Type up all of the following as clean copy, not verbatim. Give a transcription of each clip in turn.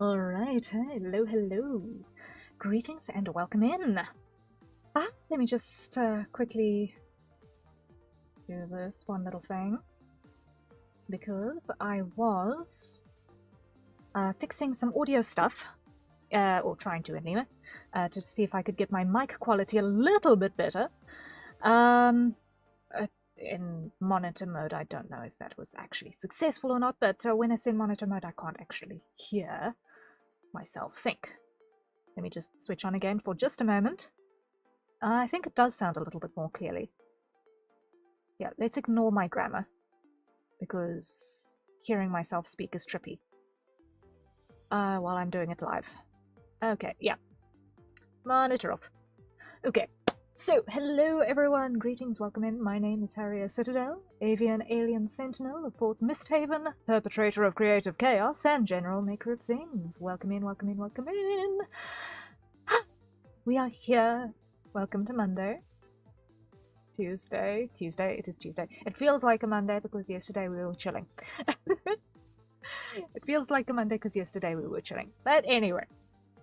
Alright, hello, hello. Greetings and welcome in. Let me just quickly do this one little thing. Because I was fixing some audio stuff, or trying to anyway, to see if I could get my mic quality a little bit better. In monitor mode, I don't know if that was actually successful or not, but when it's in monitor mode, I can't actually hear myself think. Let me just switch on again for just a moment. I think it does sound a little bit more clearly. Yeah, let's ignore my grammar, because hearing myself speak is trippy while I'm doing it live. Okay, yeah. Monitor off. Okay, so hello everyone, greetings, welcome in. My name is Harrier Citadel, avian alien sentinel of Port Misthaven, perpetrator of creative chaos, and general maker of things. Welcome in, welcome in, welcome in. We are here. Welcome to Monday. Tuesday, it is Tuesday. It feels like a Monday because yesterday we were chilling. It feels like a Monday because yesterday we were chilling. But anyway,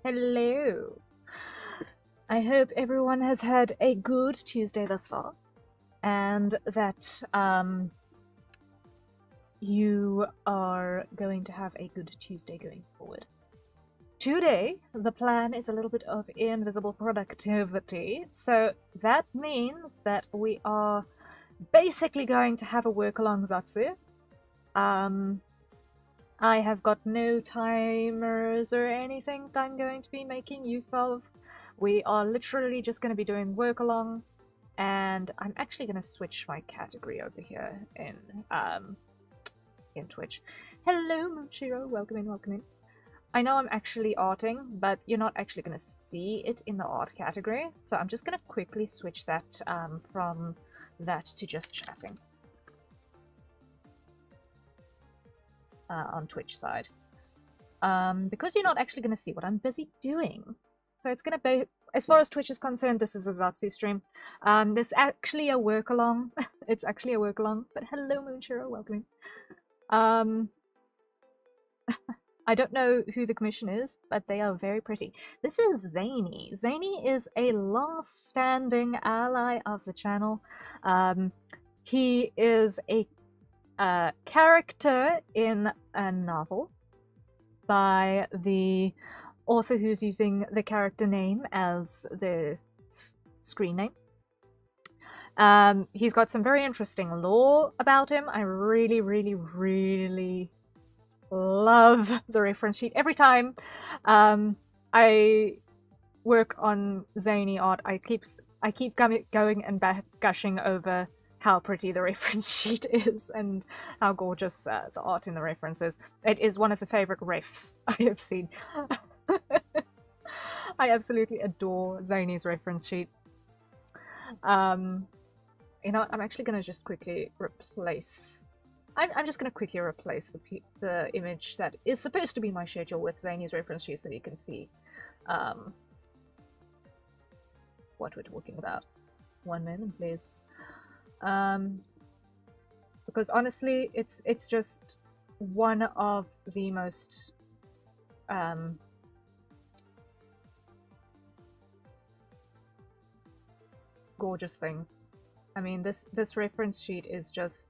hello. I hope everyone has had a good Tuesday thus far, and that you are going to have a good Tuesday going forward. Today, the plan is a little bit of invisible productivity, so that means that we are basically going to have a work-along Zatsu. I have got no timers or anything that I'm going to be making use of. We are literally just going to be doing work-along, and I'm actually going to switch my category over here in Twitch. Hello, Moonshiro, welcome in, welcome in. I know I'm actually arting, but you're not actually going to see it in the art category, so I'm just going to quickly switch that from that to just chatting on Twitch side. Because you're not actually going to see what I'm busy doing. So it's going to be, as far as Twitch is concerned, this is a Zatsu stream. There's actually a work-along. It's actually a work-along, but hello, Moonshiro, welcome in. I don't know who the commission is, but they are very pretty. This is Zany. Zany is a long-standing ally of the channel. He is a character in a novel by the author who's using the character name as the screen name. He's got some very interesting lore about him. I really, really, really love the reference sheet. Every time I work on zany art, I keep going and gushing over how pretty the reference sheet is and how gorgeous the art in the reference is. It is one of the favorite refs I have seen. I absolutely adore Zany's reference sheet. You know what? I'm actually going to just quickly replace... I'm just going to quickly replace the image that is supposed to be my schedule with Zany's reference sheet so you can see what we're talking about. One moment, please. Because honestly, it's just one of the most gorgeous things. I mean, this reference sheet is just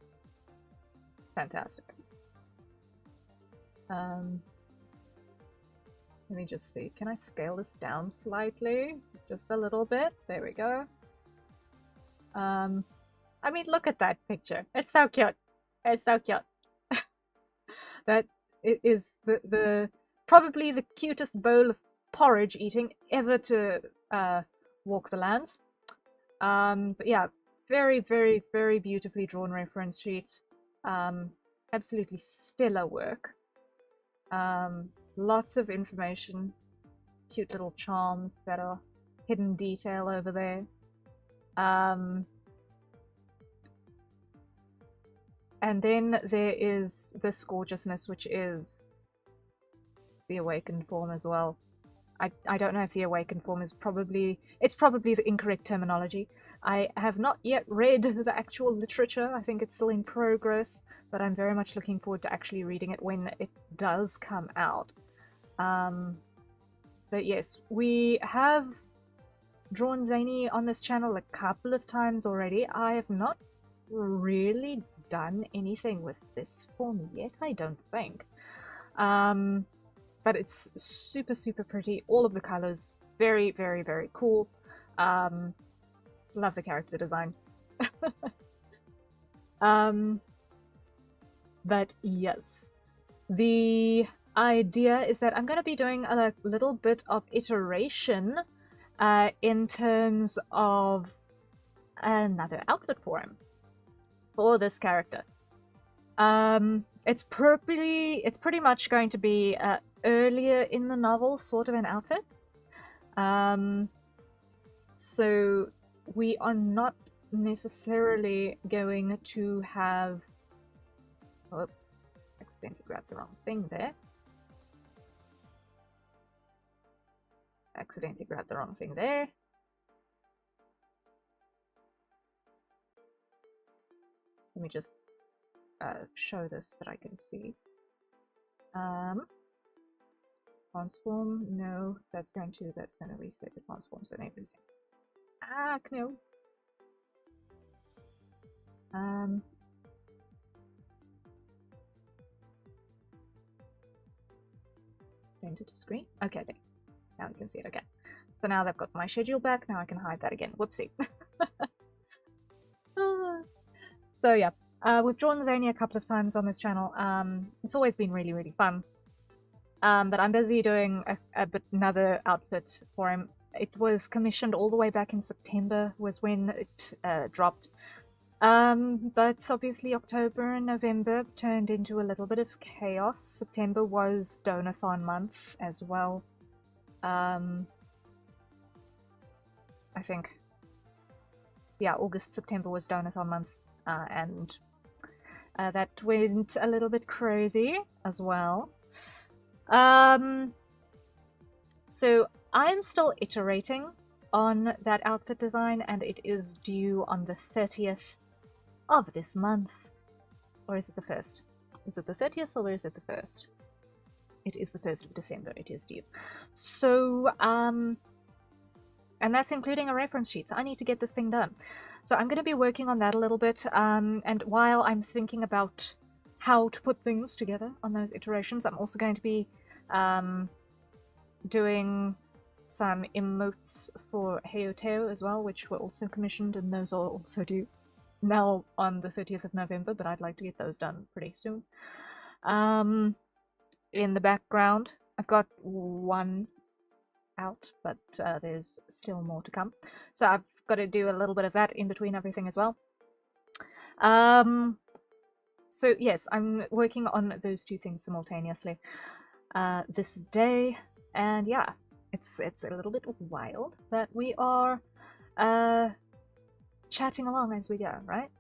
fantastic. Let me just see. Can I scale this down slightly? Just a little bit. There we go. I mean, look at that picture. It's so cute. It's so cute. That it is the probably the cutest bowl of porridge eating ever to walk the lands. But yeah, very, very, very beautifully drawn reference sheet. Absolutely stellar work. Lots of information, cute little charms that are hidden detail over there. And then there is this gorgeousness, which is the awakened form as well. I don't know if the awakened form is probably the incorrect terminology. I have not yet read the actual literature. I think it's still in progress, but I'm very much looking forward to actually reading it when it does come out. But yes, we have drawn Zany on this channel a couple of times already. I have not really done anything with this form yet, I don't think. But it's super, super pretty. All of the colors, very, very, very cool. Love the character design. But yes, the idea is that I'm going to be doing a little bit of iteration in terms of another outfit for him, for this character. It's pretty much going to be earlier in the novel sort of an outfit. So we are not necessarily going to have... Oh, accidentally grabbed the wrong thing there. Accidentally grabbed the wrong thing there. Let me just show this that I can see. Transform, no, that's going to reset the transforms and everything. Ah, no. Center to screen. Okay, there. Now you can see it. Okay. So now they've got my schedule back. Now I can hide that again. Whoopsie. So yeah, we've drawn Zany a couple of times on this channel. It's always been really, really fun. But I'm busy doing another outfit for him. It was commissioned all the way back in September was when it dropped. But obviously October and November turned into a little bit of chaos. September was Donathon month as well. I think, yeah, August, September was Donathon month, and that went a little bit crazy as well. So I'm still iterating on that outfit design, and it is due on the 30th of this month. Or is it the 1st? Is it the 30th or is it the 1st? It is the 1st of December, it is due. So, and that's including a reference sheet, so I need to get this thing done. So I'm going to be working on that a little bit, and while I'm thinking about how to put things together on those iterations, I'm also going to be doing some emotes for Harrier as well, which were also commissioned, and those are also due now on the 30th of November, but I'd like to get those done pretty soon. In the background, I've got one out, but there's still more to come. So I've got to do a little bit of that in between everything as well. So yes, I'm working on those two things simultaneously this day, and yeah, it's a little bit wild, but we are chatting along as we go, right?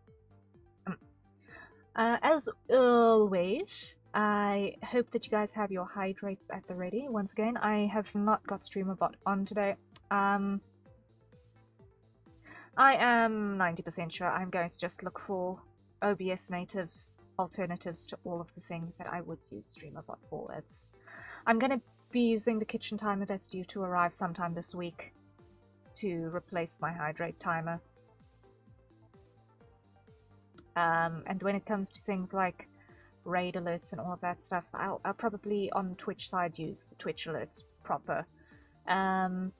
As always, I hope that you guys have your hydrates at the ready. Once again, I have not got StreamerBot on today. I am 90% sure I'm going to just look for OBS native alternatives to all of the things that I would use StreamerBot for. I'm going to be using the kitchen timer that's due to arrive sometime this week to replace my hydrate timer. And when it comes to things like raid alerts and all of that stuff, I'll probably on Twitch side use the Twitch alerts proper. And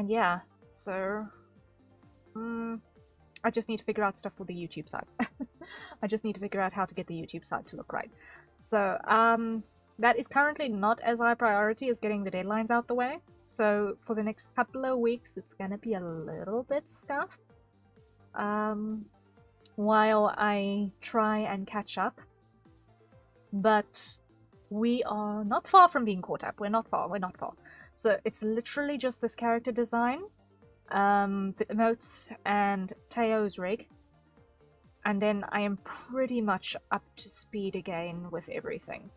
yeah, so I just need to figure out stuff for the YouTube side. I just need to figure out how to get the YouTube side to look right. So that is currently not as high priority as getting the deadlines out the way. So for the next couple of weeks, it's gonna be a little bit scuffed. While I try and catch up, but we are not far from being caught up. We're not far. So it's literally just this character design, the emotes, and Teo's rig, and then I am pretty much up to speed again with everything.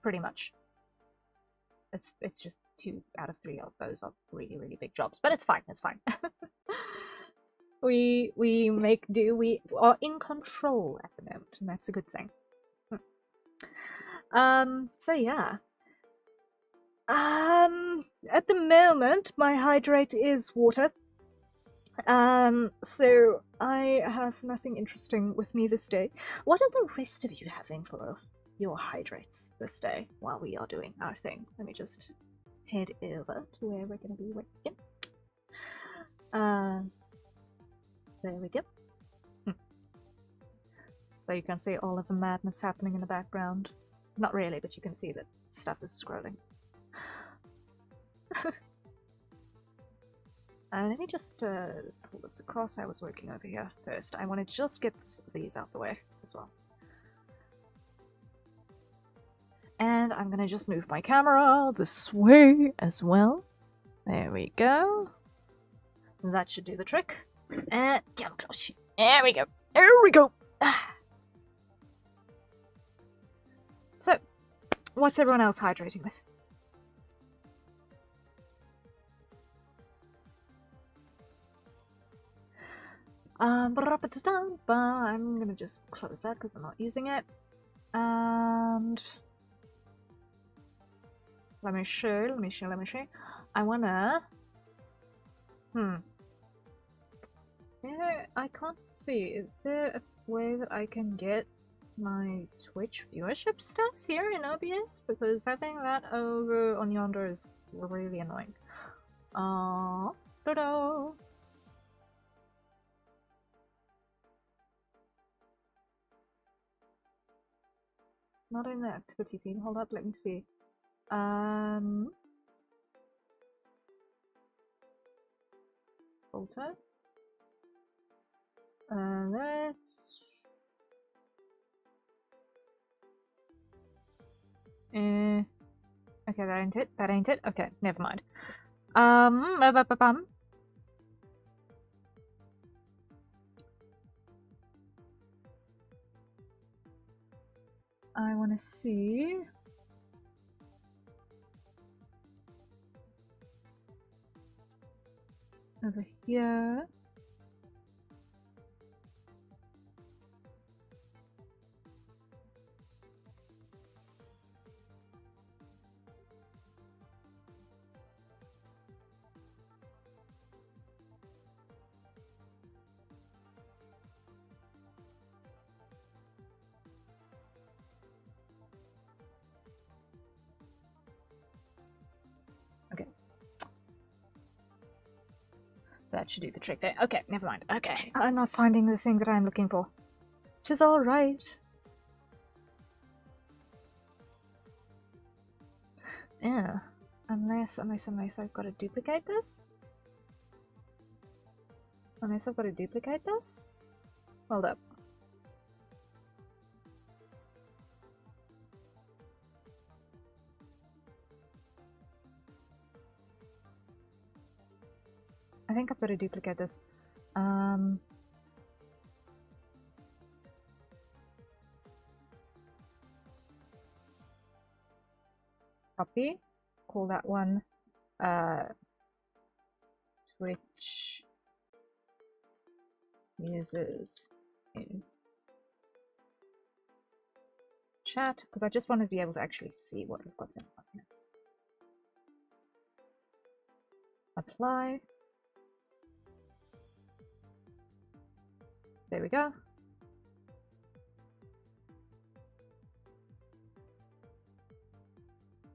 Pretty much. It's just 2 out of 3 of those are really, really big jobs, but it's fine. It's fine. We make do. We are in control at the moment, and that's a good thing. So yeah. At the moment, my hydrate is water. So I have nothing interesting with me this day. What are the rest of you having for your hydrates this day while we are doing our thing? Let me just head over to where we're going to be working. There we go. So you can see all of the madness happening in the background. Not really, but you can see that stuff is scrolling. Let me just pull this across. I was working over here first. I want to just get these out the way as well. And I'm going to just move my camera this way as well. There we go. That should do the trick. And come close. There we go. There we go. So, what's everyone else hydrating with? I'm gonna just close that because I'm not using it. And let me show. I wanna. Yeah, I can't see. Is there a way that I can get my Twitch viewership stats here in OBS? Because having that over on yonder is really annoying. Ta-da! Not in the activity feed. Hold up, let me see. Filter. Let's. Okay, that ain't it. That ain't it. Okay, never mind. I want to see. Over here. That should do the trick there. Okay, never mind. Okay, I'm not finding the thing that I'm looking for. Which is alright. Yeah. Unless I've got to duplicate this? Unless I've got to duplicate this? Hold up. I think I've got to duplicate this. Copy. Call that one Twitch users in chat, because I just want to be able to actually see what we've got there. Apply. There we go.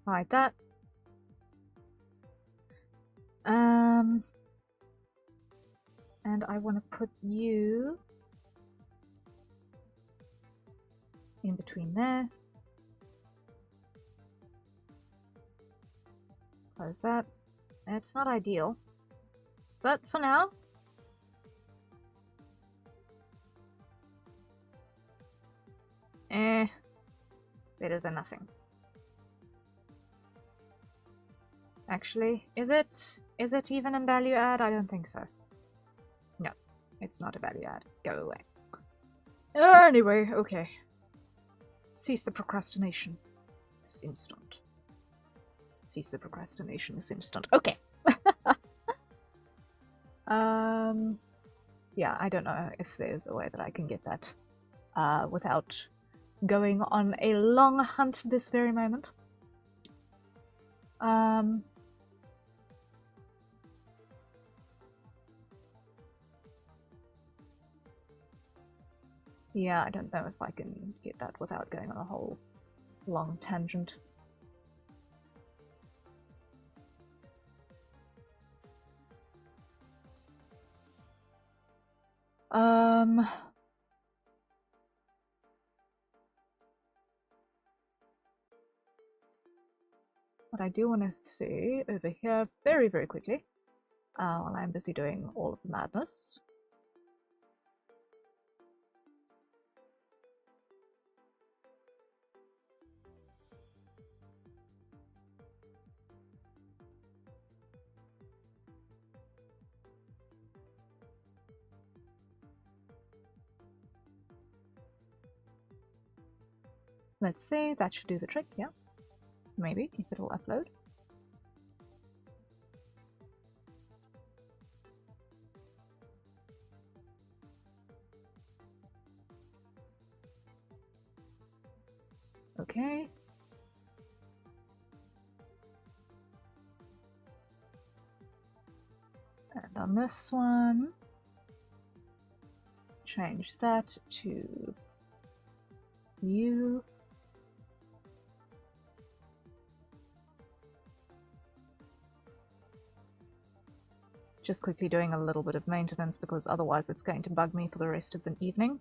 Hide that. And I want to put you in between there. Close that. It's not ideal, but for now, better than nothing. Actually, is it even a value add? I don't think so. No, it's not a value add. Go away. Anyway, okay. Cease the procrastination this instant. Cease the procrastination this instant. Okay. Yeah, I don't know if there's a way that I can get that without going on a long hunt this very moment. Yeah, I don't know if I can get that without going on a whole long tangent. What I do want to see over here very, very quickly, while I'm busy doing all of the madness. Let's see, that should do the trick, yeah. Maybe, if it'll upload. Okay. And on this one, change that to you. Just quickly doing a little bit of maintenance because otherwise it's going to bug me for the rest of the evening.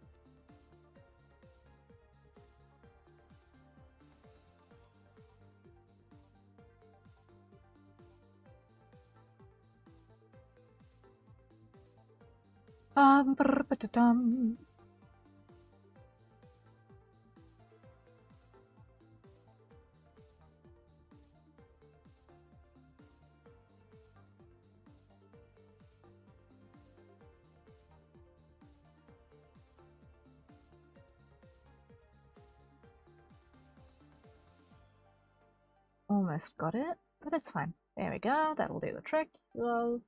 Almost got it, but it's fine. There we go, that'll do the trick. Lol.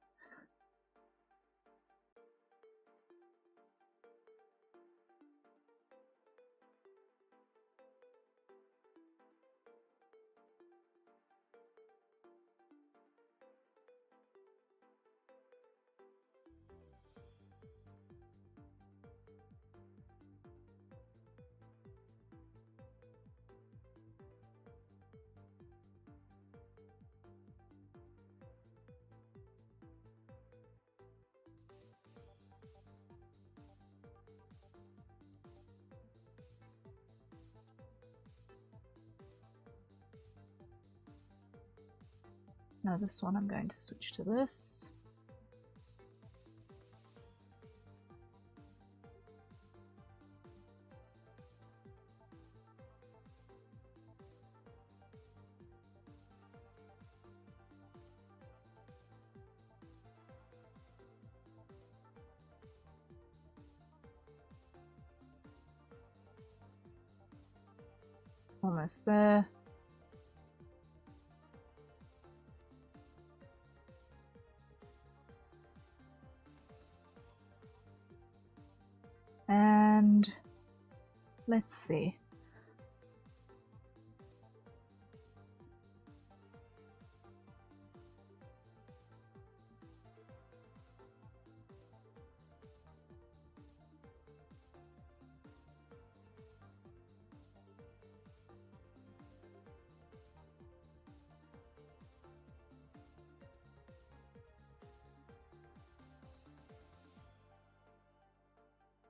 Now this one I'm going to switch to this. Almost there. And let's see.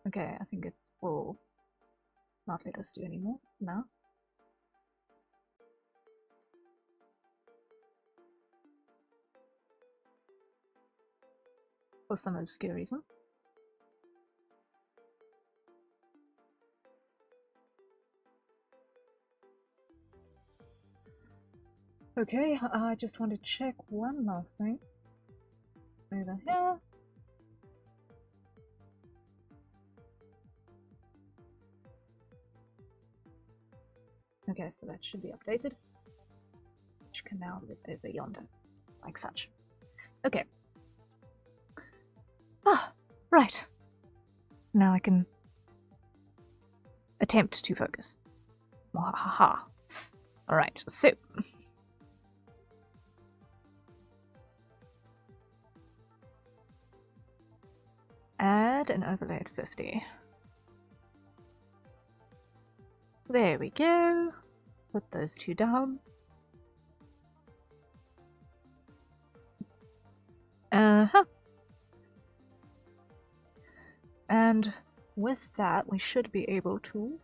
Okay, I think it will not let us do any more now. For some obscure reason. Okay, I just want to check one last thing. Over here. Okay, so that should be updated. Which can now live over yonder, like such. Okay. Ah, right. Now I can attempt to focus. Haha. Alright, so add an overlay at 50. There we go. Put those two down. And with that, we should be able to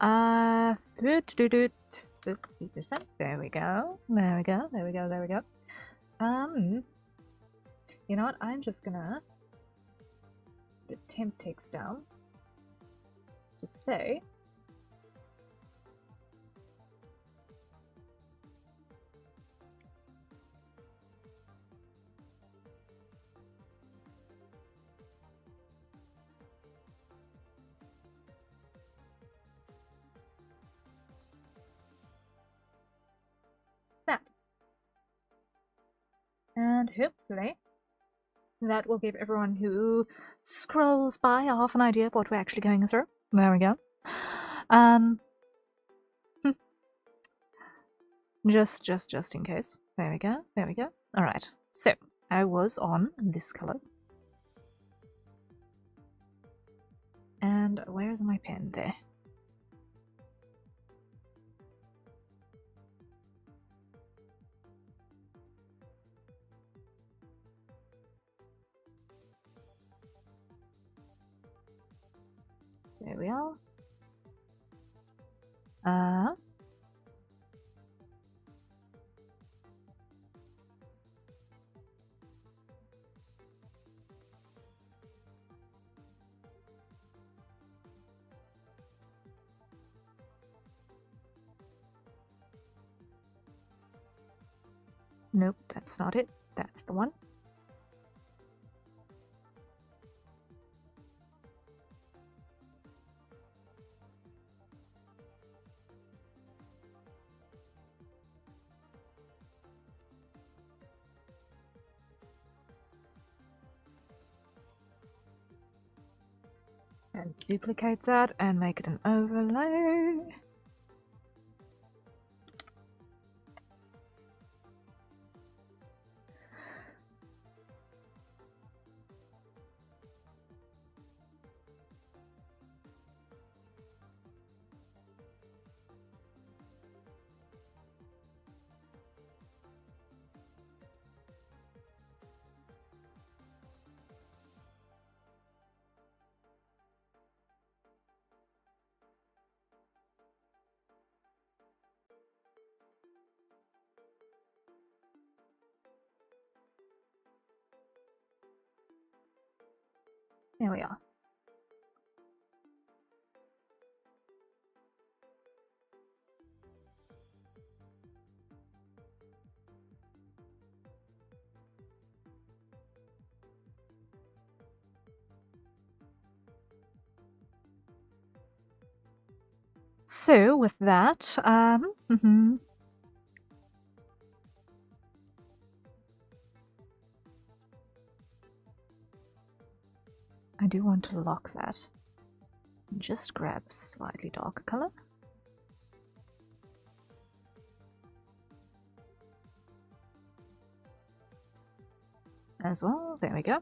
50%. There we go. There we go. There we go. There we go. You know what? I'm just gonna get temp text down. Just say that. And hopefully that will give everyone who scrolls by half an idea of what we're actually going through. There we go. Just in case. There we go. There we go. All right. So I was on this color. And where's my pen? There. There we are. Nope, that's not it. That's the one. And duplicate that and make it an overlay. There we are. So with that, I do want to lock that. Just grab a slightly darker color. As well, there we go.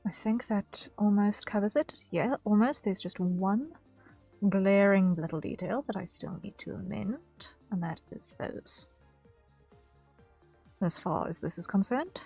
I think that almost covers it. Yeah, almost. There's just one glaring little detail that I still need to amend, and that is those. As far as this is concerned.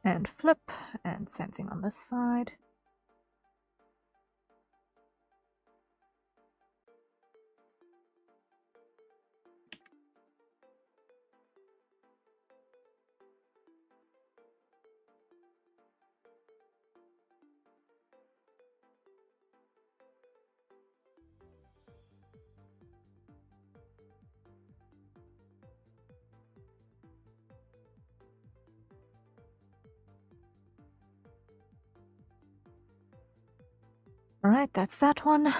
And flip, and same thing on this side. Alright, that's that one.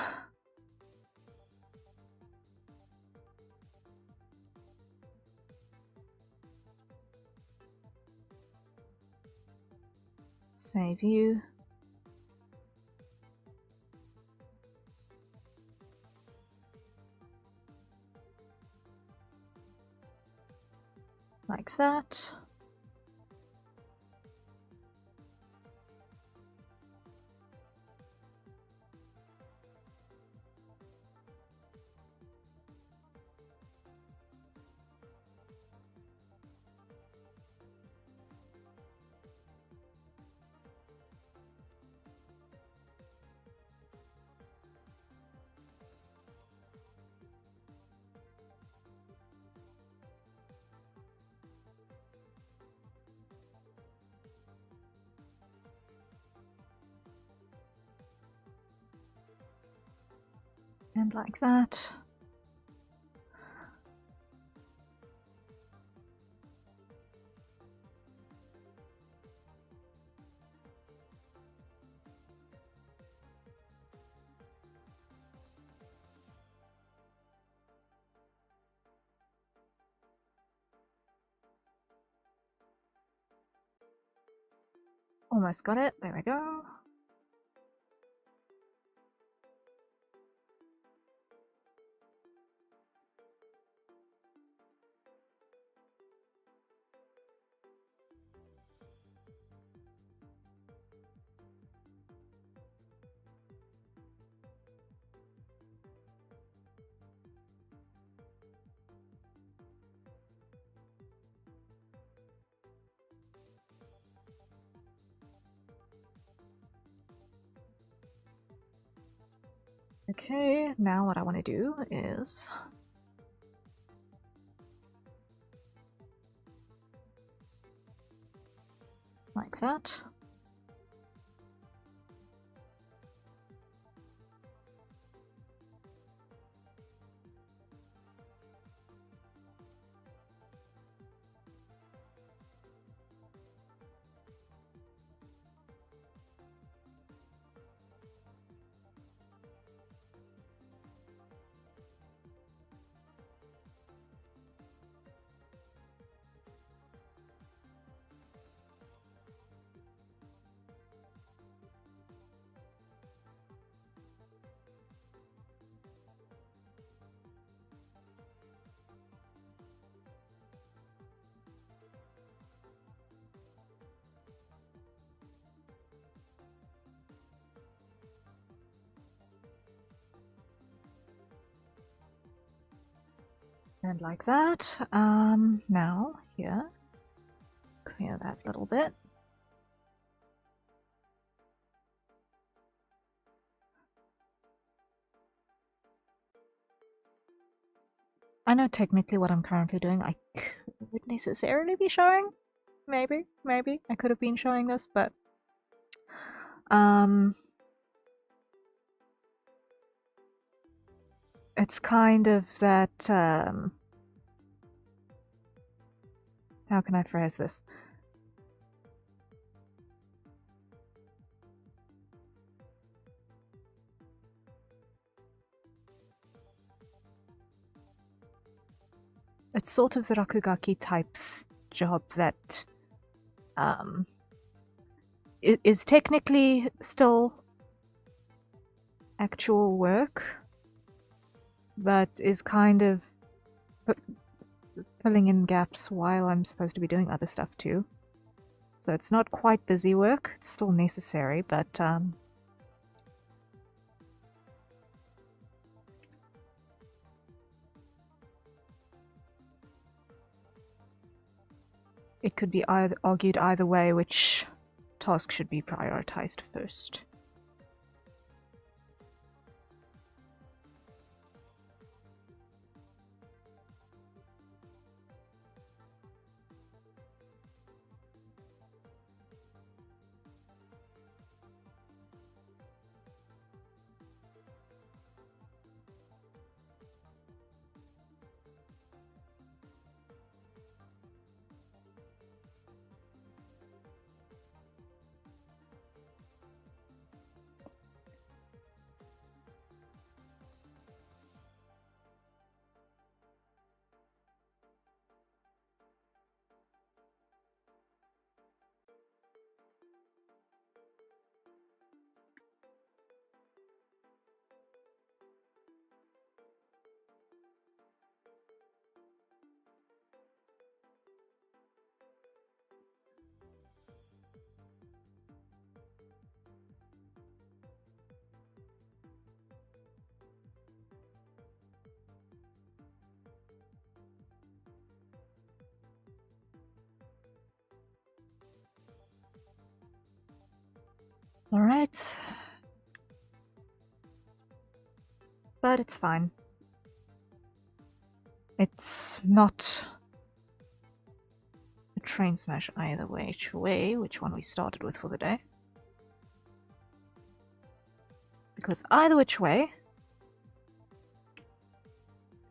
Save you. Like that. And like that. Almost got it. There we go. Okay, now what I want to do is like that. And like that. Now, here, clear that little bit. I know technically what I'm currently doing I could necessarily be showing. Maybe. I could have been showing this, but it's kind of that, how can I phrase this? It's sort of the Rakugaki type job that it is technically still actual work, but is kind of filling in gaps while I'm supposed to be doing other stuff too. So it's not quite busy work, it's still necessary, but it could be argued either way which task should be prioritized first. Alright. But it's fine. It's not a train smash either which way, which one we started with for the day. Because either which way,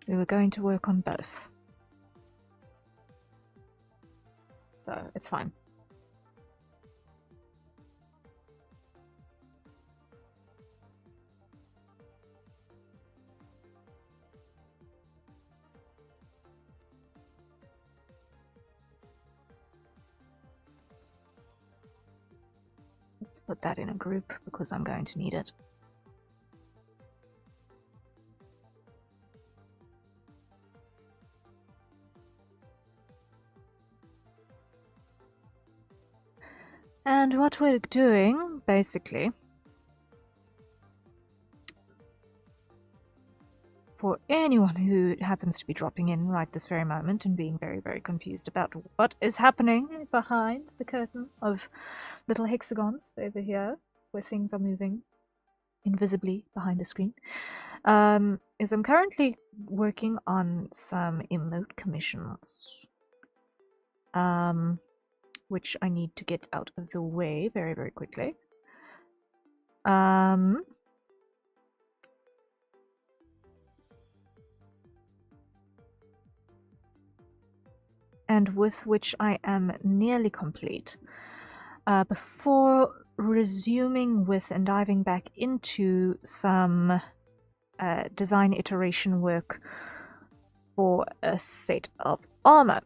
we were going to work on both. So it's fine. Let's put that in a group because I'm going to need it. And what we're doing, basically, for anyone who happens to be dropping in right this very moment and being very, very confused about what is happening behind the curtain of little hexagons over here, where things are moving invisibly behind the screen, is I'm currently working on some emote commissions, which I need to get out of the way very, very quickly. And with which I am nearly complete. Before resuming with and diving back into some design iteration work for a set of armor.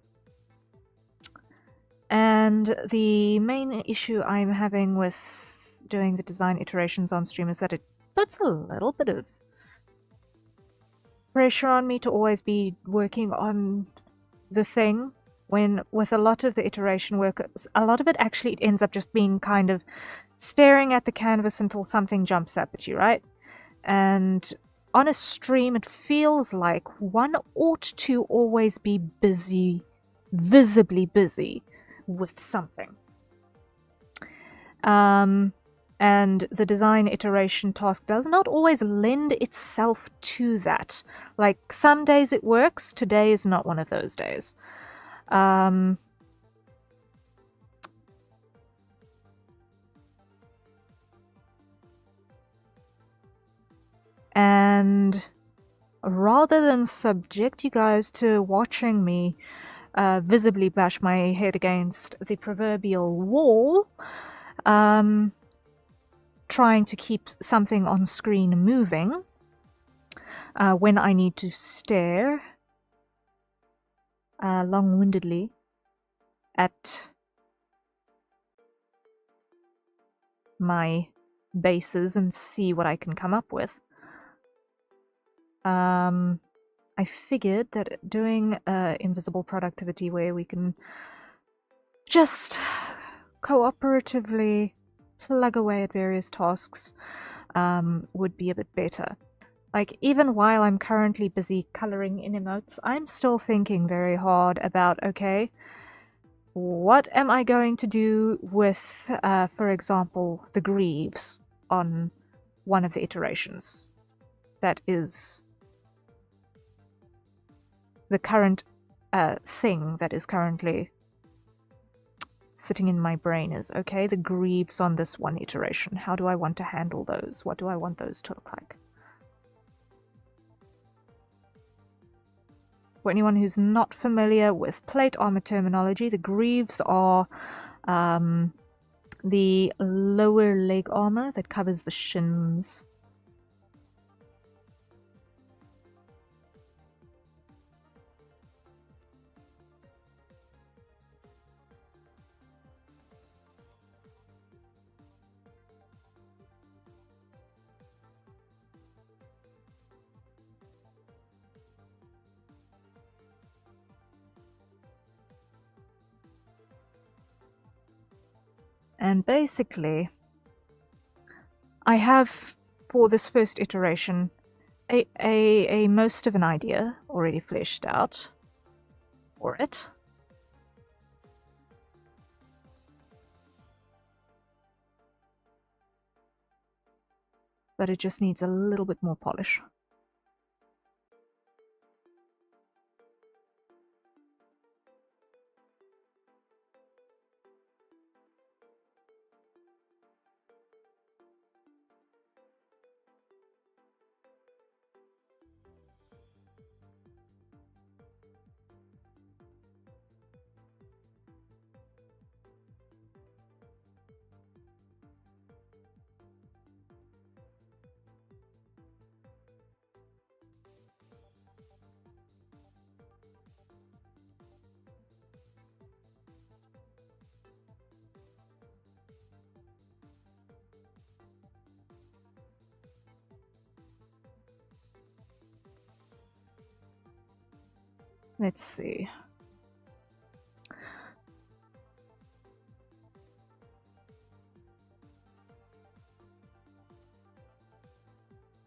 And the main issue I'm having with doing the design iterations on stream is that it puts a little bit of pressure on me to always be working on the thing, when with a lot of the iteration work, a lot of it actually ends up just being kind of staring at the canvas until something jumps up at you, right? And on a stream, it feels like one ought to always be busy, visibly busy with something. And the design iteration task does not always lend itself to that. Like, some days it works, today is not one of those days. And rather than subject you guys to watching me visibly bash my head against the proverbial wall, trying to keep something on screen moving when I need to stare long-windedly at my bases and see what I can come up with. I figured that doing invisible productivity where we can just cooperatively plug away at various tasks would be a bit better. Like, even while I'm currently busy coloring in emotes, I'm still thinking very hard about, okay, what am I going to do with, for example, the greaves on one of the iterations? That is the current thing that is currently sitting in my brain is, okay, the greaves on this one iteration. How do I want to handle those? What do I want those to look like? For anyone who's not familiar with plate armor terminology, the greaves are the lower leg armor that covers the shins. And basically, I have, for this first iteration, a most of an idea already fleshed out for it. but it just needs a little bit more polish. Let's see.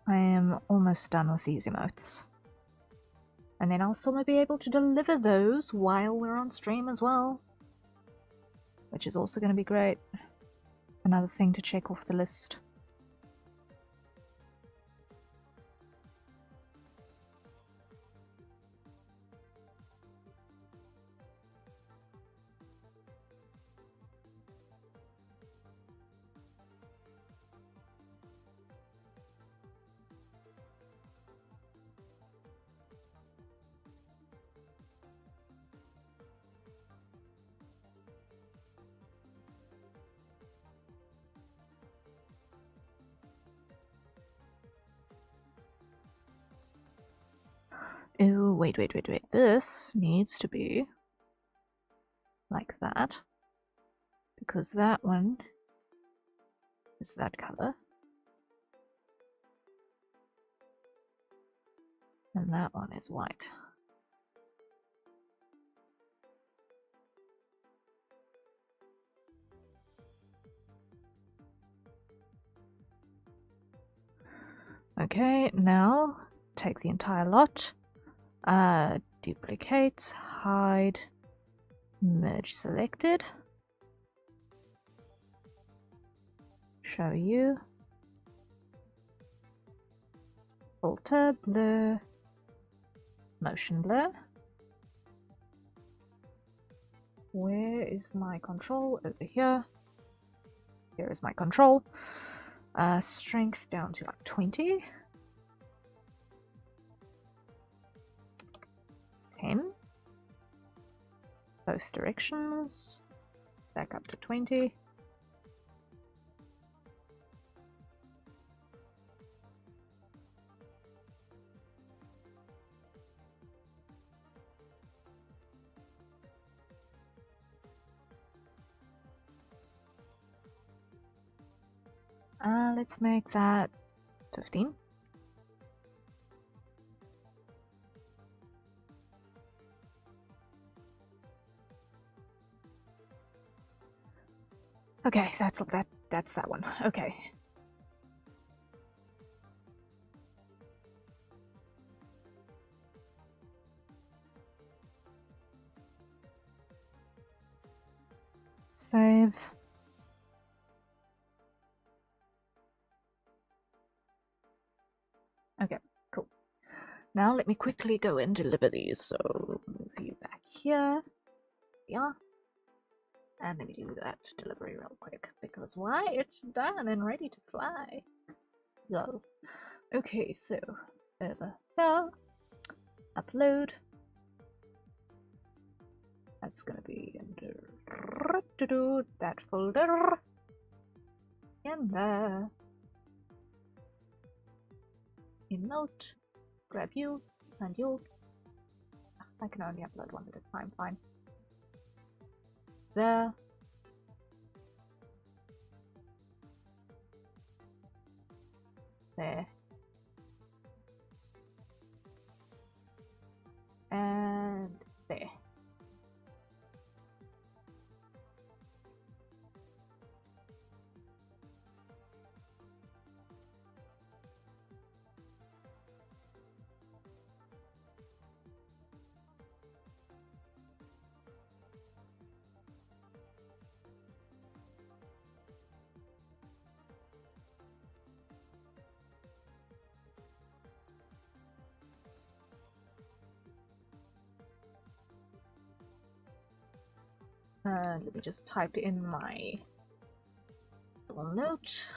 I am almost done with these emotes. And then I'll still be able to deliver those while we're on stream as well, which is also going to be great. Another thing to check off the list. Oh, wait. This needs to be like that, because that one is that color. And that one is white. Okay, now take the entire lot, duplicate, hide, merge selected, show you, filter, blur, motion blur. Where is my control? Over here. Here is my control. Strength down to like 20. 10. Both directions. Back up to 20. Let's make that 15. Okay, that's that one. Okay. Save. Okay, cool. Now let me quickly go and deliver these. So move you back here. Yeah. And let me do that delivery real quick, because why? It's done and ready to fly. Lol. Okay, so over there. Upload. That's gonna be under that folder. In there. Emote. Grab you and you. I can only upload one at a time, fine. There. There. And there. Let me just type in my little note.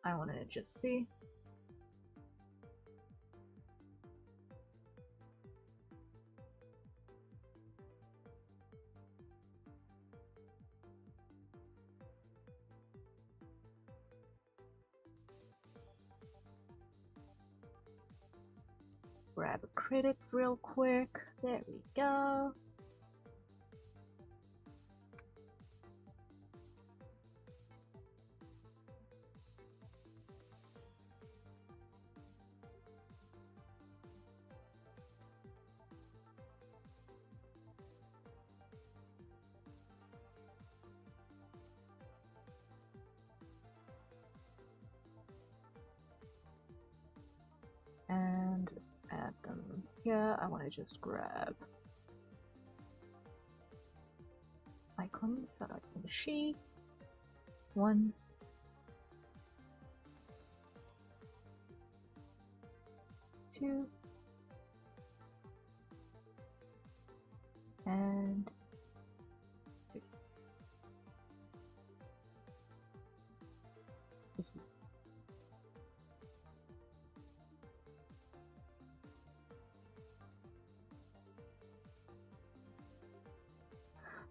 I want to just see. Grab a credit real quick. There we go. And add them here. I want to just grab icons, select the she. 1, 2, and 2.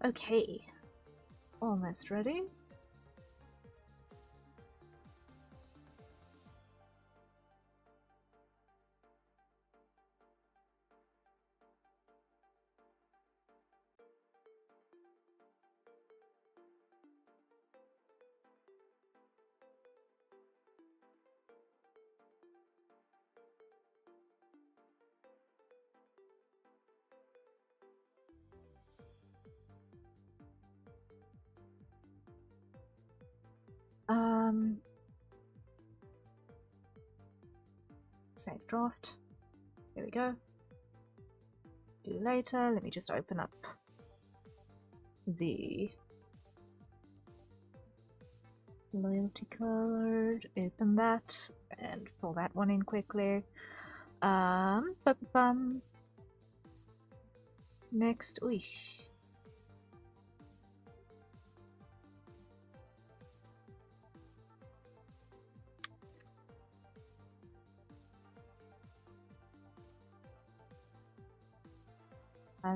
Okay, almost ready. Save draft. There we go. Do later. Let me just open up the loyalty card, open that, and fill that one in quickly. Next,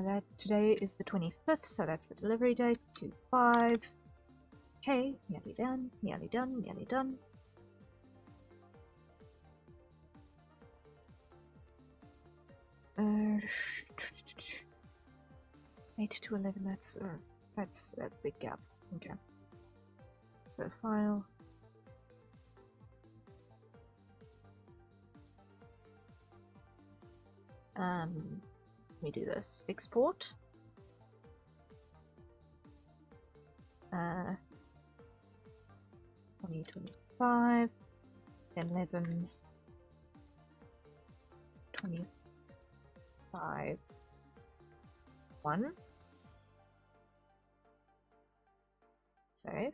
that today is the 25th, so that's the delivery date. 2/5. Okay, nearly done, nearly done, nearly done. Uh, 8 to 11. That's a big gap. Okay. So file. Let me do this. Export. 2025 11 25 1. Save.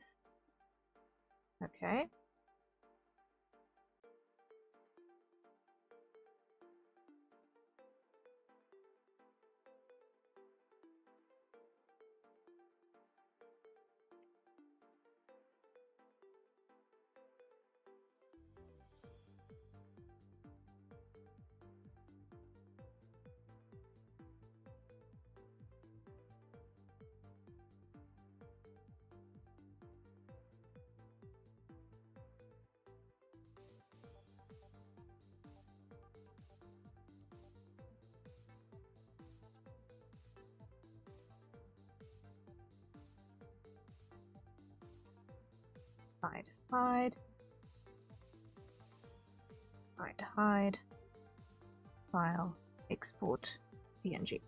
Okay. hide, hide, hide, hide, file, export, PNG.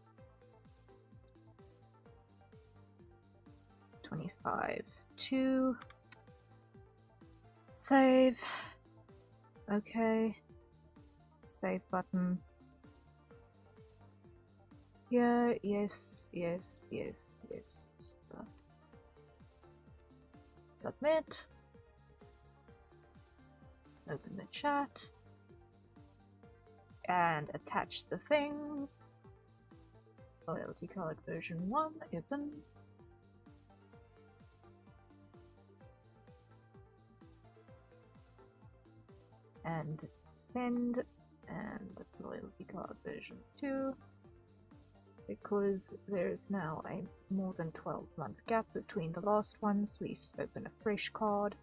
25, 2, save, okay, save button, yeah, yes, yes, yes, yes, super. Submit, open the chat, and attach the things. Loyalty card version 1, open. And send, and loyalty card version 2, because there's now a more than 12-month gap between the last ones. We open a fresh card.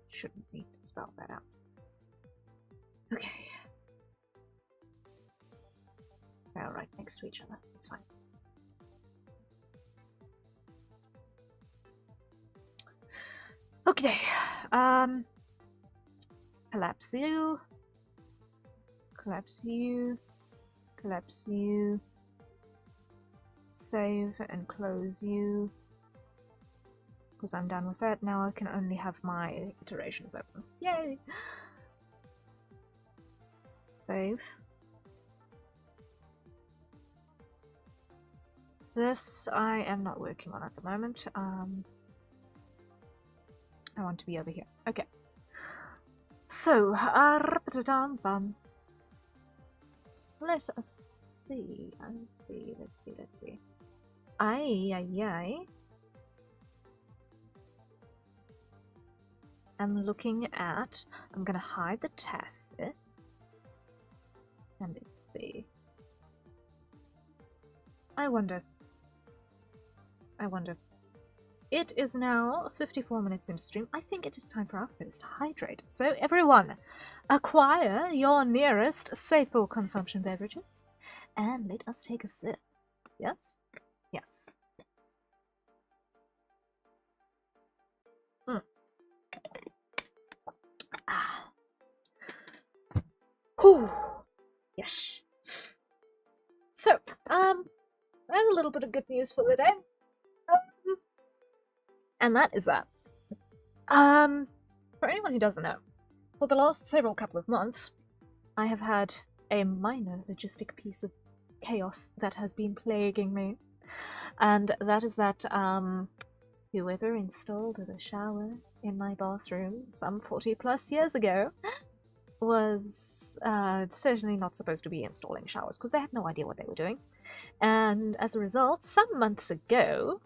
Shouldn't need to spell that out. Okay. They're right next to each other. It's fine. Okay. Collapse you. Collapse you. Collapse you. Save and close you. Because I'm done with that. Now I can only have my iterations open. Yay! Save. This I am not working on at the moment. I want to be over here. Okay. So, let us see. Let's see. I'm looking at. I'm gonna hide the tacits. And let's see. I wonder. It is now 54 minutes into stream. I think it is time for our first hydrate. So everyone, acquire your nearest safe for consumption beverages and let us take a sip. Yes? Yes. Ah. Whew. Yes. So, I have a little bit of good news for the day. And that is that. For anyone who doesn't know, for the last couple of months, I have had a minor logistic piece of chaos that has been plaguing me. And that is that, whoever installed the shower in my bathroom some 40 plus years ago was certainly not supposed to be installing showers because they had no idea what they were doing. And as a result, some months ago,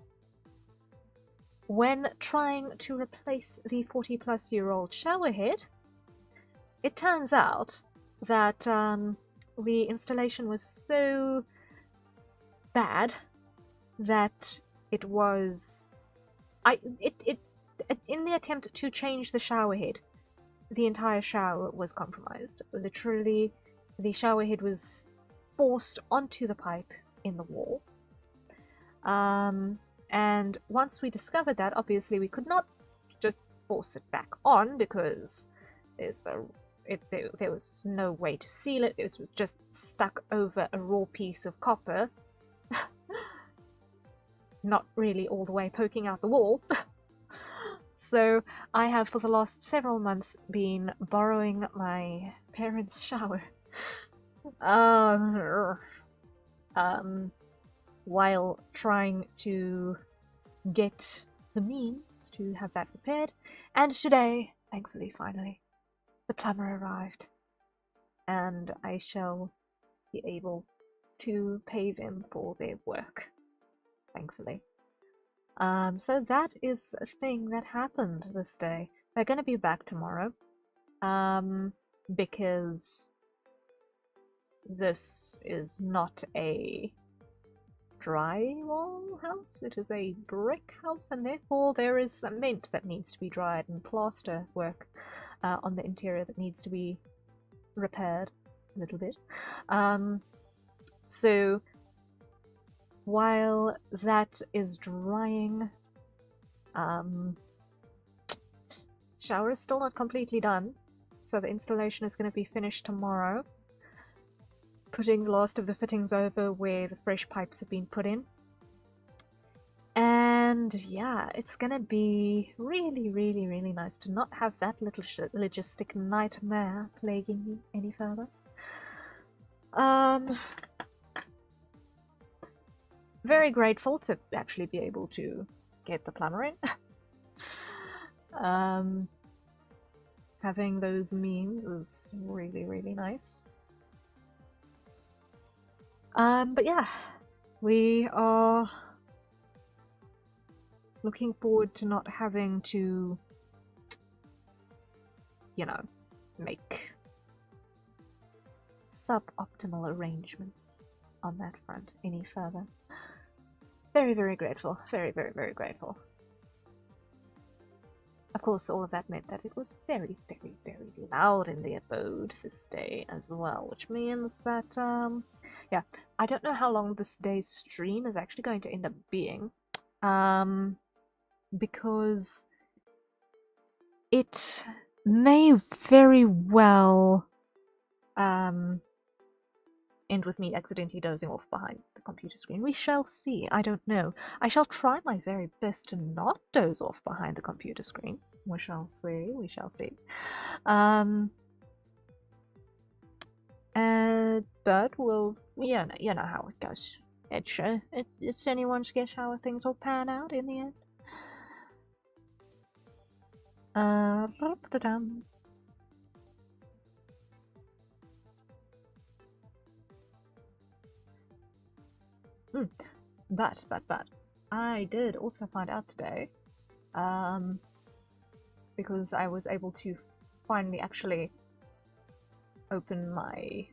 when trying to replace the 40-plus-year-old shower head, it turns out that the installation was so bad that it was... in the attempt to change the shower head, the entire shower was compromised. Literally, the shower head was forced onto the pipe in the wall. And once we discovered that, obviously we could not just force it back on because there was no way to seal it. It was just stuck over a raw piece of copper. Not really all the way poking out the wall. So I have for the last several months been borrowing my parents' shower. While trying to get the means to have that repaired. And today, thankfully, finally, the plumber arrived. And I shall be able to pay them for their work. Thankfully. So that is a thing that happened this day. They're going to be back tomorrow, because this is not a drywall house, it is a brick house, and therefore there is cement that needs to be dried and plaster work on the interior that needs to be repaired a little bit. So while that is drying, shower is still not completely done, so the installation is going to be finished tomorrow. Putting the last of the fittings over where the fresh pipes have been put in. And yeah, it's gonna be really, really, really nice to not have that little logistic nightmare plaguing me any further. Very grateful to actually be able to get the plumber in. Having those means is really, really nice. But yeah, we are looking forward to not having to, you know, make suboptimal arrangements on that front any further. Very, very grateful. Very, very, very grateful. Of course, all of that meant that it was very, very, very loud in the abode this day as well, which means that, yeah, I don't know how long this day's stream is actually going to end up being, because it may very well end with me accidentally dozing off behind the computer screen. We shall see. I don't know. I shall try my very best to not doze off behind the computer screen. We shall see. We shall see. But we'll, you know how it goes. It's anyone's guess how things will pan out in the end. But I did also find out today, because I was able to finally actually open my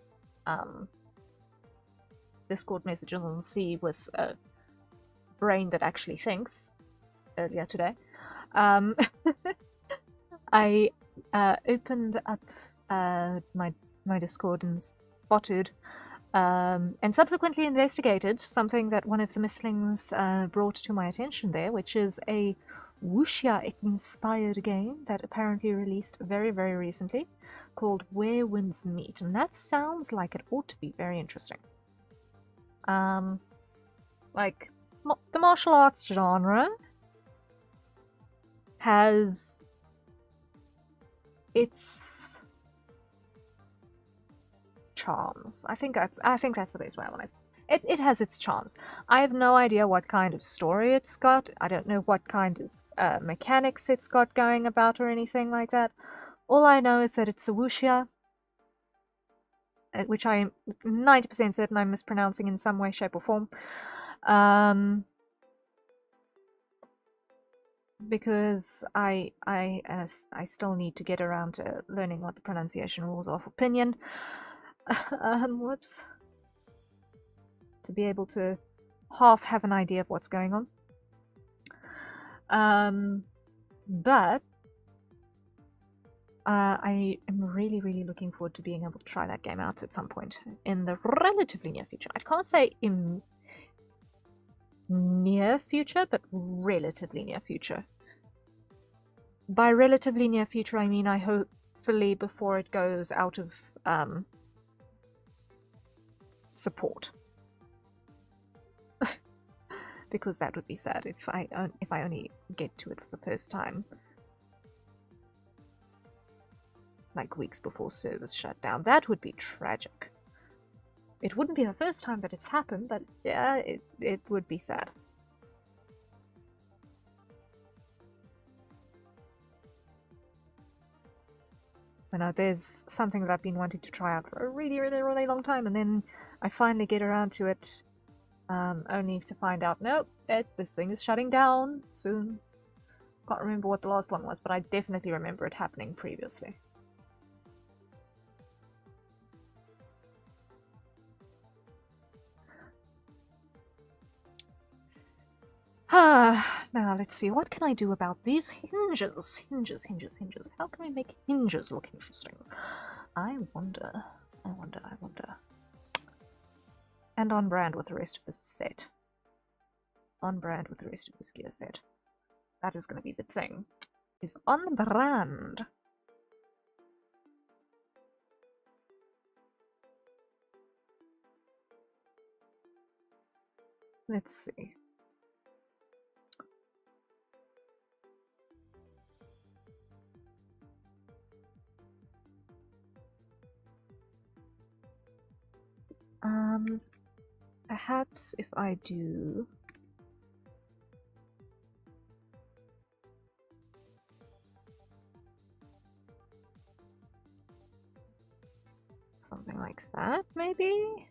Discord messages and see with a brain that actually thinks earlier today. I opened up my Discord and spotted and subsequently investigated something that one of the Misslings brought to my attention there, which is a wuxia-inspired game that apparently released very, very recently called Where Winds Meet, and that sounds like it ought to be very interesting. Like, the martial arts genre has its charms. I think that's the best way I want to. It has its charms. I have no idea what kind of story it's got. I don't know what kind of mechanics it's got going about or anything like that. All I know is that it's a wuxia, which I am 90% certain I'm mispronouncing in some way, shape, or form. Because I still need to get around to learning what the pronunciation rules are for pinyin. Whoops. To be able to half have an idea of what's going on. But I am really, really looking forward to being able to try that game out at some point in the relatively near future. I can't say in near future, but relatively near future. By relatively near future, I mean I hopefully before it goes out of support. Because that would be sad if I only get to it for the first time, like weeks before servers shut down. That would be tragic. It wouldn't be the first time that it's happened, but yeah, it would be sad. I know there's something that I've been wanting to try out for a really, really, really long time, and then I finally get around to it Only to find out, nope, this thing is shutting down soon. Can't remember what the last one was, but I definitely remember it happening previously. Now let's see, what can I do about these hinges? Hinges. How can we make hinges look interesting? I wonder. And on brand with the rest of the set. On brand with the rest of this gear set. That is going to be the thing. Is on brand. Let's see. Perhaps if I do something like that, maybe?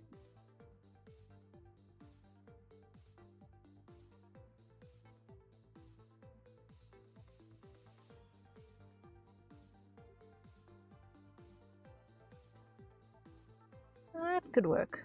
That could work.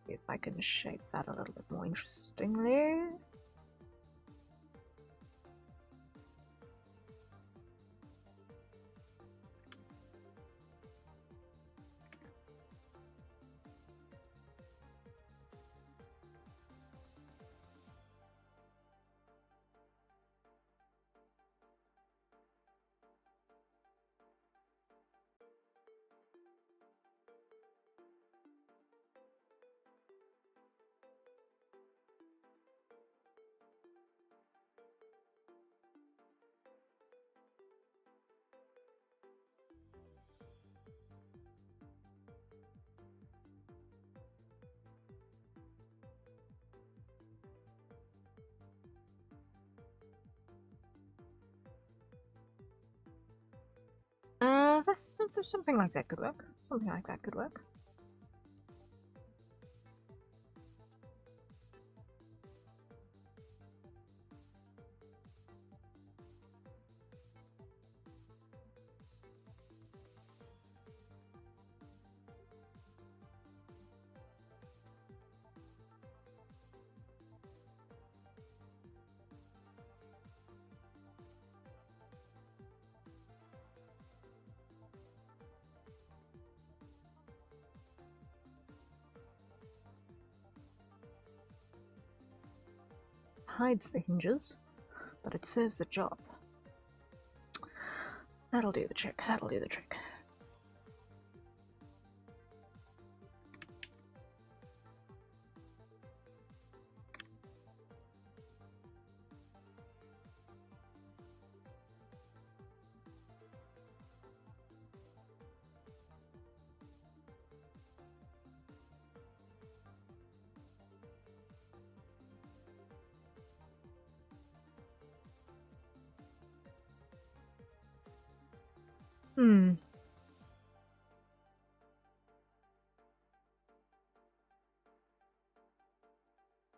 If I can shape that a little bit more interestingly. Something like that could work. Something like that could work. Hides the hinges, but it serves the job. That'll do the trick. That'll do the trick.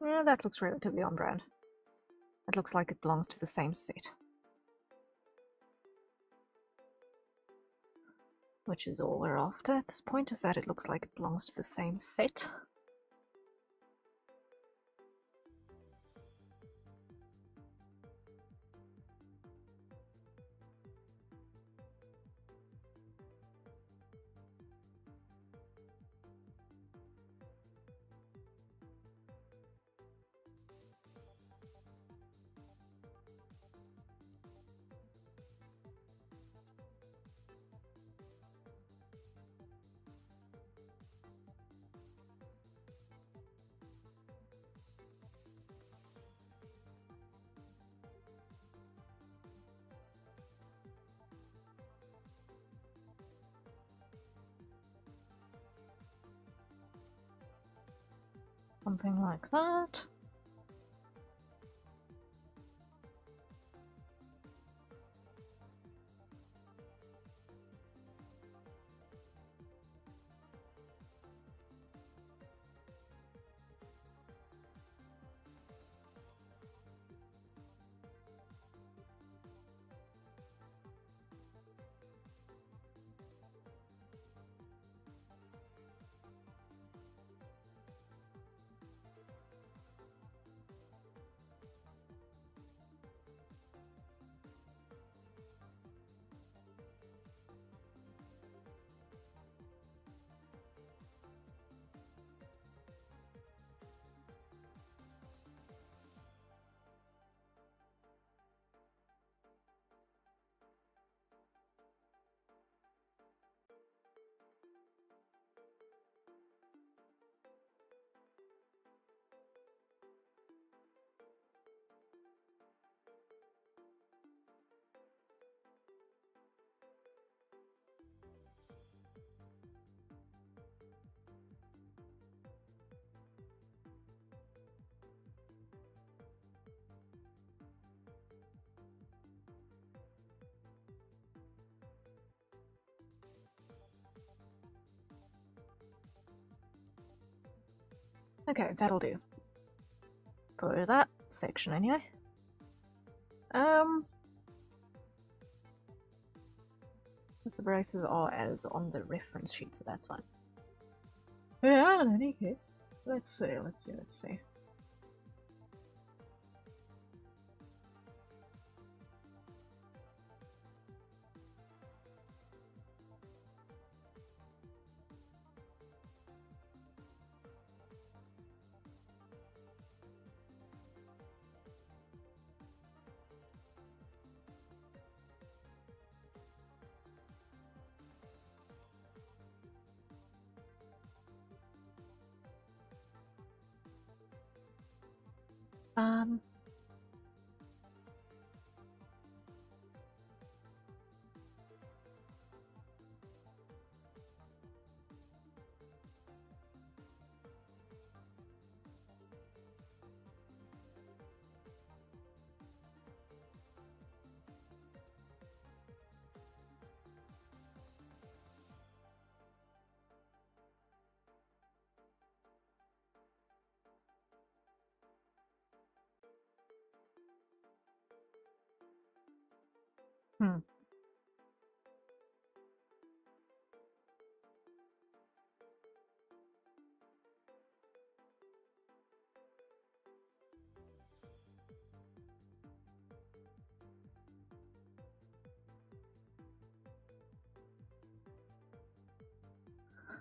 Yeah, that looks relatively on brand. It looks like it belongs to the same set. Which is all we're after at this point, is that it looks like it belongs to the same set. Something like that. Okay, that'll do. For that section anyway. Because the braces are as on the reference sheet, so that's fine. Yeah, in any case. Let's see.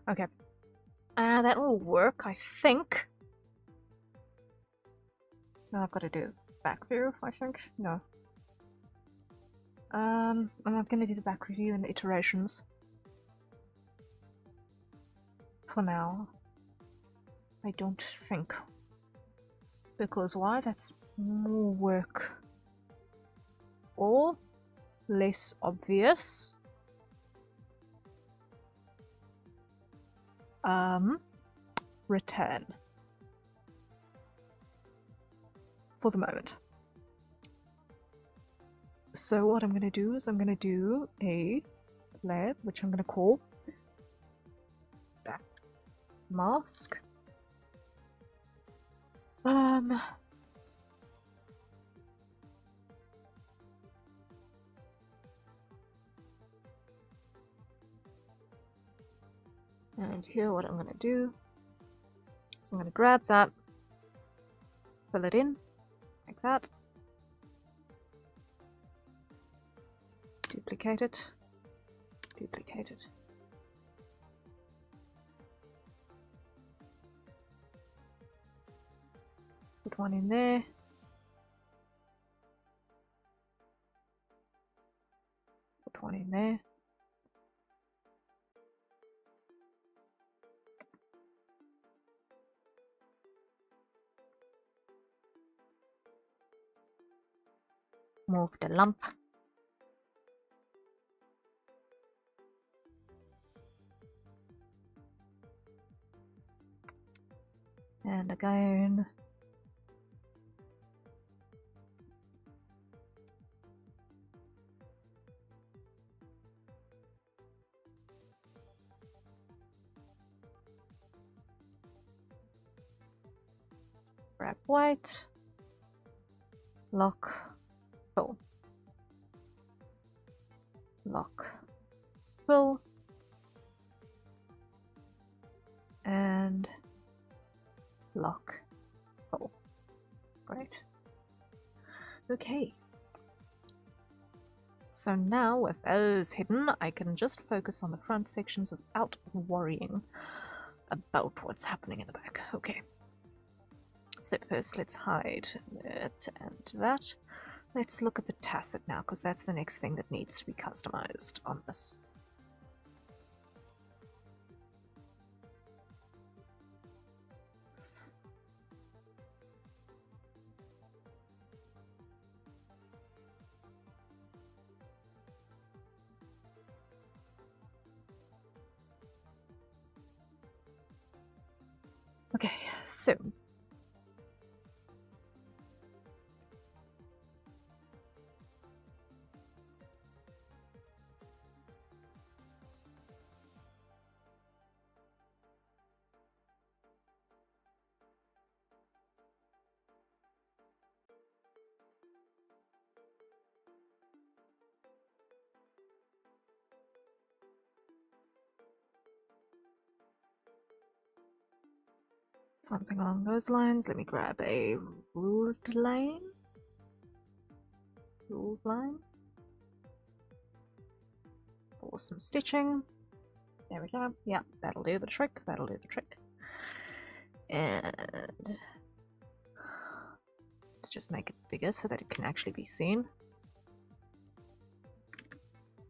Okay. That will work, I think. Now I've got to do back view, I think. No. I'm not going to do the back review and the iterations. For now. I don't think. Because why? That's more work. Or less obvious. Return. For the moment. So what I'm going to do is I'm going to do a layer, which I'm going to call back mask. And here what I'm going to do is I'm going to grab that, fill it in like that, duplicate it, put one in there, put one in there. Move the lump. And again. Grab white. Lock. Fill. Lock. Fill. And lock. Fill. Great. Okay. So now with those hidden, I can just focus on the front sections without worrying about what's happening in the back. Okay. So first let's hide that and that. Let's look at the tacit now, because that's the next thing that needs to be customized on this. Okay, so something along those lines. Let me grab a ruled line. Ruled line. For some stitching. There we go. Yeah, that'll do the trick. That'll do the trick. And let's just make it bigger so that it can actually be seen.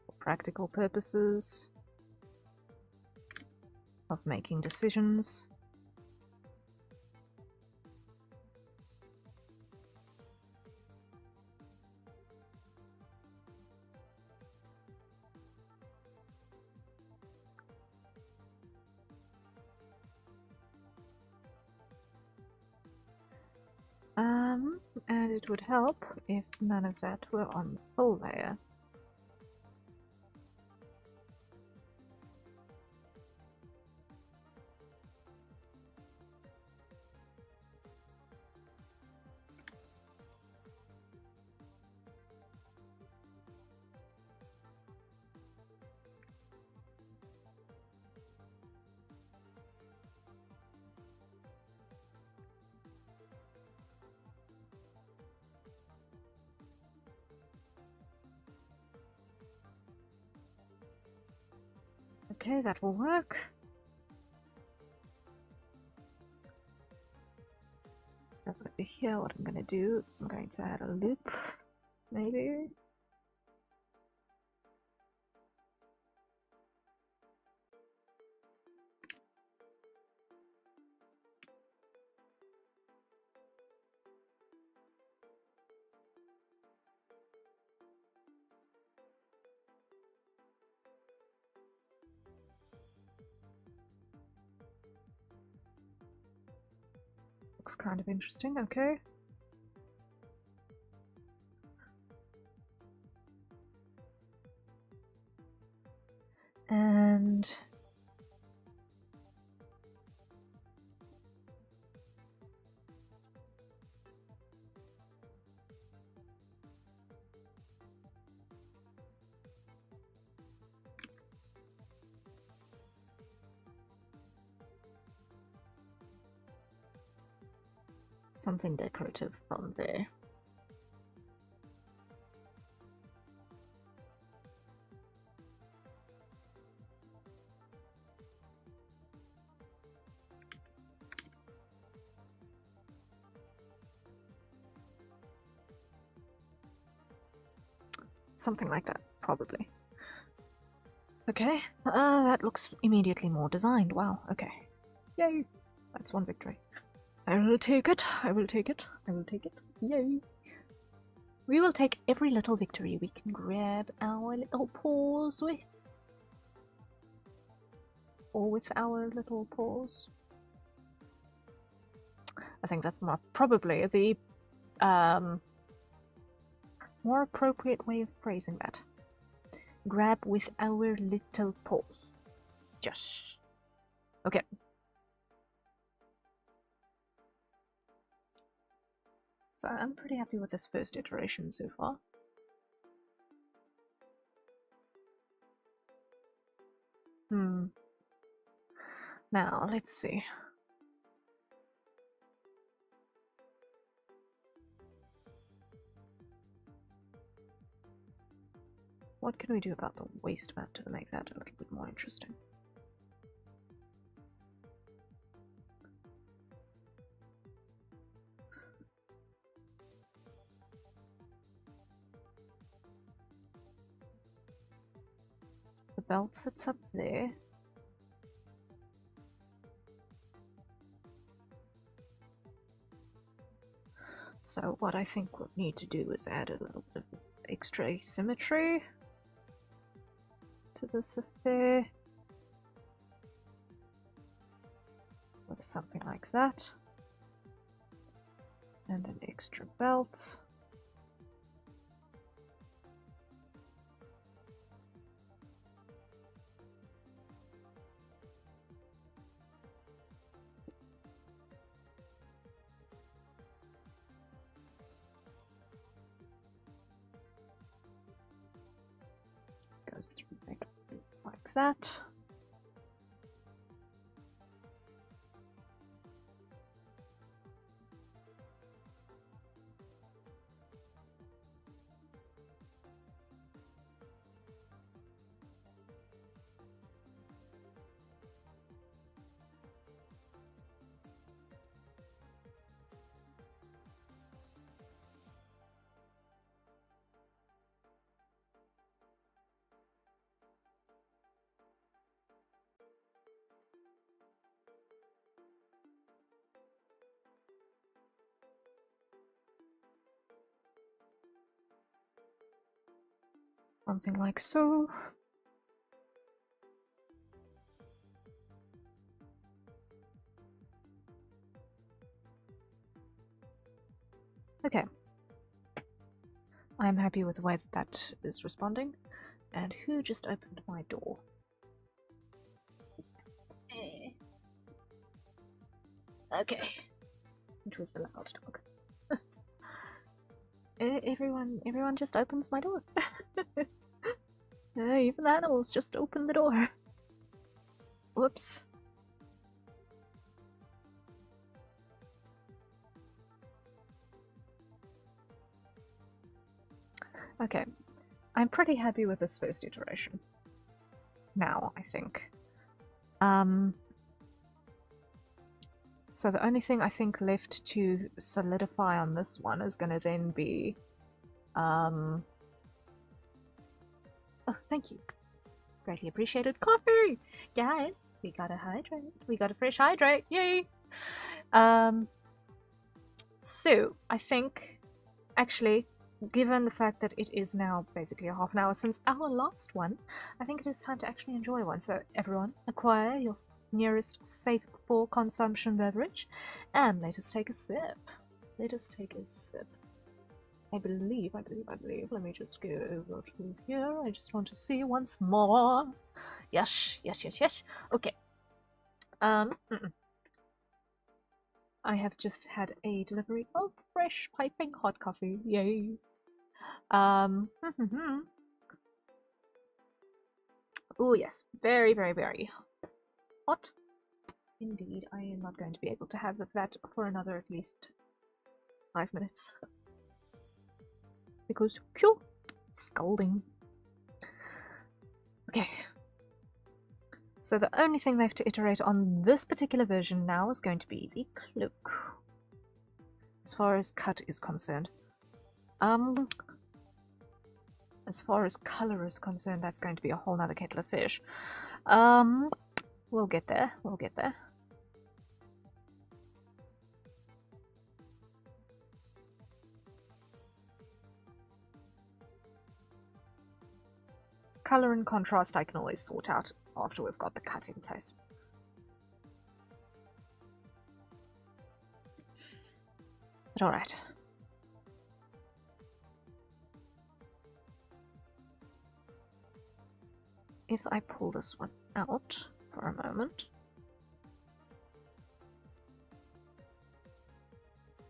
For practical purposes of making decisions. And it would help if none of that were on the full layer. Okay, that will work. Over here, what I'm going to do is I'm going to add a loop, maybe. Looks kind of interesting, okay. And something decorative from there. Something like that, probably. Okay, that looks immediately more designed. Wow, okay. Yay! That's one victory. I will take it, I will take it, I will take it. Yay! We will take every little victory we can grab our little paws with. Or with our little paws. I think that's more probably the more appropriate way of phrasing that. Grab with our little paws. Just. Okay. So I'm pretty happy with this first iteration so far. Now, let's see. What can we do about the waistband to make that a little bit more interesting? The belt sits up there. So what I think we'll need to do is add a little bit of extra asymmetry to this affair. With something like that. And an extra belt. Goes through like that. Something like so. Okay. I'm happy with the way that is responding. And who just opened my door? Okay. It was the loud dog. Everyone just opens my door. Even the animals just open the door. Whoops. Okay, I'm pretty happy with this first iteration. Now, I think. So the only thing I think left to solidify on this one is going to then be... Oh, thank you. Greatly appreciated. Coffee! Guys, we got a hydrate. We got a fresh hydrate. Yay! So, I think, actually, given the fact that it is now basically a half an hour since our last one, I think it is time to actually enjoy one. So, everyone, acquire your nearest safe for consumption beverage, and let us take a sip. Let us take a sip. I believe. Let me just go over to here. I just want to see once more. Yes. Okay. I have just had a delivery of fresh piping hot coffee. Yay. Oh yes, very hot. Indeed, I am not going to be able to have that for another at least 5 minutes. Because, phew, scalding. Okay. So the only thing left to iterate on this particular version now is going to be the cloak. As far as cut is concerned. As far as color is concerned, that's going to be a whole nother kettle of fish. We'll get there. Color and contrast I can always sort out after we've got the cut in place. But alright. If I pull this one out for a moment.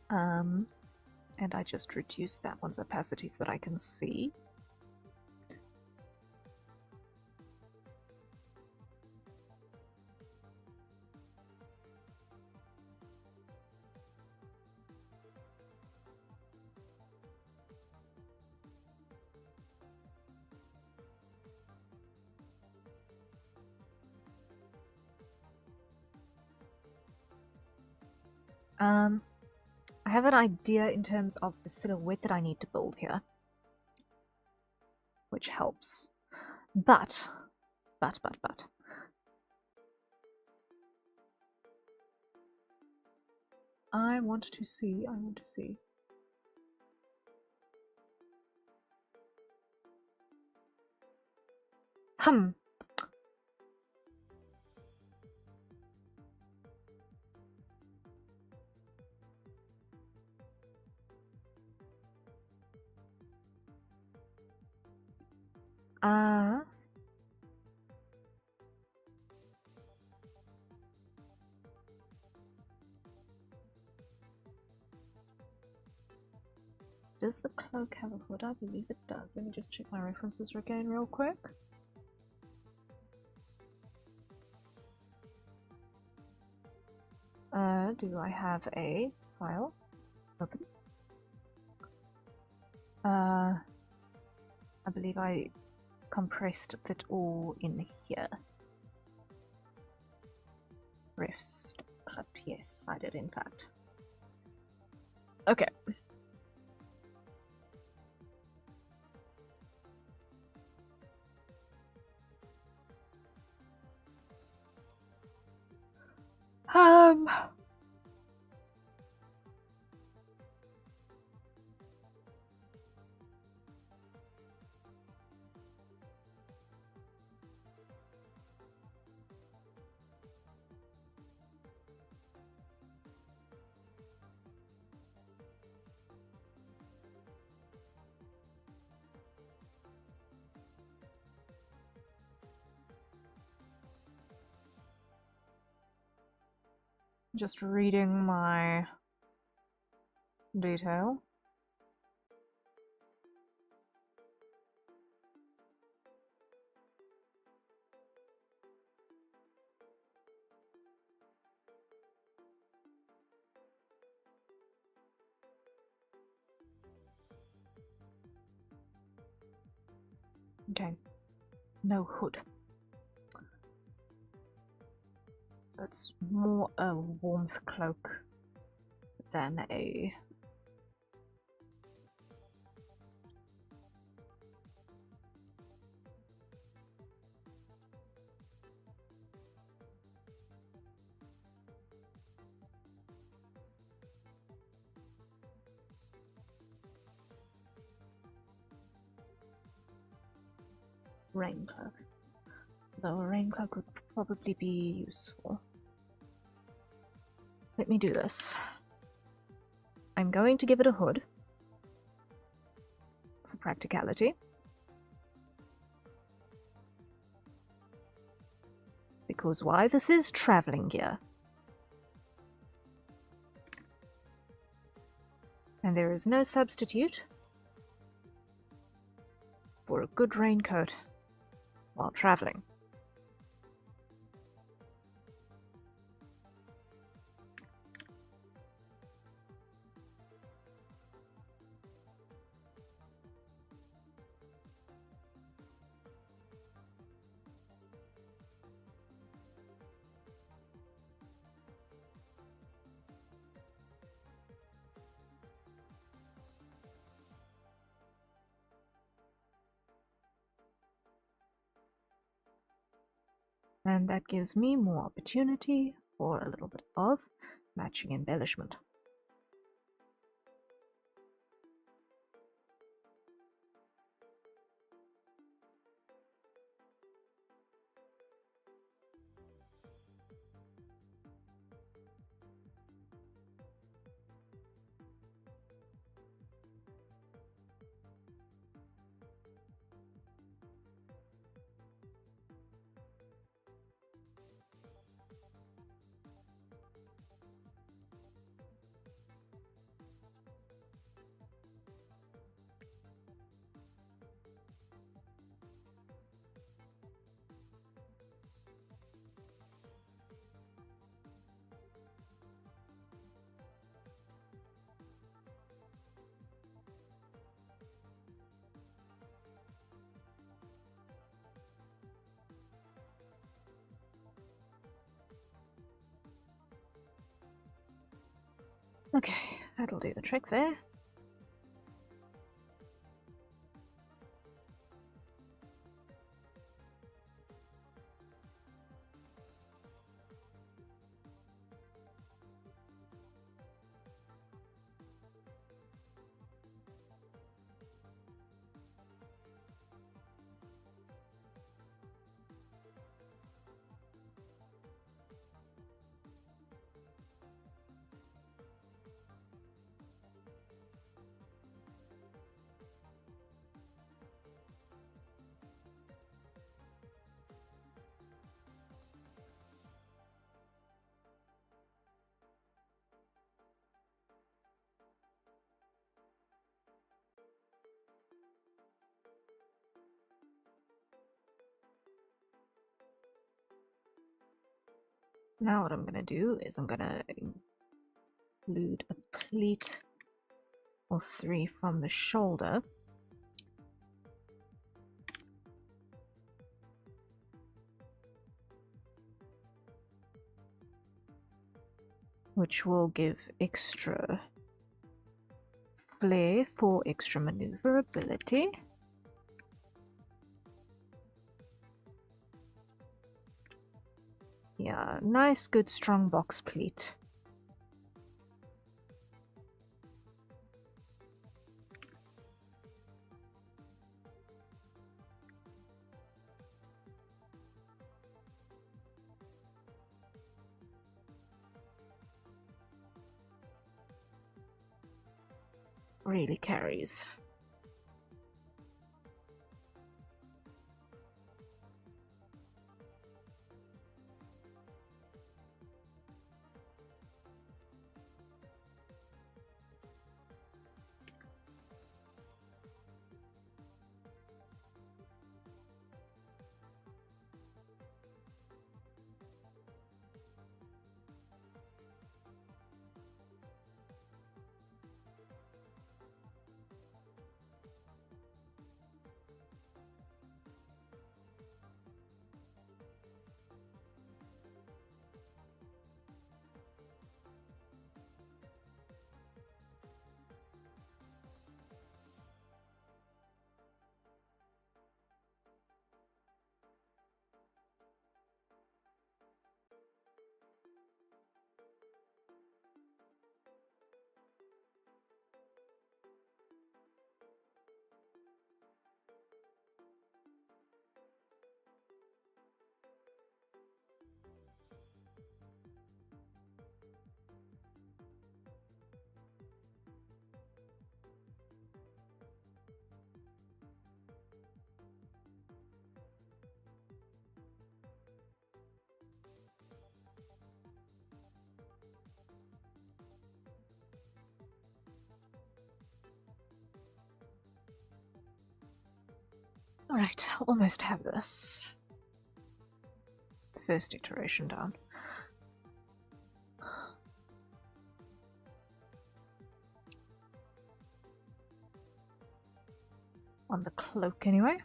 And I just reduce that one's opacity so that I can see. I have an idea in terms of the silhouette that I need to build here, which helps. But. I want to see. Does the cloak have a hood? I believe it does. Let me just check my references again real quick. Do I have a file? Open. I believe I compressed it all in here. Refs clip, yes, I did in fact. Okay. Just reading my detail. Okay, no hood. So it's more a warmth cloak than a rain cloak. Though a rain cloak would probably be useful. Let me do this. I'm going to give it a hood for practicality. Because why? This is traveling gear. And there is no substitute for a good raincoat while traveling. And that gives me more opportunity for a little bit of matching embellishment. Okay, that'll do the trick there. Now what I'm going to do is I'm going to include a pleat or 3 from the shoulder. Which will give extra flair for extra maneuverability. Yeah, nice, good, strong box pleat. Really carries. Alright, almost have this. First iteration down. On the cloak, anyway.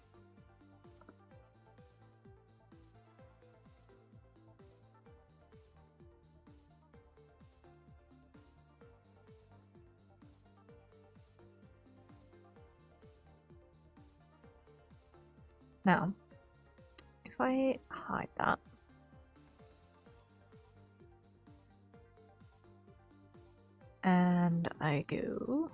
Now, if I hide that, and I go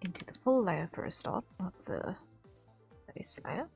into the full layer for a start, not the base layer.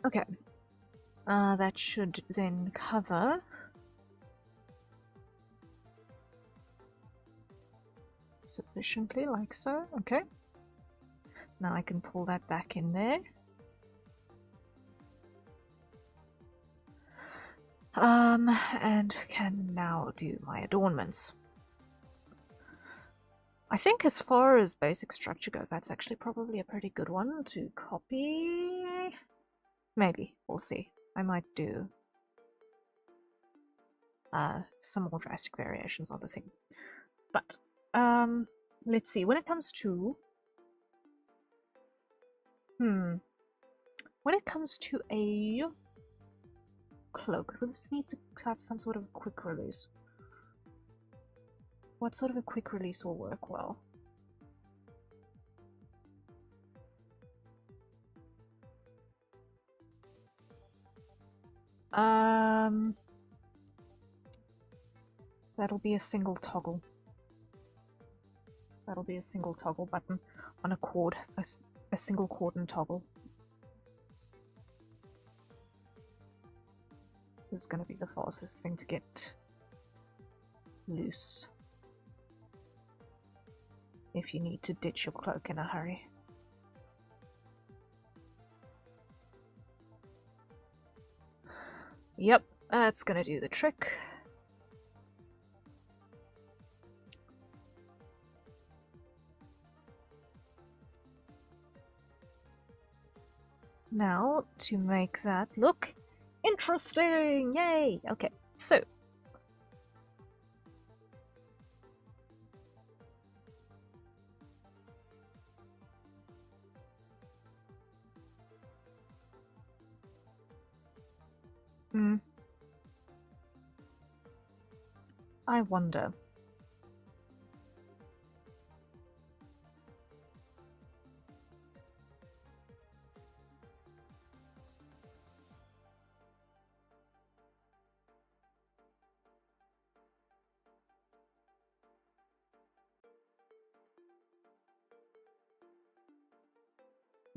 Okay. That should then cover sufficiently, like so. Okay. Now I can pull that back in there. And can now do my adornments. I think as far as basic structure goes, that's actually probably a pretty good one to copy. Maybe. We'll see. I might do some more drastic variations on the thing. But, let's see. When it comes to... When it comes to a cloak, this needs to have some sort of quick release. What sort of a quick release will work well? That'll be a single toggle. That'll be a single toggle button on a cord, a single cord and toggle. This is going to be the fastest thing to get loose if you need to ditch your cloak in a hurry. Yep, that's going to do the trick. Now, to make that look interesting! Yay! Okay, so. I wonder.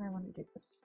I want to do this.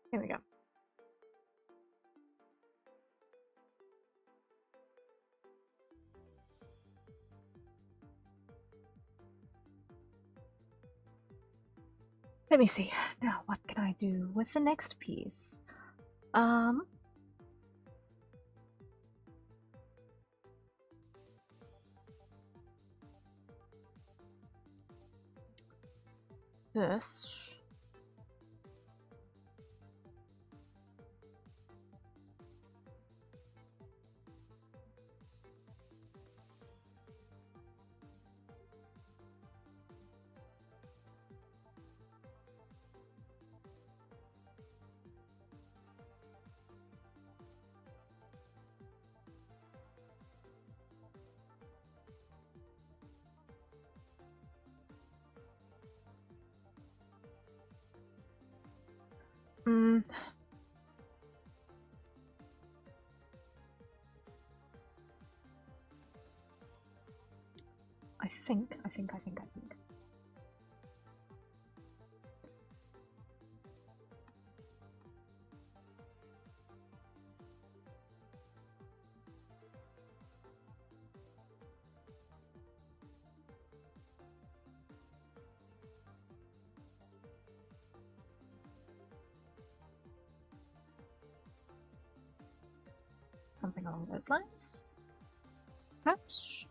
Here we go. Let me see. Now, what can I do with the next piece? This. Mm. I think. Something along those lines. Perhaps.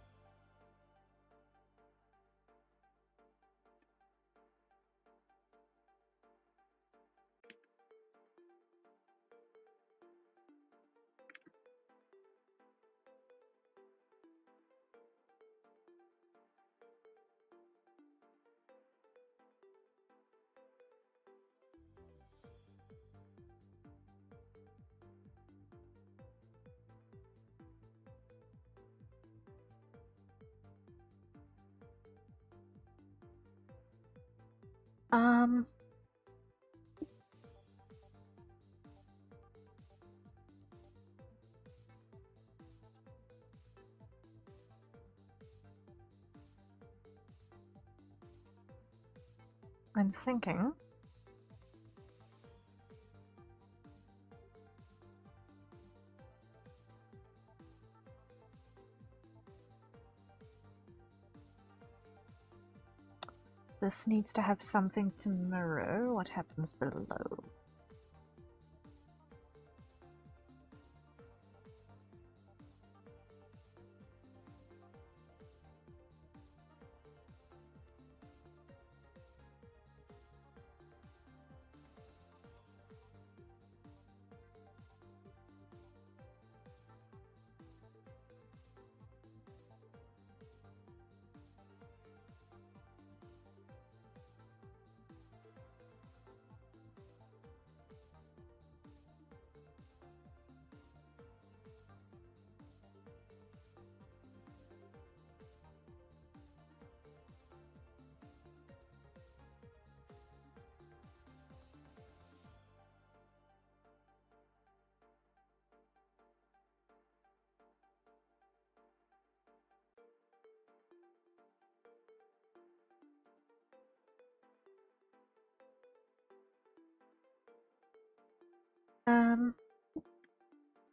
I'm thinking. This needs to have something to mirror what happens below.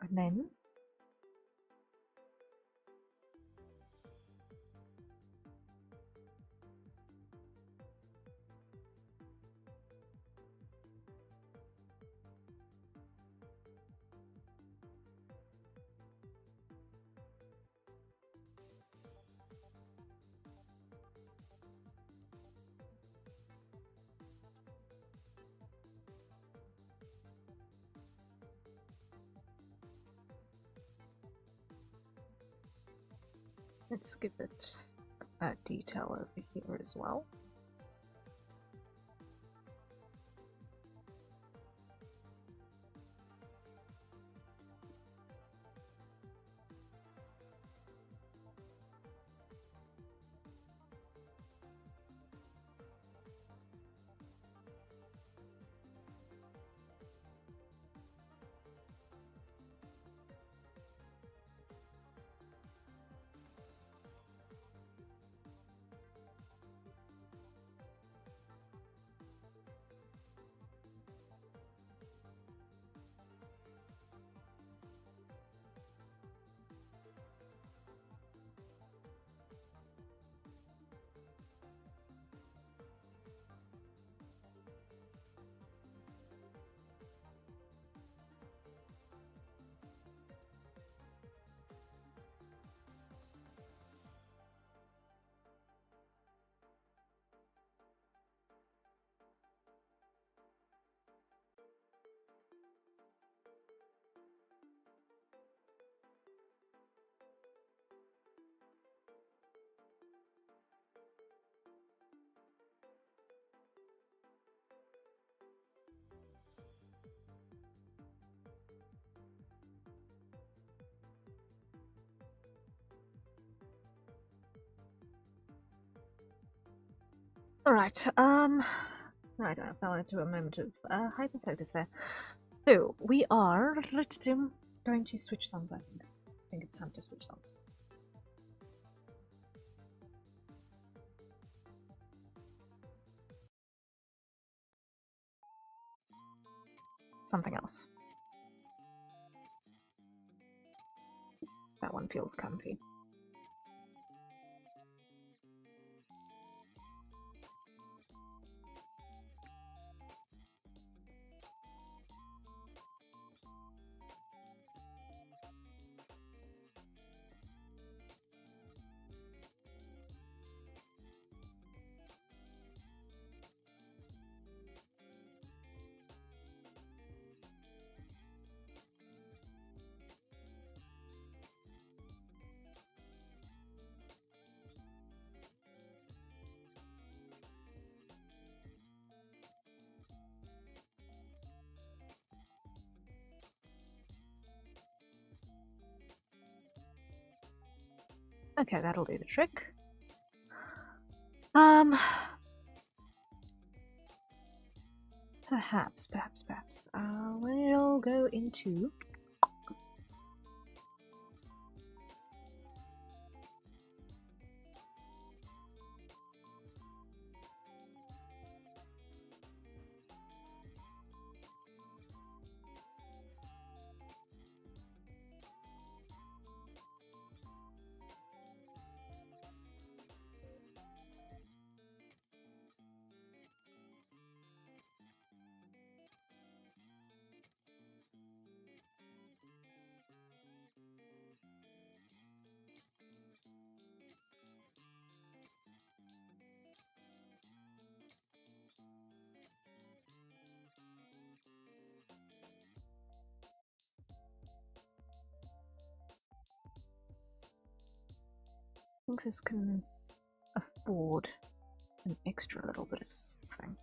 And then let's give it a detail over here as well. All right. Right, I fell into a moment of hyperfocus there. So, we are going to switch songs, I think. I think it's time to switch songs. Something else. That one feels comfy. Okay, that'll do the trick. Perhaps. We'll go into... I think this can afford an extra little bit of something.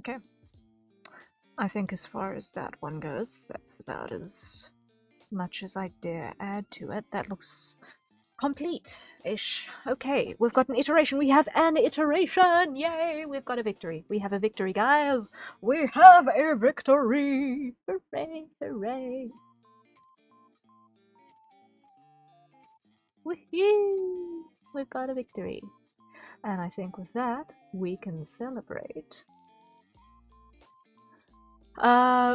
Okay. I think as far as that one goes, that's about as much as I dare add to it. That looks complete-ish. Okay, we've got an iteration. We have an iteration! Yay! We've got a victory. We have a victory, guys! We have a victory! Hooray! Hooray! Woohoo! We've got a victory. And I think with that, we can celebrate.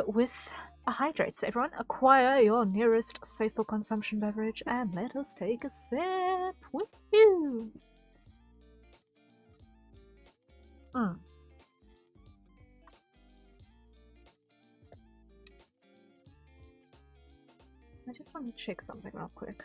With a hydrate. So everyone, acquire your nearest safe for consumption beverage and let us take a sip. Woohoo! I just want to check something real quick.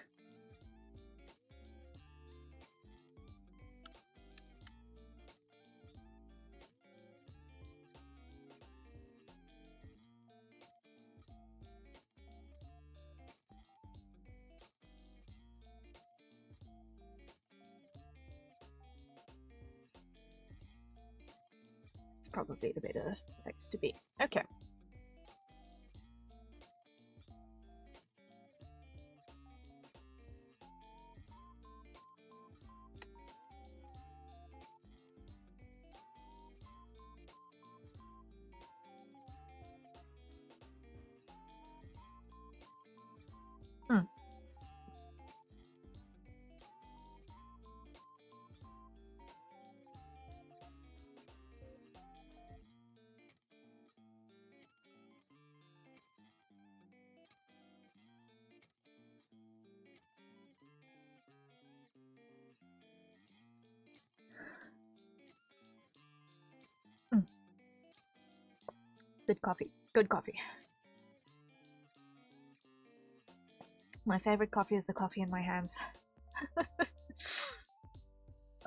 It's probably the better place to be. Okay. Good coffee. Good coffee. My favorite coffee is the coffee in my hands.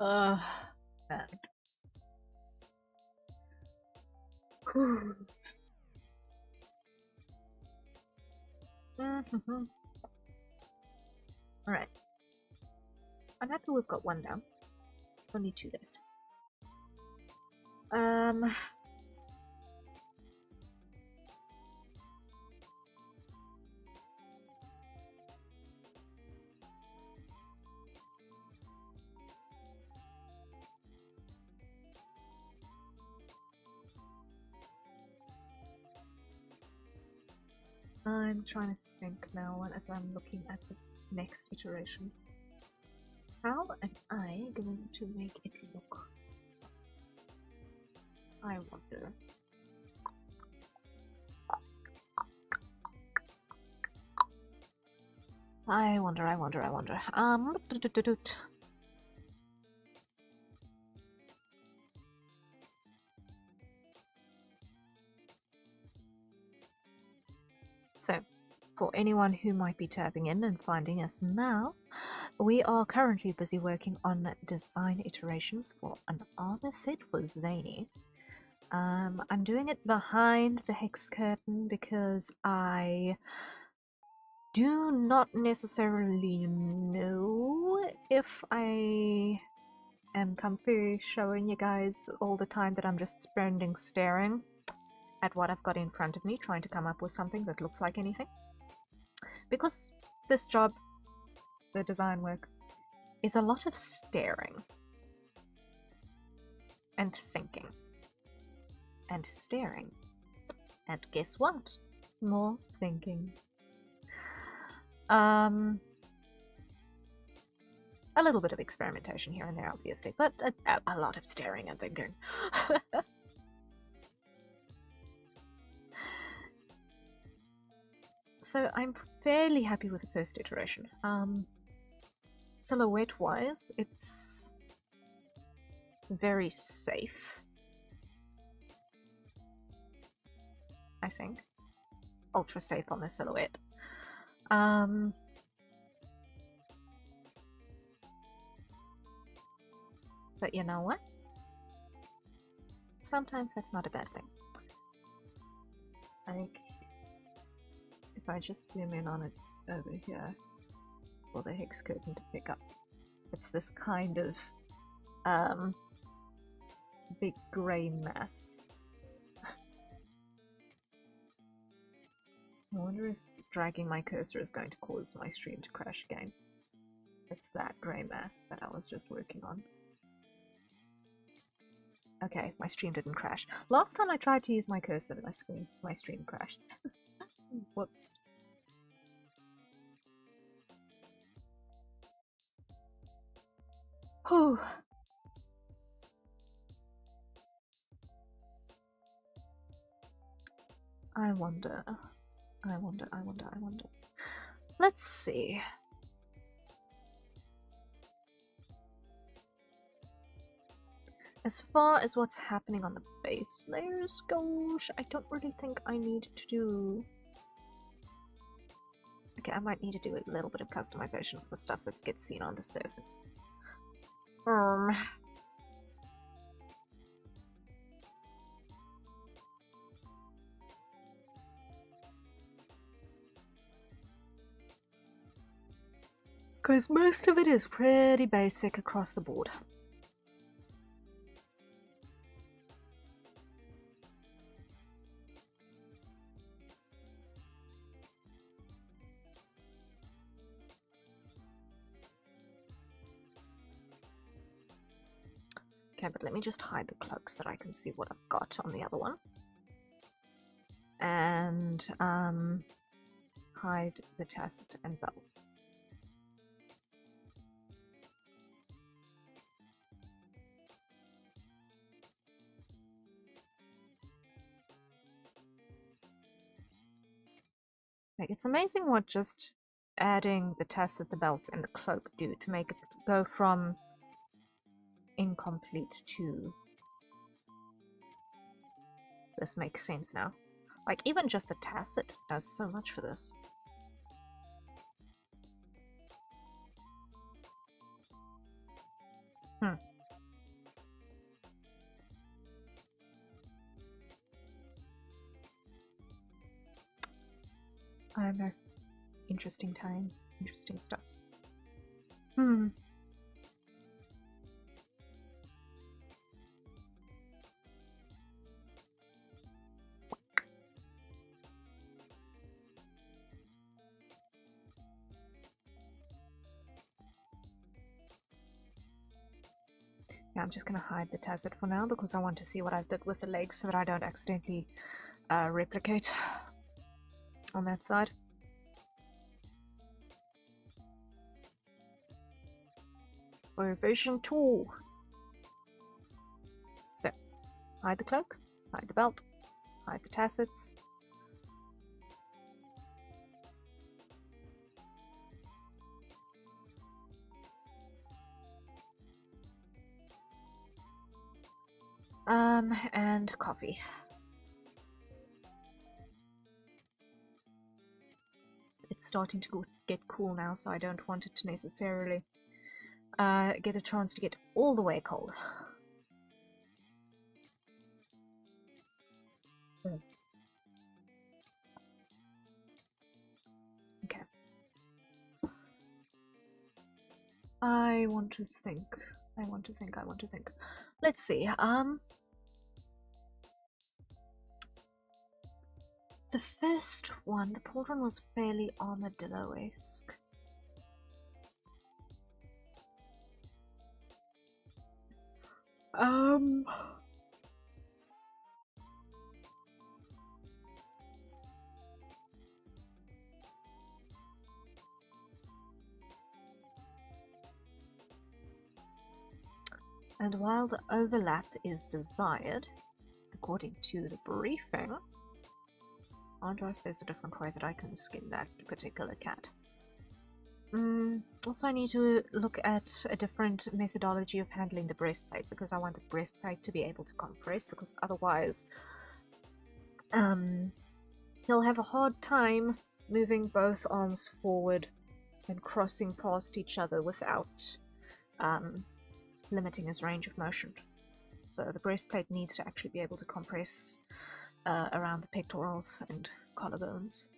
Man. Alright. I'm happy we've got one down. Only two left. I'm trying to think now as I'm looking at this next iteration. How am I going to make it look? I wonder. I wonder. So, for anyone who might be tapping in and finding us now, we are currently busy working on design iterations for an armor set for Zany. I'm doing it behind the hex curtain because I do not necessarily know if I am comfy showing you guys all the time that I'm just staring at what I've got in front of me, trying to come up with something that looks like anything. Because this job, the design work, is a lot of staring and thinking and staring, and guess what? More thinking. A little bit of experimentation here and there, obviously, but a lot of staring and thinking. So I'm fairly happy with the first iteration. Silhouette-wise, it's very safe, I think. Ultra safe on the silhouette. But you know what? Sometimes that's not a bad thing. Like, if I just zoom in on it over here for the hex curtain to pick up, it's this kind of big grey mass. I wonder if dragging my cursor is going to cause my stream to crash again. It's that grey mass that I was just working on. Okay, my stream didn't crash. Last time I tried to use my cursor, my stream crashed. Whoops. Whew. I wonder. Let's see. As far as what's happening on the base layers goes, I don't really think I need to do... Okay, I might need to do a little bit of customization for the stuff that gets seen on the surface. Because most of it is pretty basic across the board. Okay, but let me just hide the cloak so that I can see what I've got on the other one. And hide the tacet and belt. Like, it's amazing what just adding the tacet, the belt, and the cloak do to make it go from incomplete to... This makes sense now. Like, even just the tacit does so much for this. I don't know. Interesting times, interesting stuffs. Yeah, I'm just gonna hide the tacit for now because I want to see what I did with the legs so that I don't accidentally replicate on that side. Version 2. So, hide the cloak, hide the belt, hide the tacits. And coffee. It's starting to get cool now, so I don't want it to necessarily get a chance to get all the way cold. Okay. I want to think. Let's see. The first one, the portrait was fairly armadillo-esque. And while the overlap is desired, according to the briefing, I wonder if there's a different way that I can skin that particular cat. Also, I need to look at a different methodology of handling the breastplate, because I want the breastplate to be able to compress, because otherwise he'll have a hard time moving both arms forward and crossing past each other without limiting his range of motion. So the breastplate needs to actually be able to compress around the pectorals and collarbones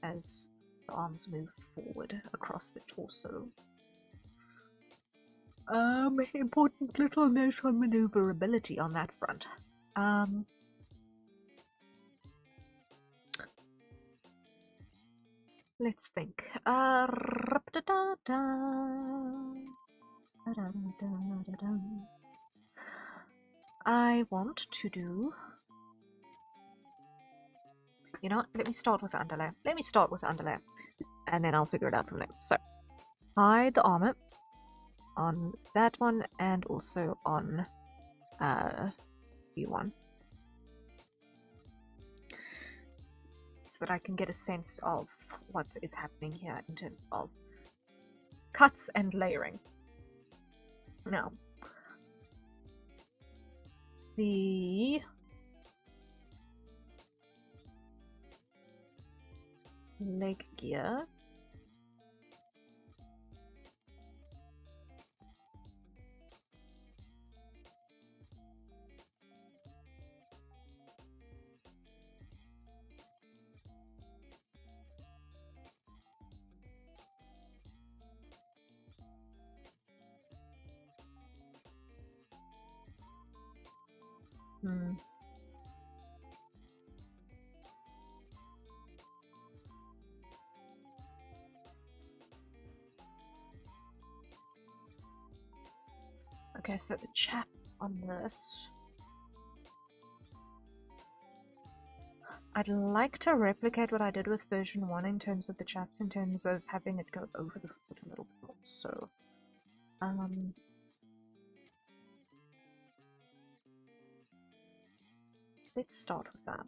as the arms move forward across the torso. Important little note on maneuverability on that front. Let's think. I want to do... You know what? Let me start with the underlayer. And then I'll figure it out from there. So, hide the armor on that one and also on B1. So that I can get a sense of what is happening here in terms of cuts and layering. Now, the leg gear. Okay, so the chap on this. I'd like to replicate what I did with version 1 in terms of the chaps, in terms of having it go over the foot a little bit more. So, let's start with that.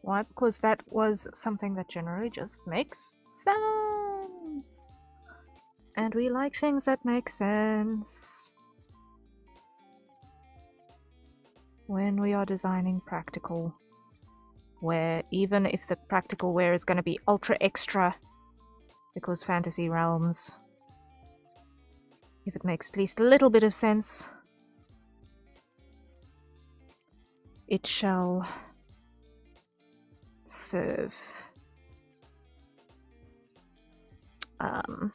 Why? Because that was something that generally just makes sense. And we like things that make sense when we are designing practical wear, even if the practical wear is going to be ultra extra, because fantasy realms, if it makes at least a little bit of sense, it shall serve the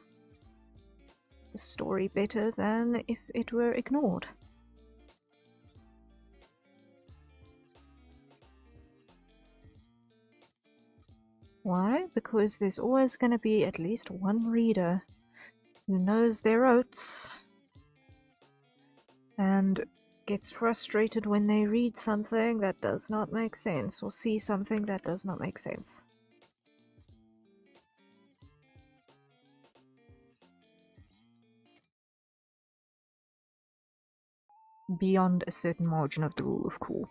story better than if it were ignored. Why? Because there's always going to be at least one reader who knows their oats and gets frustrated when they read something that does not make sense or see something that does not make sense. Beyond a certain margin of the rule of cool.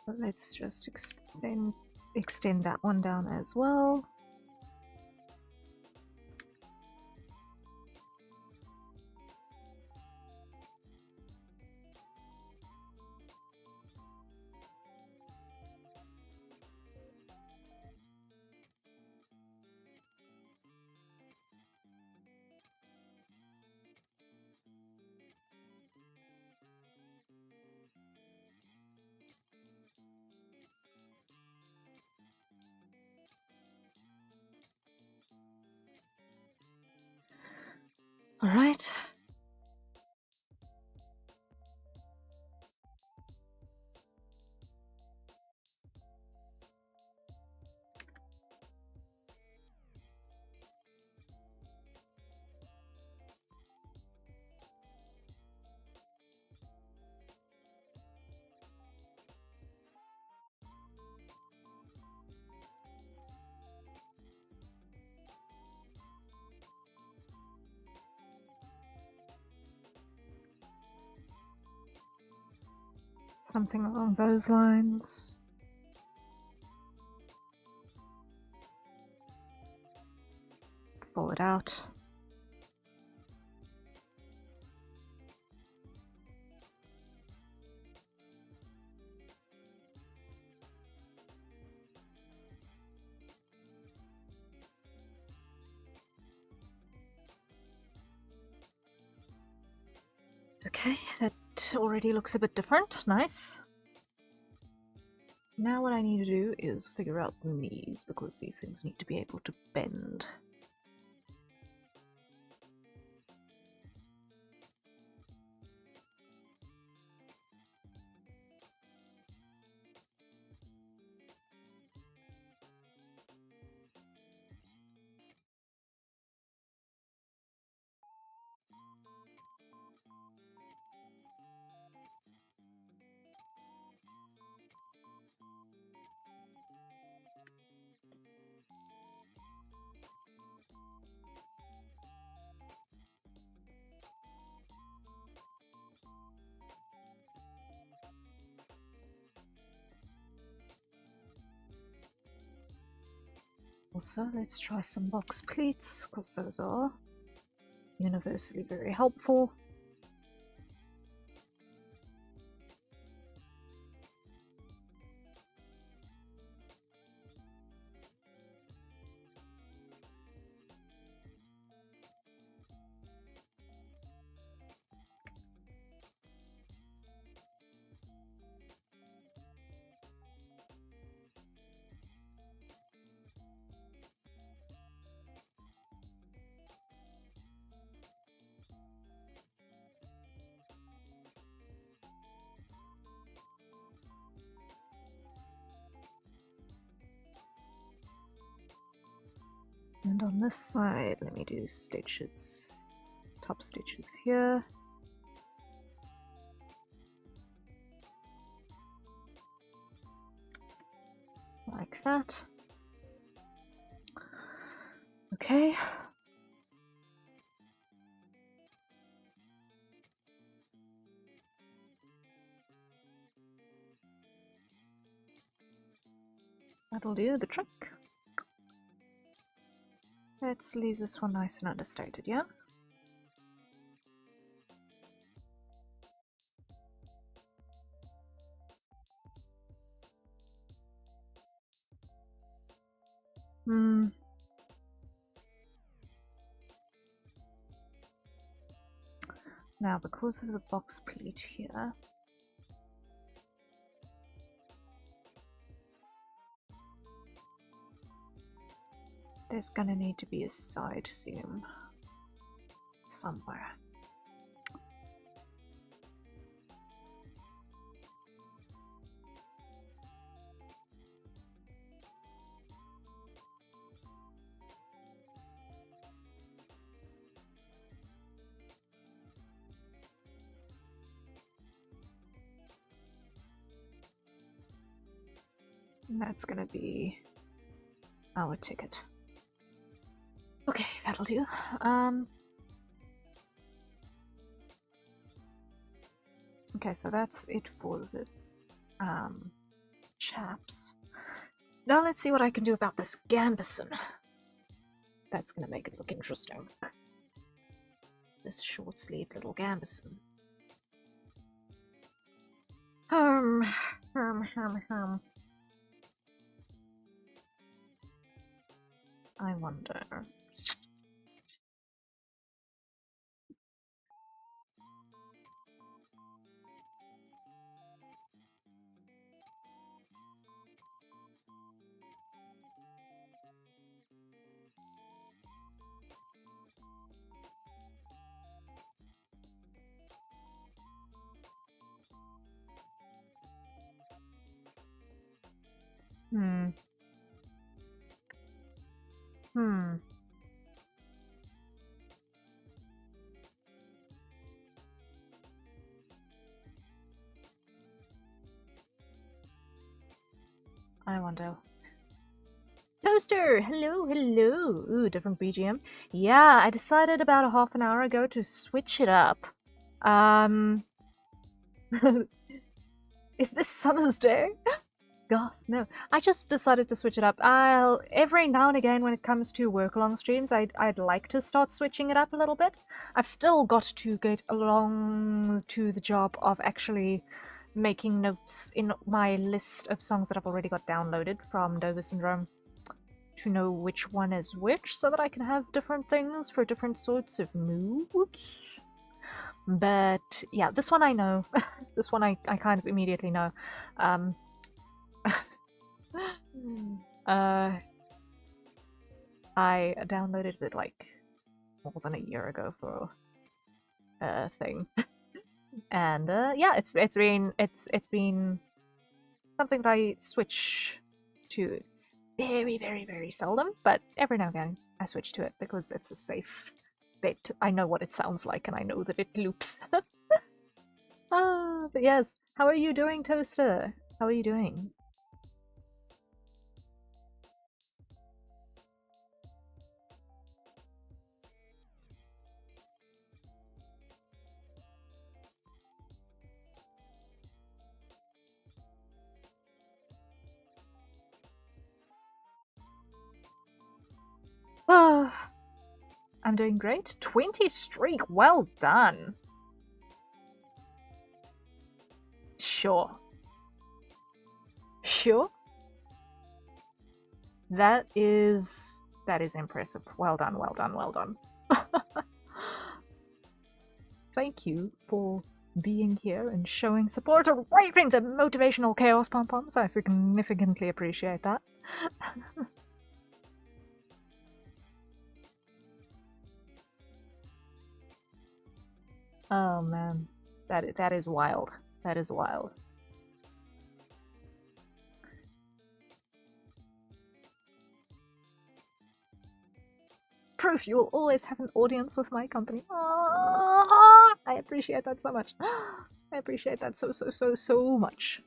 But let's just extend that one down as well. All right. Something along those lines. Pull it out. Okay, that already looks a bit different. Nice. Now what I need to do is figure out the knees, because these things need to be able to bend. Also, let's try some box pleats, because those are universally very helpful. on this side, let me do stitches, top stitches here. Like that. Okay. That'll do the trick. Let's leave this one nice and understated, yeah? Now, because of the box pleat here, there's gonna need to be a side seam somewhere. And that's gonna be our ticket. Okay, that'll do. Okay, so that's it for the chaps. Now let's see what I can do about this gambeson. That's gonna make it look interesting. This short-sleeved little gambeson. I wonder. I wonder. Toaster! Hello, hello! Ooh, different BGM. Yeah, I decided about a half an hour ago to switch it up. Is this Summer's Day? Gasp, no. I just decided to switch it up. Every now and again when it comes to work-along streams, I'd like to start switching it up a little bit. I've still got to get along to the job of actually making notes in my list of songs that I've already got downloaded from Dover Syndrome to know which one is which, so that I can have different things for different sorts of moods. But yeah, this one I know. This one I kind of immediately know. I downloaded it like more than a year ago for a thing. And yeah, it's been something that I switch to very, very, very seldom, but every now and again I switch to it because it's a safe bet. I know what it sounds like and I know that it loops. But yes, how are you doing, Toaster? How are you doing? I'm doing great. 20 streak, well done. Sure. Sure. That is impressive. Well done, well done, well done. Thank you for being here and showing support or raping the motivational chaos pom-poms. I significantly appreciate that. Oh man, that is wild. That is wild. proof you will always have an audience with my company. Ah, I appreciate that so much. I appreciate that so much.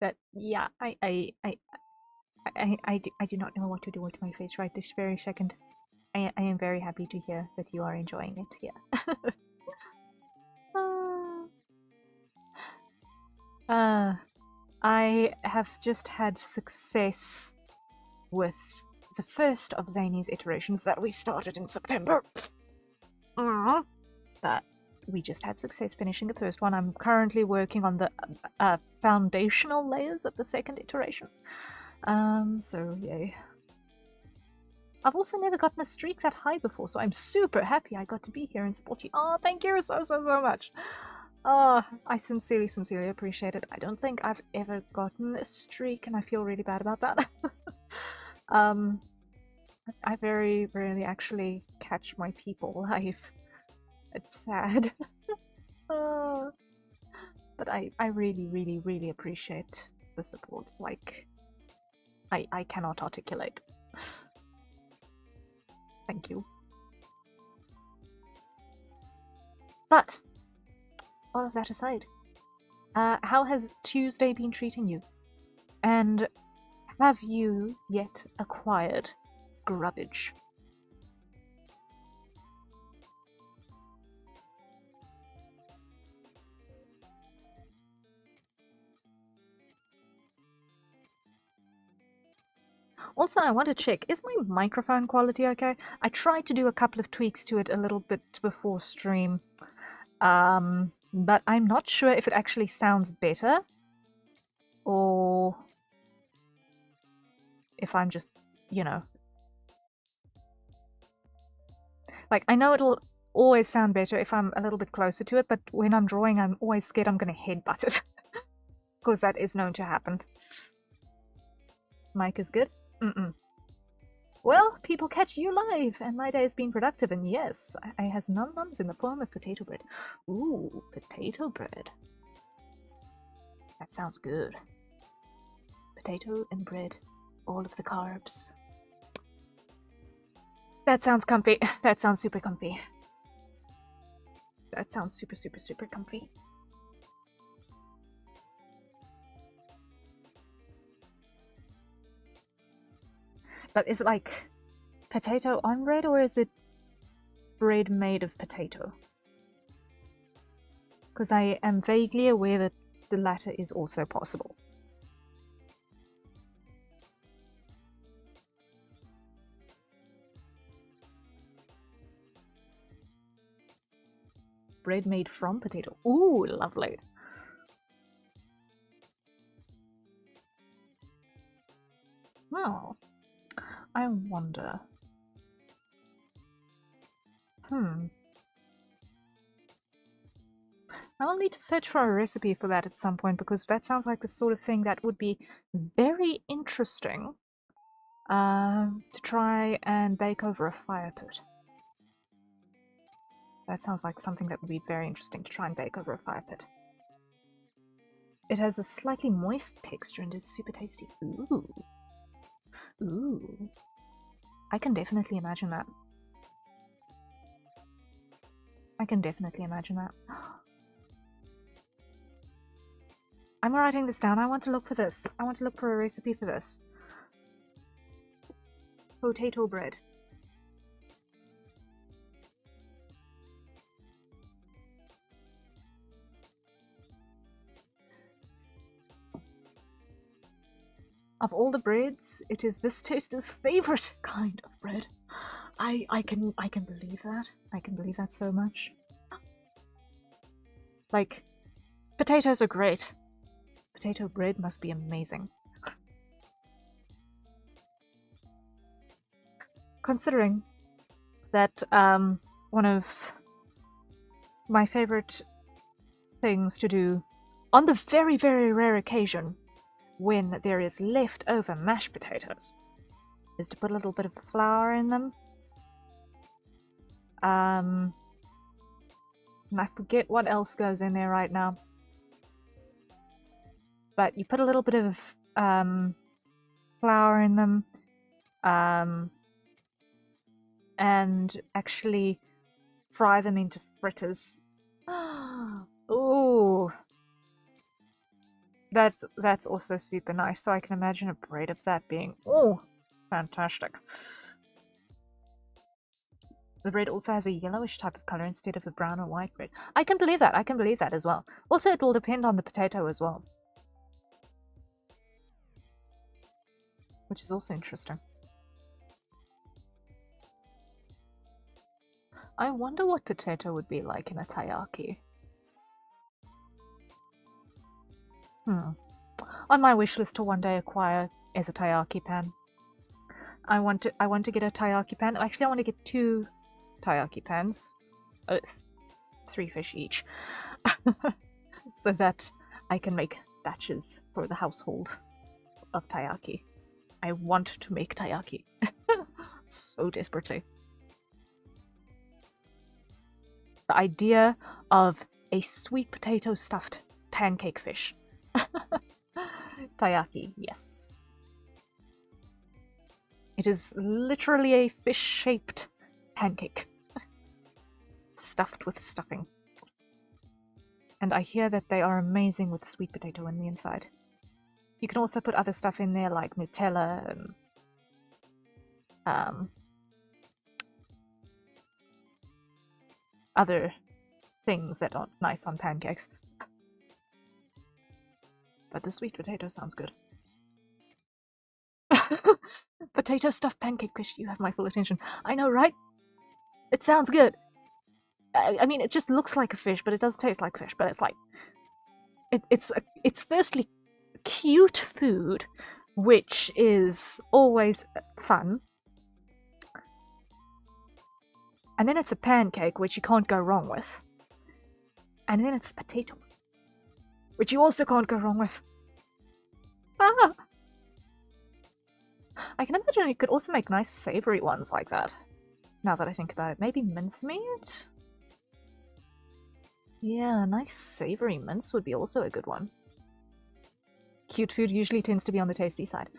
But yeah, I do not know what to do with my face right this very second. I am very happy to hear that you are enjoying it here. I have just had success with the first of Zany's iterations that we started in September. But we just had success finishing the first one. I'm currently working on the foundational layers of the second iteration. So yay. I've also never gotten a streak that high before, so I'm super happy I got to be here and support you. Oh, thank you so much. Oh, I sincerely appreciate it. I don't think I've ever gotten a streak, and I feel really bad about that. I very rarely actually catch my people live. It's sad. But I really appreciate the support. Like, I cannot articulate. Thank you. But, all of that aside, how has Tuesday been treating you? And have you yet acquired grubbage? Also, I want to check, is my microphone quality okay? I tried to do a couple of tweaks to it a little bit before stream, but I'm not sure if it actually sounds better, or if I'm just, you know... Like, I know it'll always sound better if I'm a little bit closer to it, but when I'm drawing, I'm always scared I'm gonna headbutt it. Because that is known to happen. Mic is good? Well, people catch you live, and my day has been productive, and yes, I has num-nums in the form of potato bread. Ooh, potato bread. That sounds good. Potato and bread. All of the carbs. That sounds comfy. That sounds super comfy. That sounds super comfy. But is it like potato on bread, or is it bread made of potato? Because I am vaguely aware that the latter is also possible. Bread made from potato. Ooh, lovely. Oh, I wonder. I will need to search for a recipe for that at some point, because that sounds like the sort of thing that would be very interesting to try and bake over a fire pit. That sounds like something that would be very interesting to try and bake over a fire pit. It has a slightly moist texture and is super tasty. Ooh. Ooh. I can definitely imagine that. I can definitely imagine that. I'm writing this down. I want to look for this. I want to look for a recipe for this. Potato bread. Of all the breads, it is this taster's favorite kind of bread. I can believe that. I can believe that so much. Like, potatoes are great. Potato bread must be amazing. Considering that one of my favorite things to do on the very rare occasion when there is leftover mashed potatoes is to put a little bit of flour in them. And I forget what else goes in there right now. but you put a little bit of flour in them, and actually fry them into fritters. Ooh, that's also super nice. So I can imagine a bread of that being fantastic. The bread also has a yellowish type of color instead of a brown or white bread. I can believe that. I can believe that as well. Also, it will depend on the potato as well, which is also interesting. I wonder what potato would be like in a taiyaki. On my wish list to one day acquire is a taiyaki pan. I want to get a taiyaki pan. Actually, I want to get 2 taiyaki pans, 3 fish each, so that I can make batches for the household of taiyaki. I want to make taiyaki so desperately. The idea of a sweet potato stuffed pancake fish. Taiyaki, yes. It is literally a fish-shaped pancake stuffed with stuffing. And I hear that they are amazing with sweet potato in the inside. You can also put other stuff in there like Nutella and other things that aren't nice on pancakes. But the sweet potato sounds good. Potato stuffed pancake fish, you have my full attention. I know, right? It sounds good. I mean, it just looks like a fish, but it does taste like fish. But it's like, it's firstly cute food, which is always fun. And then it's a pancake, which you can't go wrong with. And then it's potato, which you also can't go wrong with. Ah! I can imagine you could also make nice savory ones like that. Now that I think about it, maybe mincemeat? Yeah, nice savory mince would be also a good one. Cute food usually tends to be on the tasty side.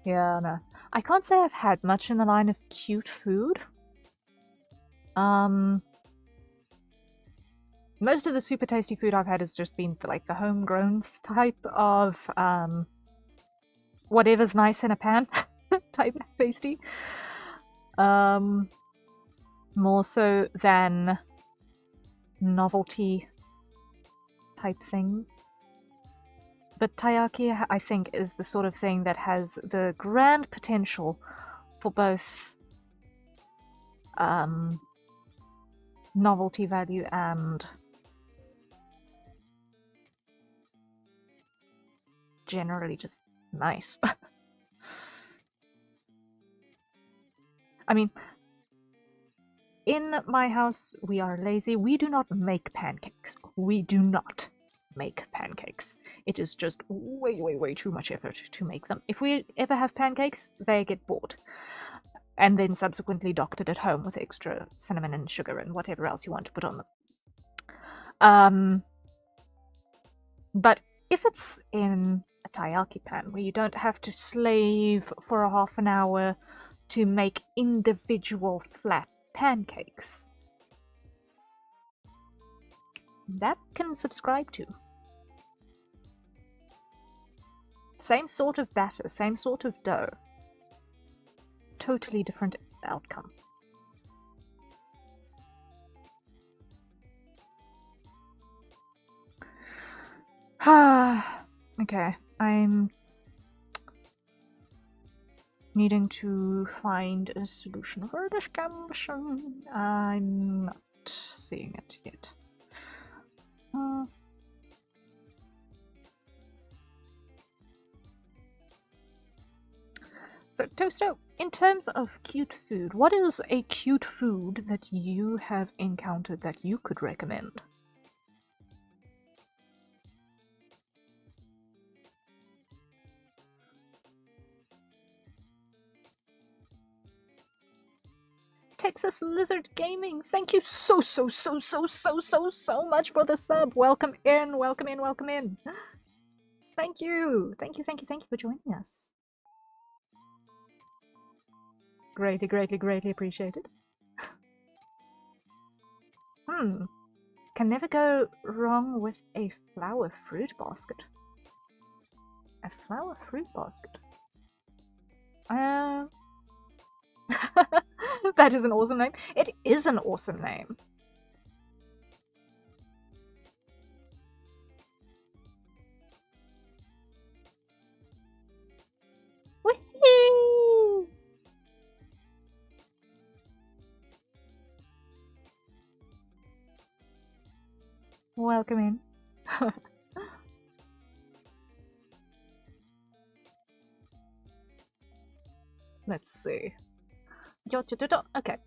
Yeah, no. I can't say I've had much in the line of cute food. Most of the super tasty food I've had has just been for like the homegrown type of whatever's nice in a pan type tasty. More so than novelty type things. But taiyaki, I think, is the sort of thing that has the grand potential for both novelty value and generally just nice. I mean, in my house, we are lazy. We do not make pancakes. We do not make pancakes. It is just way, way, way too much effort to make them. If we ever have pancakes, they get bought and then subsequently doctored at home with extra cinnamon and sugar and whatever else you want to put on them. But if it's in a taiyaki pan where you don't have to slave for a half an hour to make individual flat pancakes, that can subscribe to. Same sort of batter, same sort of dough. Totally different outcome. Okay, I'm needing to find a solution for this condition. I'm not seeing it yet. So, Toasto, in terms of cute food, what is a cute food that you have encountered that you could recommend? Texas Lizard Gaming, thank you so much for the sub. Welcome in, welcome in, welcome in. Thank you. Thank you for joining us. Greatly appreciated. Can never go wrong with a flower fruit basket. A flower fruit basket. That is an awesome name. It is an awesome name. Whee! Welcome in. Let's see. Okay.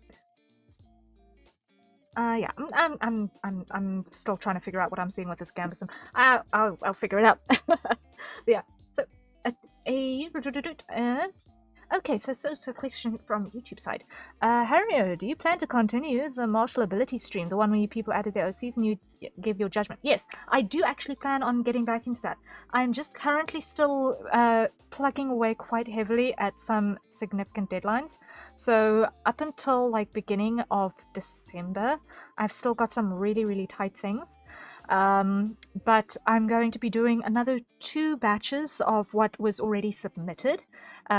Yeah, I'm still trying to figure out what I'm seeing with this canvas, and I'll figure it out. Yeah. So, okay, so question from YouTube side. Harrier, do you plan to continue the martial ability stream, the one where you people added their OCs and you give your judgment? Yes, I do actually plan on getting back into that. I'm just currently still plugging away quite heavily at some significant deadlines. So up until like beginning of December, I've still got some really tight things. But I'm going to be doing another 2 batches of what was already submitted.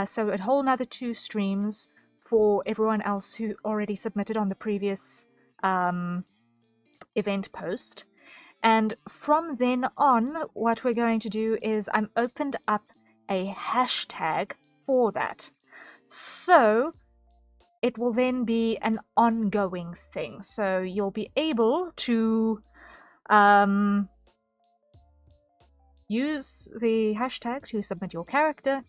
So a whole another 2 streams for everyone else who already submitted on the previous event post. And from then on, what we're going to do is I'm opened up a hashtag for that. So it will then be an ongoing thing. So you'll be able to use the hashtag to submit your character,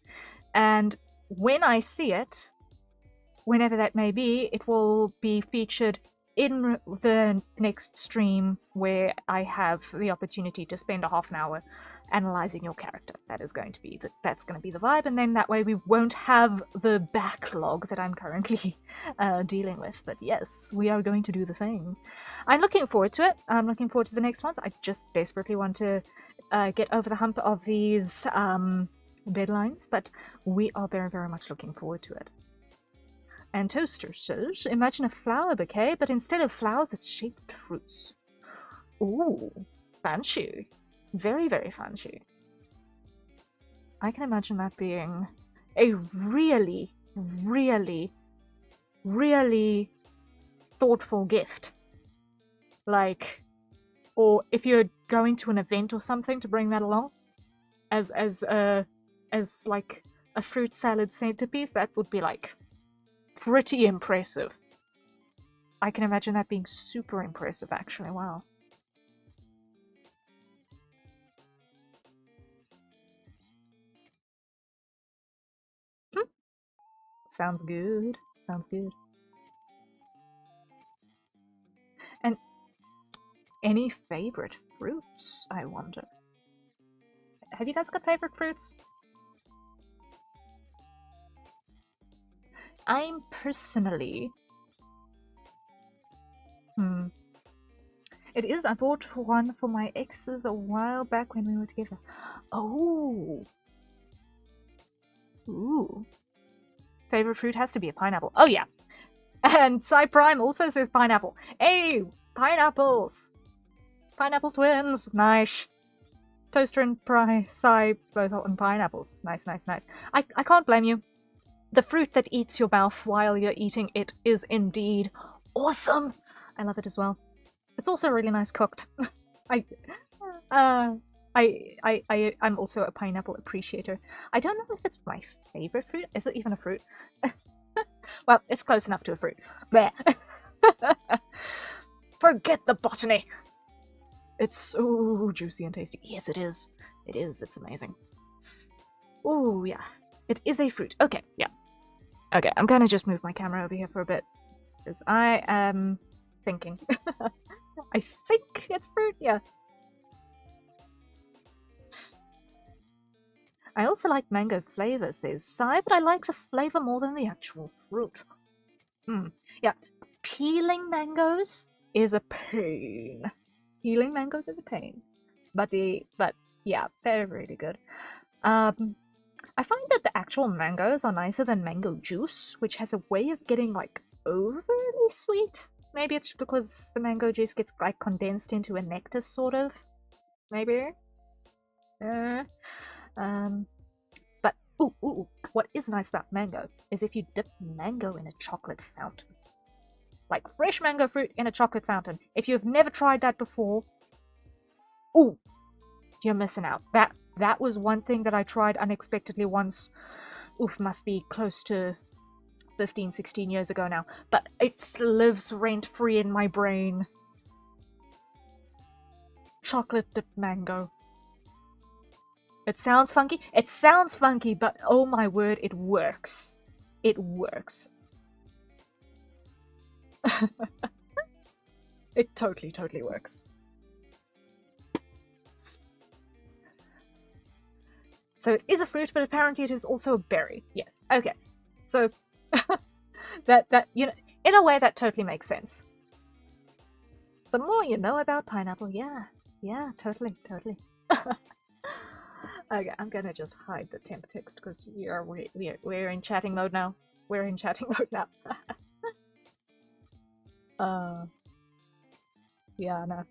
and when I see it, whenever that may be, it will be featured in the next stream where I have the opportunity to spend a half an hour analyzing your character. That's going to be the vibe, and then that way we won't have the backlog that I'm currently dealing with. But yes, we are going to do the thing. I'm looking forward to it. I'm looking forward to the next ones. I just desperately want to get over the hump of these deadlines, but we are very much looking forward to it. And Toaster says, imagine a flower bouquet, but instead of flowers, it's shaped fruits. Ooh, fancy. Very fancy. I can imagine that being a really thoughtful gift. Like, or if you're going to an event or something, to bring that along as like a fruit salad centerpiece, that would be like pretty impressive. I can imagine that being super impressive, actually. Wow. Sounds good. Sounds good. And any favorite fruits, I wonder? Have you guys got favorite fruits? I'm personally... It is, I bought one for my exes a while back when we were together. Oh! Ooh. Favorite fruit has to be a pineapple. Oh yeah! And Psy Prime also says pineapple. Hey! Pineapples! Pineapple twins! Nice! Toaster and Psy both on pineapples. Nice. I can't blame you. The fruit that eats your mouth while you're eating it is indeed awesome! I love it as well. It's also really nice cooked. I'm also a pineapple appreciator. I don't know if it's my favorite fruit. Is it even a fruit? Well, it's close enough to a fruit. Bleh. Forget the botany. It's so juicy and tasty. Yes, it is. It is. It's amazing. Oh, yeah. It is a fruit. Okay, yeah. Okay, I'm gonna just move my camera over here for a bit, because I am thinking. I think it's fruit, yeah. I also like mango flavor, says Sai, but I like the flavor more than the actual fruit. Yeah, peeling mangoes is a pain. Peeling mangoes is a pain. But yeah, they're really good. I find that the actual mangoes are nicer than mango juice, which has a way of getting like overly sweet. Maybe it's because the mango juice gets like condensed into a nectar, sort of. Maybe. But ooh, what is nice about mango is if you dip mango in a chocolate fountain. Like fresh mango fruit in a chocolate fountain. If you've never tried that before, ooh, you're missing out. That was one thing that I tried unexpectedly once. Oof, must be close to 15, 16 years ago now. But it lives rent-free in my brain. Chocolate dipped mango. It sounds funky. It sounds funky, but oh my word, it works. It works. It totally works. So it is a fruit, but apparently it is also a berry. Yes. Okay. So that you know, in a way that totally makes sense. The more you know about pineapple, yeah, totally. Okay, I'm gonna just hide the temp text because we're in chatting mode now. We're in chatting mode now. Yeah, no.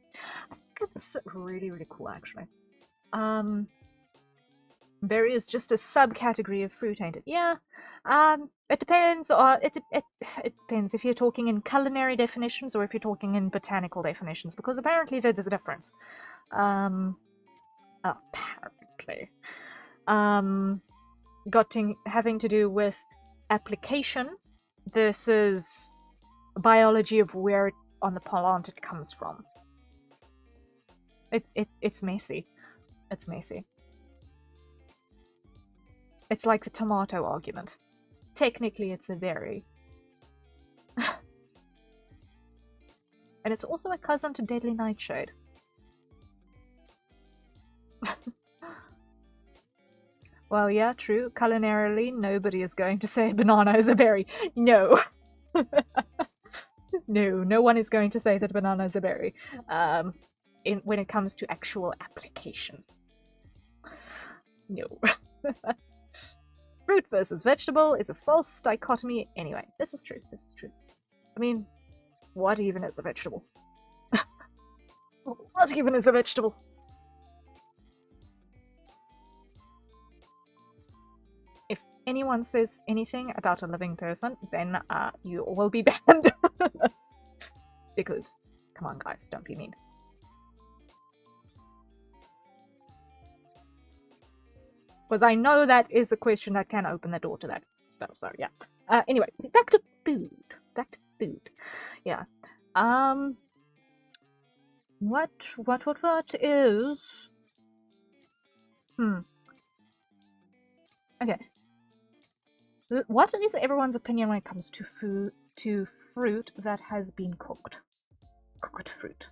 I think it's really cool actually. Berry is just a subcategory of fruit, ain't it? Yeah. It depends. It depends if you're talking in culinary definitions or if you're talking in botanical definitions, because apparently there's a difference. Apparently. Having to do with application versus biology of where on the plant it comes from. It's messy. It's messy. It's like the tomato argument. Technically, it's a berry. And it's also a cousin to deadly nightshade. Well, yeah, true. Culinarily, nobody is going to say banana is a berry. No. No one is going to say that banana is a berry. When it comes to actual application. No. Fruit versus vegetable is a false dichotomy. Anyway, this is true. I mean, what even is a vegetable? What even is a vegetable? If anyone says anything about a living person, then you will be banned. Because, come on guys, don't be mean. Because I know that is a question that can open the door to that stuff, so yeah. Anyway, back to food. Yeah. What is... Okay. What is everyone's opinion when it comes to fruit that has been cooked? Cooked fruit.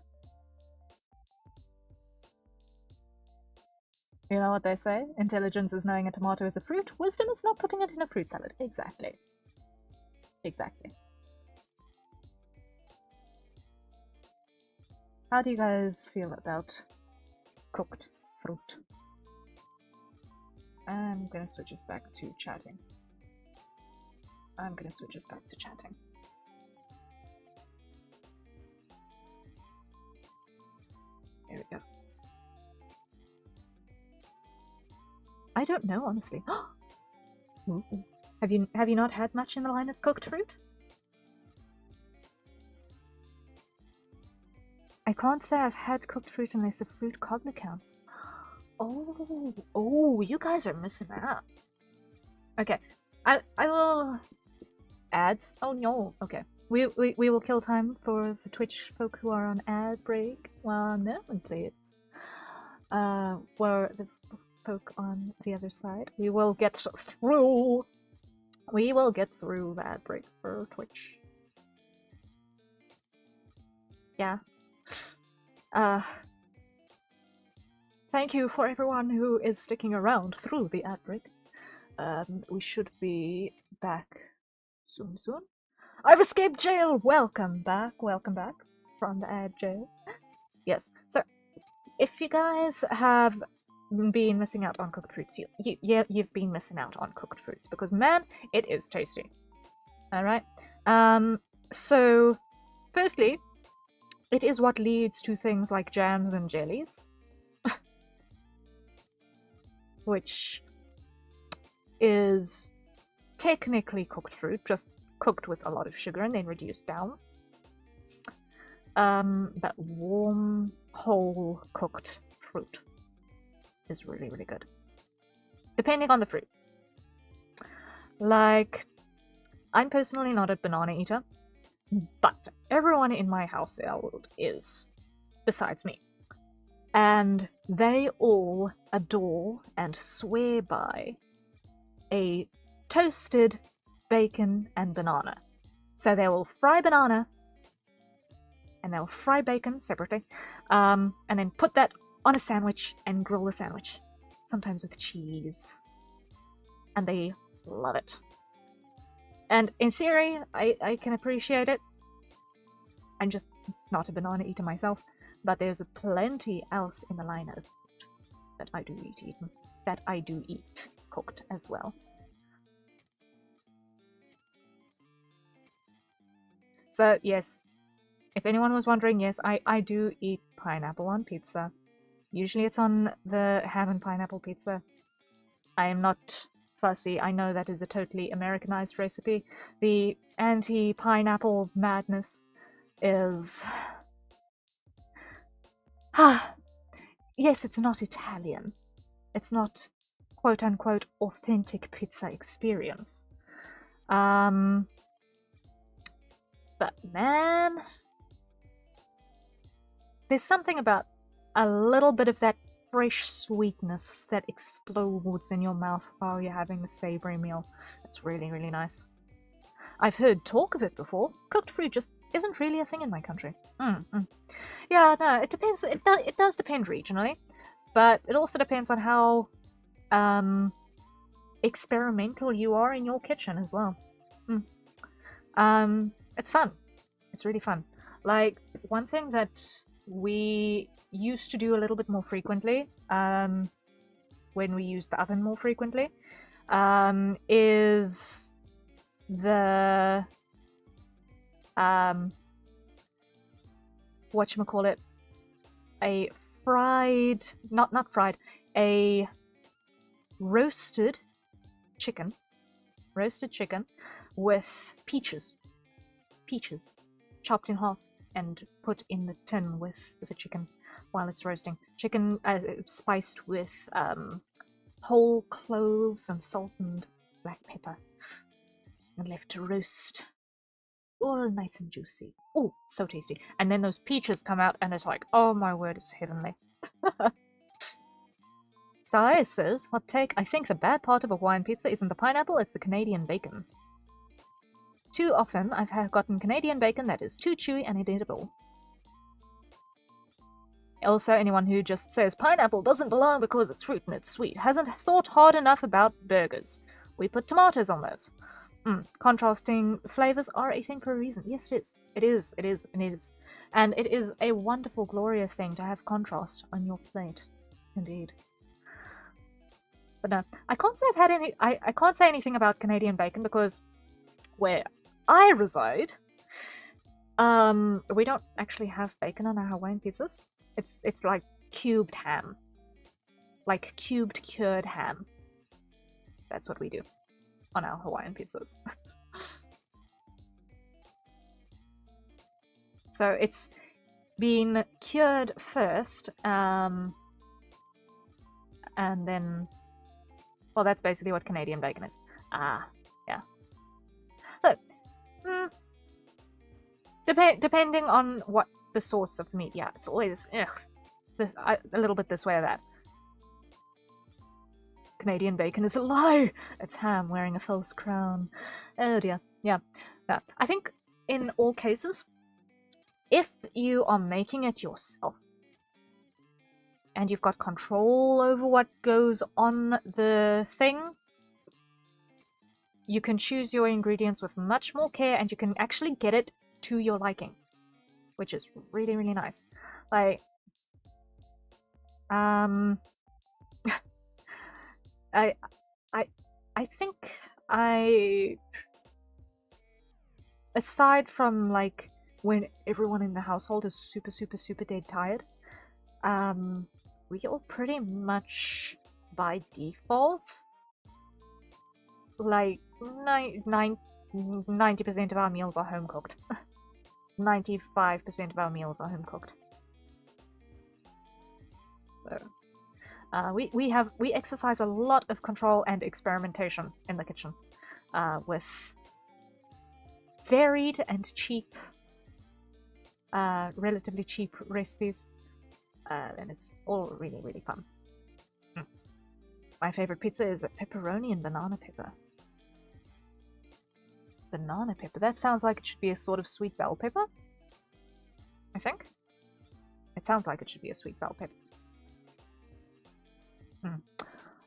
You know what they say? Intelligence is knowing a tomato is a fruit. Wisdom is not putting it in a fruit salad. Exactly. How do you guys feel about cooked fruit? I'm gonna switch us back to chatting. There we go. I don't know, honestly. Have you not had much in the line of cooked fruit? I can't say I've had cooked fruit unless a fruit cobbler counts. Oh, you guys are missing out. Okay, I will... Ads? Oh no, okay. We will kill time for the Twitch folk who are on ad break. Well, no one plays. For the folk on the other side. We will get through the ad break for Twitch. Yeah. Thank you for everyone who is sticking around through the ad break. We should be back soon. I've escaped jail! Welcome back from the ad jail. Yes, so if you guys have been missing out on cooked fruits, you've been missing out on cooked fruits, because man, it is tasty. Alright? So, firstly, it is what leads to things like jams and jellies, which is technically cooked fruit, just cooked with a lot of sugar and then reduced down. But warm, whole, cooked fruit is really, really good. Depending on the fruit. Like, I'm personally not a banana eater, but everyone in my household is, besides me. And they all adore and swear by a toasted bacon and banana. So they will fry banana and they'll fry bacon separately, and then put that on a sandwich and grill the sandwich, sometimes with cheese. And they love it. And in theory, I can appreciate it. I'm just not a banana eater myself, but there's plenty else in the line of that I do eat cooked as well. So yes, if anyone was wondering, yes, I do eat pineapple on pizza. Usually it's on the ham and pineapple pizza. I am not fussy. I know that is a totally Americanized recipe. The anti-pineapple madness is... yes, it's not Italian. It's not quote-unquote authentic pizza experience. But man, there's something about a little bit of that fresh sweetness that explodes in your mouth while you're having a savory meal. It's really, really nice. I've heard talk of it before. Cooked fruit just isn't really a thing in my country. Yeah, no, it depends. It does depend regionally, but it also depends on how experimental you are in your kitchen as well. It's fun. It's really fun. Like, one thing that we used to do a little bit more frequently, when we used the oven more frequently, is the whatchamacallit, a fried, not fried, a roasted chicken with peaches chopped in half and put in the tin with the chicken while it's roasting. Chicken spiced with whole cloves and salt and black pepper and left to roast all nice and juicy. Oh, so tasty. And then those peaches come out and it's like, oh my word, it's heavenly. Sai says, hot take, I think the bad part of a Hawaiian pizza isn't the pineapple, it's the Canadian bacon. Too often, I've gotten Canadian bacon that is too chewy and inedible. Also, anyone who just says pineapple doesn't belong because it's fruit and it's sweet hasn't thought hard enough about burgers. We put tomatoes on those. Contrasting flavors are a thing for a reason. Yes, it is. It is. It is. It is. And it is a wonderful, glorious thing to have contrast on your plate. Indeed. But no, I can't say I've had any. I can't say anything about Canadian bacon because where I reside, we don't actually have bacon on our Hawaiian pizzas. It's like cubed ham, like cubed cured ham. That's what we do on our Hawaiian pizzas. So it's been cured first, and then, well, that's basically what Canadian bacon is. Yeah. Look, depending on what the source of the meat, yeah, it's always a little bit this way or that. Canadian bacon is a lie. It's ham wearing a false crown. Oh dear. Yeah. No. I think in all cases, if you are making it yourself and you've got control over what goes on the thing, you can choose your ingredients with much more care, and you can actually get it to your liking, which is really, really nice. Like, I I think aside from like when everyone in the household is super, super, super dead tired, we all pretty much by default, like 90% of our meals are home cooked. 95% of our meals are home cooked. So we exercise a lot of control and experimentation in the kitchen, with varied and cheap, relatively cheap recipes, and it's all really, really fun. My favorite pizza is a pepperoni and banana pepper. Banana pepper. That sounds like it should be a sort of sweet bell pepper. I think. It sounds like it should be a sweet bell pepper. I'm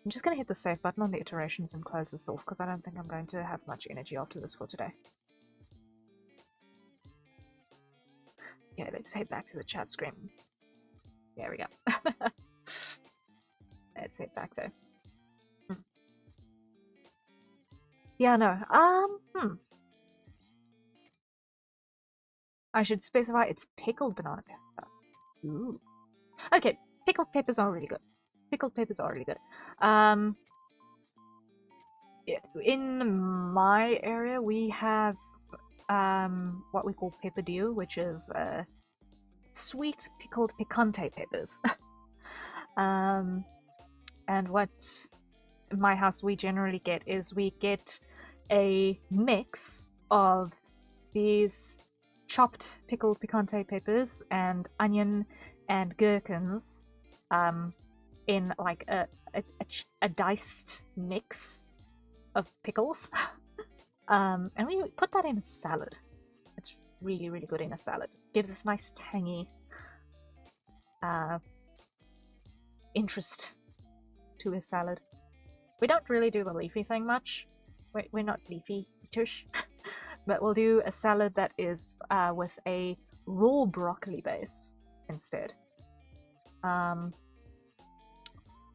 just going to hit the save button on the iterations and close this off, because I don't think I'm going to have much energy after this for today. Yeah, let's head back to the chat screen. There we go. Let's head back there. Yeah, no. I should specify it's pickled banana pepper. Ooh. Okay, pickled peppers are really good. Pickled peppers are really good. In my area, we have what we call pepperdew, which is sweet pickled picante peppers. And what in my house we generally get is we get a mix of these chopped pickled picante peppers and onion and gherkins, in like a diced mix of pickles. And we put that in a salad. It's really, really good in a salad. Gives this nice tangy interest to a salad. We don't really do the leafy thing much. We're not leafy eaters. But we'll do a salad that is with a raw broccoli base instead.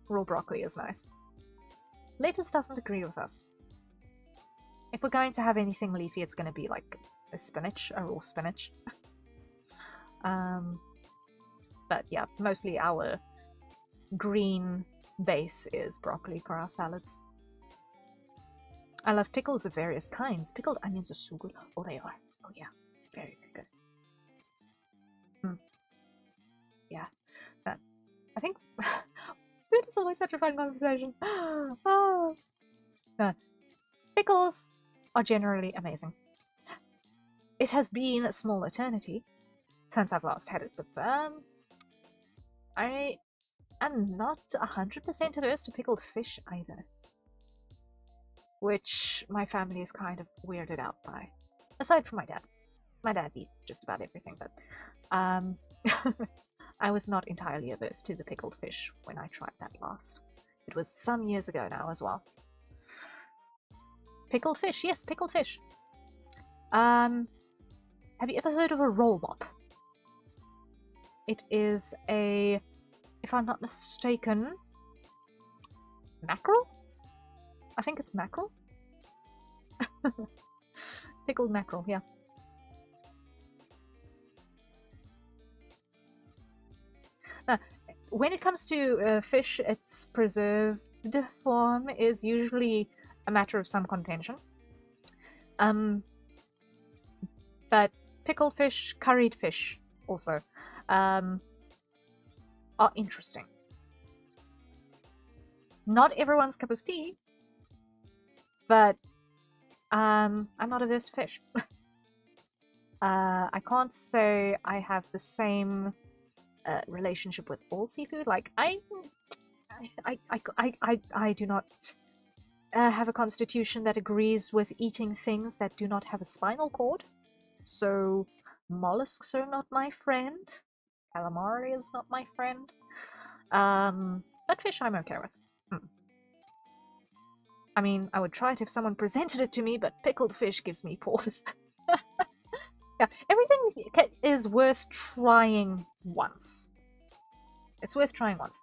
Raw broccoli is nice. Lettuce doesn't agree with us. If we're going to have anything leafy, it's going to be like a spinach, a raw spinach. But yeah, mostly our green base is broccoli for our salads. I love pickles of various kinds. Pickled onions are so good. Oh, they are. Oh yeah, very, very good. Yeah, I think food is always such a fun conversation. Oh. No. Pickles are generally amazing. It has been a small eternity since I've last had it, but I am not 100% averse to pickled fish either, which my family is kind of weirded out by, aside from my dad. My dad eats just about everything, but I was not entirely averse to the pickled fish when I tried that last. It was some years ago now as well. Pickled fish, yes, pickled fish. Have you ever heard of a roll mop? It is a, if I'm not mistaken, mackerel? I think it's mackerel. Pickled mackerel, yeah. Now, when it comes to fish, its preserved form is usually a matter of some contention. But pickled fish, curried fish also are interesting. Not everyone's cup of tea, but I'm not averse to fish. I can't say I have the same relationship with all seafood. Like I do not have a constitution that agrees with eating things that do not have a spinal cord. So mollusks are not my friend. Calamari is not my friend. But fish I'm okay with. I mean, I would try it if someone presented it to me, but pickled fish gives me pause. Yeah, everything is worth trying once. It's worth trying once.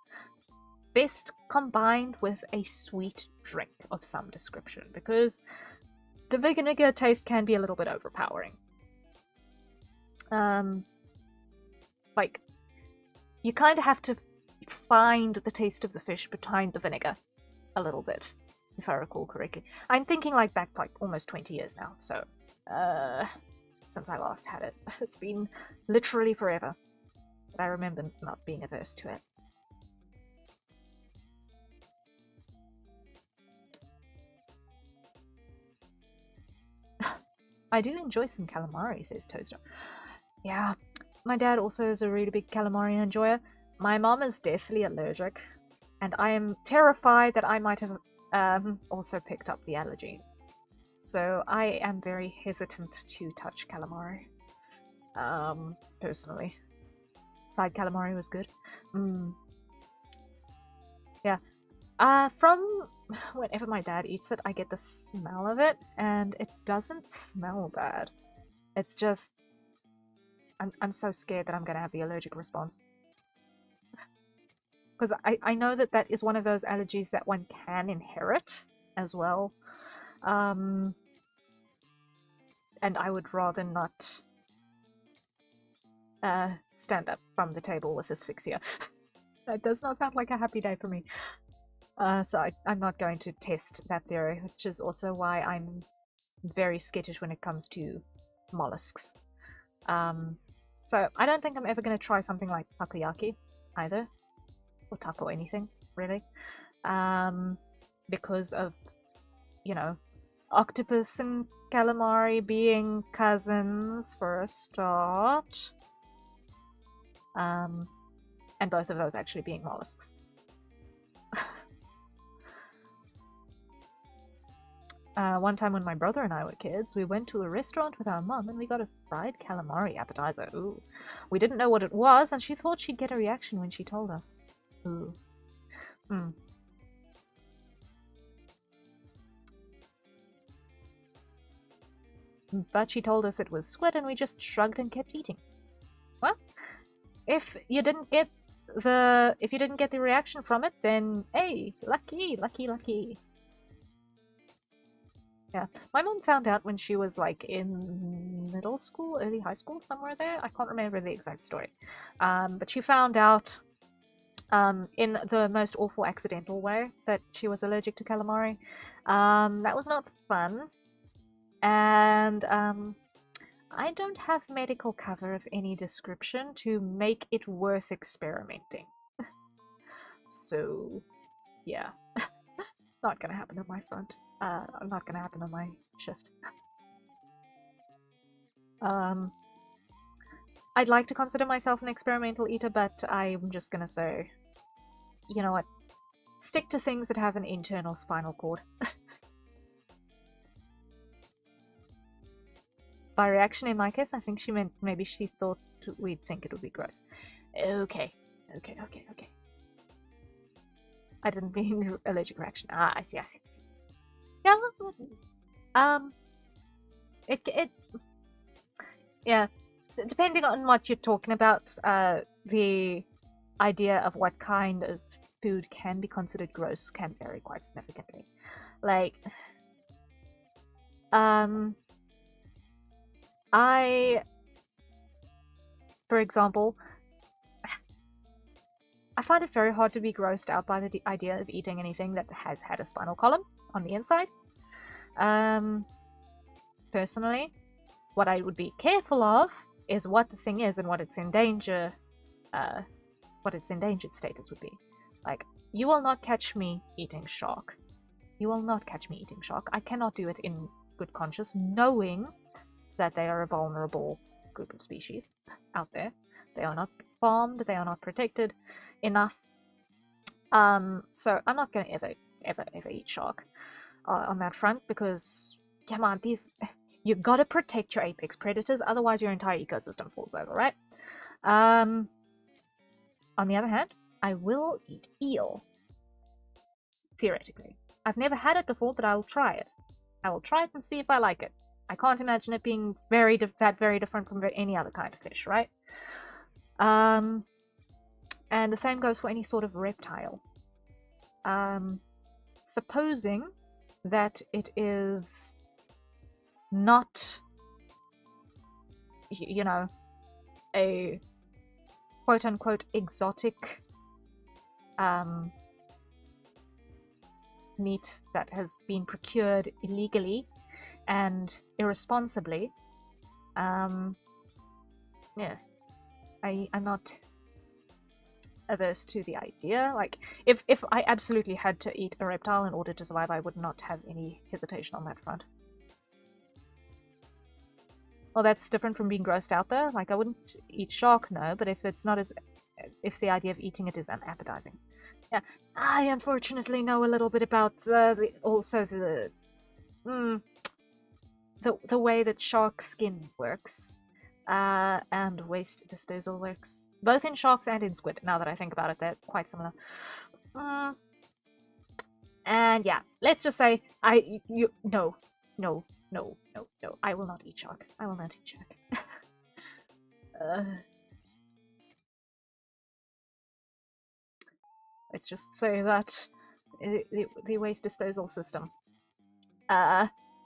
Best combined with a sweet drink of some description, because the vinegar taste can be a little bit overpowering. Like, you kind of have to find the taste of the fish behind the vinegar a little bit, if I recall correctly. I'm thinking like back like almost 20 years now, so since I last had it. It's been literally forever. But I remember not being averse to it. I do enjoy some calamari, says Toaster. Yeah, my dad also is a really big calamari enjoyer. My mom is deathly allergic, and I am terrified that I might have also picked up the allergy. So I am very hesitant to touch calamari, personally. Fried calamari was good. Yeah. From whenever my dad eats it, I get the smell of it, and it doesn't smell bad. It's just I'm so scared that I'm gonna have the allergic response. Because I know that that is one of those allergies that one can inherit as well. And I would rather not stand up from the table with asphyxia. That does not sound like a happy day for me. So I'm not going to test that theory, which is also why I'm very skittish when it comes to mollusks. So I don't think I'm ever going to try something like takoyaki either, or taco anything really, because of, you know, octopus and calamari being cousins for a start, and both of those actually being mollusks. One time when my brother and I were kids, we went to a restaurant with our mum and we got a fried calamari appetizer. Ooh. We didn't know what it was, and she thought she'd get a reaction when she told us. Ooh. But she told us it was squid, and we just shrugged and kept eating. Well, if you didn't get the reaction from it, then hey, lucky, lucky, lucky. Yeah, my mom found out when she was like in middle school, early high school, somewhere there. I can't remember the exact story. But she found out in the most awful accidental way that she was allergic to calamari. That was not fun. And I don't have medical cover of any description to make it worth experimenting. So, yeah. Not gonna happen on my front. Not gonna happen on my shift. I'd like to consider myself an experimental eater, but I'm just gonna say, you know what? Stick to things that have an internal spinal cord. By reaction, in my case, I think she meant maybe she thought we'd think it would be gross. Okay. I didn't mean allergic reaction. Ah, I see. Yeah. Yeah. Depending on what you're talking about, the idea of what kind of food can be considered gross can vary quite significantly. Like, for example, I find it very hard to be grossed out by the idea of eating anything that has had a spinal column on the inside. Personally, what I would be careful of is what the thing is and what its endangered status would be. Like, you will not catch me eating shark. You will not catch me eating shark. I cannot do it in good conscience, knowing that they are a vulnerable group of species out there. They are not farmed, they are not protected enough. So I'm not going to ever eat shark on that front, because, come on, you gotta protect your apex predators, otherwise your entire ecosystem falls over, right? On the other hand, I will eat eel. Theoretically. I've never had it before, but I'll try it. I will try it and see if I like it. I can't imagine it being very different from any other kind of fish, right? And the same goes for any sort of reptile. Supposing that it is not, you know, a quote-unquote exotic meat that has been procured illegally and irresponsibly, yeah, I'm not averse to the idea. Like, if I absolutely had to eat a reptile in order to survive, I would not have any hesitation on that front. Well, that's different from being grossed out there. Like, I wouldn't eat shark, no, but if it's not as... if the idea of eating it is unappetizing. Yeah, I unfortunately know a little bit about the way that shark skin works. And waste disposal works. Both in sharks and in squid, now that I think about it, they're quite similar. And yeah, let's just say no, I will not eat shark. I will not eat shark. Let's just say that the waste disposal system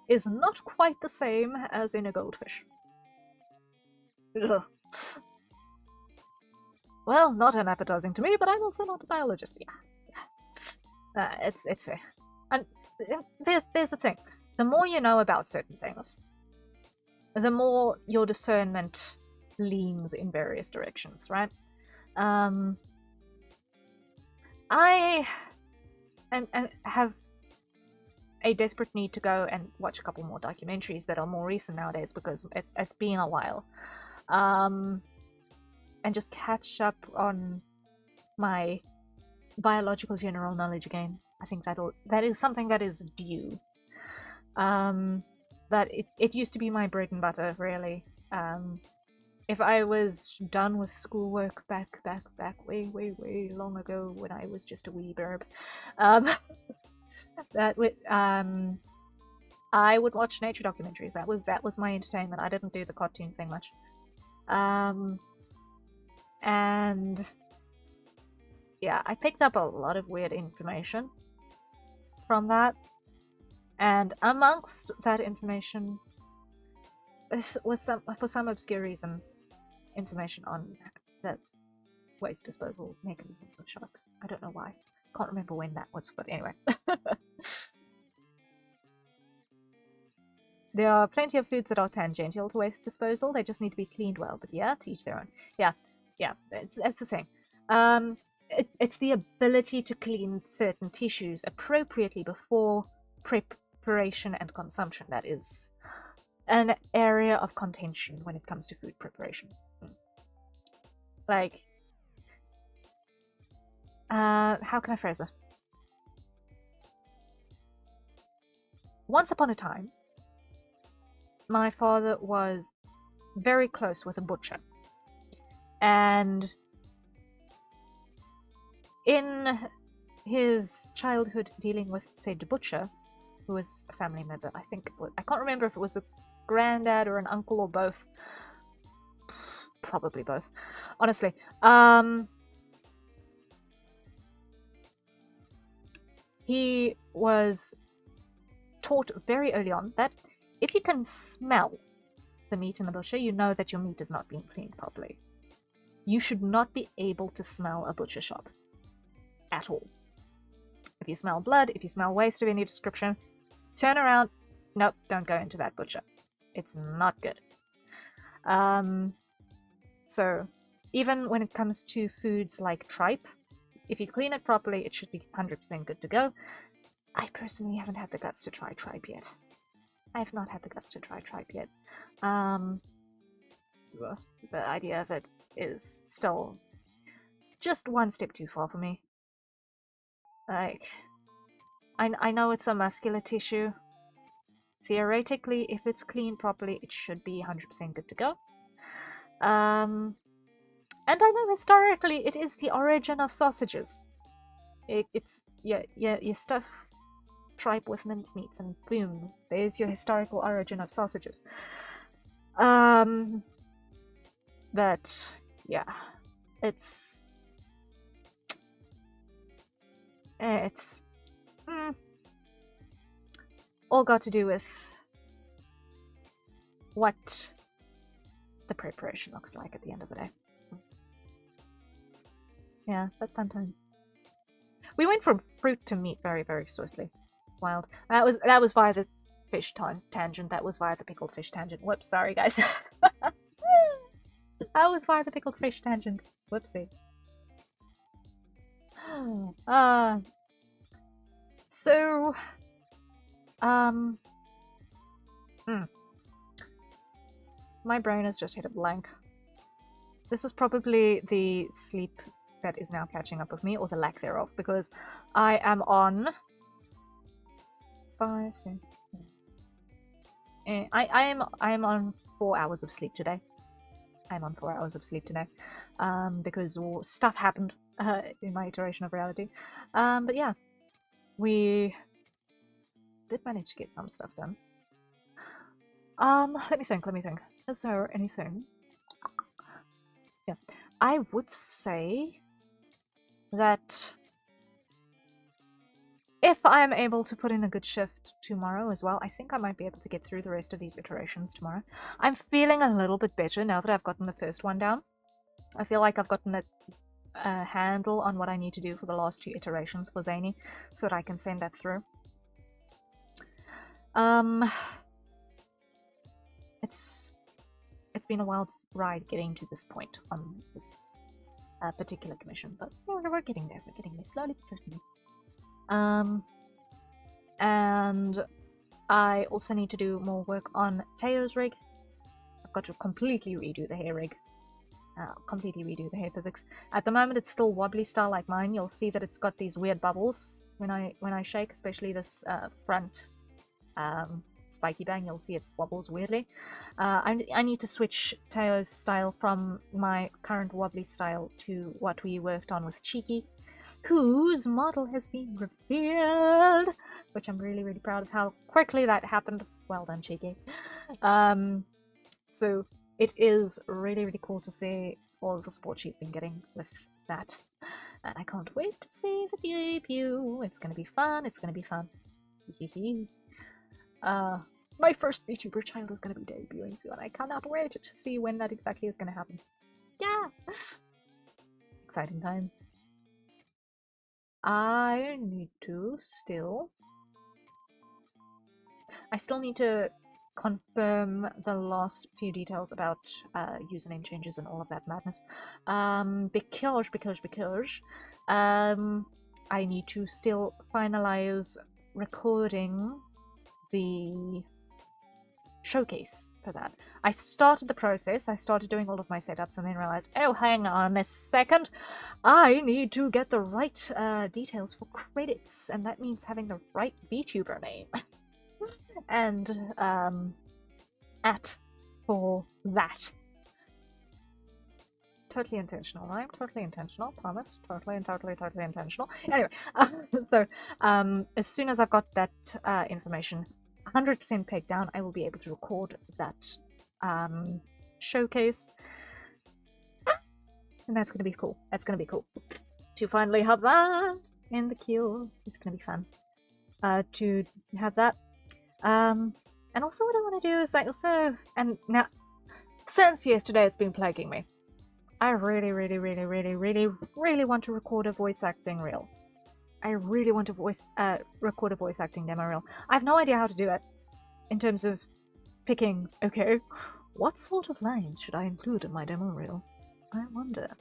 is not quite the same as in a goldfish. Ugh. Well, not unappetizing to me, but I'm also not a biologist. Yeah. It's fair. And there's the thing. The more you know about certain things, the more your discernment leans in various directions, right? I have a desperate need to go and watch a couple more documentaries that are more recent nowadays, because it's been a while. And just catch up on my biological general knowledge again. I think that is something that is due. But it used to be my bread and butter, really. If I was done with schoolwork back way long ago, when I was just a wee burb, I would watch nature documentaries. That was my entertainment. I didn't do the cartoon thing much. And yeah, I picked up a lot of weird information from that, and amongst that information was for some obscure reason, information on the waste disposal mechanisms of sharks. I don't know why. Can't remember when that was, but anyway. There are plenty of foods that are tangential to waste disposal. They just need to be cleaned well. But yeah, to each their own. Yeah, that's the thing. It's the ability to clean certain tissues appropriately before preparation and consumption that is an area of contention when it comes to food preparation. Like, how can I phrase it? Once upon a time, my father was very close with a butcher. And in his childhood dealing with said butcher, who was a family member, I can't remember if it was a granddad or an uncle or both. Probably both, honestly. He was taught very early on that if you can smell the meat in the butcher, you know that your meat is not being cleaned properly. You should not be able to smell a butcher shop at all. If you smell blood, if you smell waste of any description, turn around. Nope, don't go into that butcher. It's not good. So even when it comes to foods like tripe, if you clean it properly, it should be 100% good to go. I personally haven't had the guts to try tripe yet. I have not had the guts to try tripe yet. The idea of it is still just one step too far for me. Like, I know it's a muscular tissue. Theoretically, if it's cleaned properly, it should be 100% good to go. And I know historically it is the origin of sausages. It's your stuff tripe with mincemeats, and boom, there's your historical origin of sausages. But yeah, it's all got to do with what the preparation looks like at the end of the day. Yeah, but fun times. We went from fruit to meat very, very swiftly. Wild. That was via the fish tangent. That was via the pickled fish tangent. Whoops, sorry guys. That was via the pickled fish tangent. Whoopsie. So, my brain has just hit a blank. This is probably the sleep that is now catching up with me, or the lack thereof, because I am on 5, 6, I am on 4 hours of sleep today. I'm on 4 hours of sleep today, because stuff happened in my iteration of reality. But yeah, we did manage to get some stuff done. Let me think. Is there anything? Yeah, I would say that if I'm able to put in a good shift tomorrow as well, I think I might be able to get through the rest of these iterations tomorrow. I'm feeling a little bit better now that I've gotten the first one down. I feel like I've gotten a handle on what I need to do for the last 2 iterations for Zany, so that I can send that through. It's been a wild ride getting to this point on this particular commission, but we're getting there. We're getting there slowly but certainly. And I also need to do more work on Teo's rig. I've got to completely redo the hair rig. Completely redo the hair physics. At the moment it's still wobbly style like mine. You'll see that it's got these weird bubbles when I shake, especially this front spiky bang. You'll see it wobbles weirdly. I need to switch Teo's style from my current wobbly style to what we worked on with Cheeky, whose model has been revealed, which I'm really, really proud of how quickly that happened. Well done, Cheeky. So it is really, really cool to see all of the support she's been getting with that. And I can't wait to see the debut. It's gonna be fun. It's gonna be fun. My first VTuber child is gonna be debuting soon. I cannot wait to see when that exactly is gonna happen. Yeah! Exciting times. I still need to confirm the last few details about username changes and all of that madness. Because I need to still finalize recording the showcase for that. I started the process, I started doing all of my setups and then realized, oh, hang on a second, I need to get the right details for credits, and that means having the right VTuber name. And for that. Totally intentional, right? Totally intentional, promise. Totally intentional. Anyway, so as soon as I've got that information 100% pegged down, I will be able to record that showcase. And that's going to be cool. That's going to be cool. To finally have that in the queue. It's going to be fun. To have that. And also what I want to do is and now, since yesterday it's been plaguing me, I really want to record a voice acting reel. I really want to record a voice acting demo reel. I have no idea how to do it in terms of picking, okay, what sort of lines should I include in my demo reel? I wonder.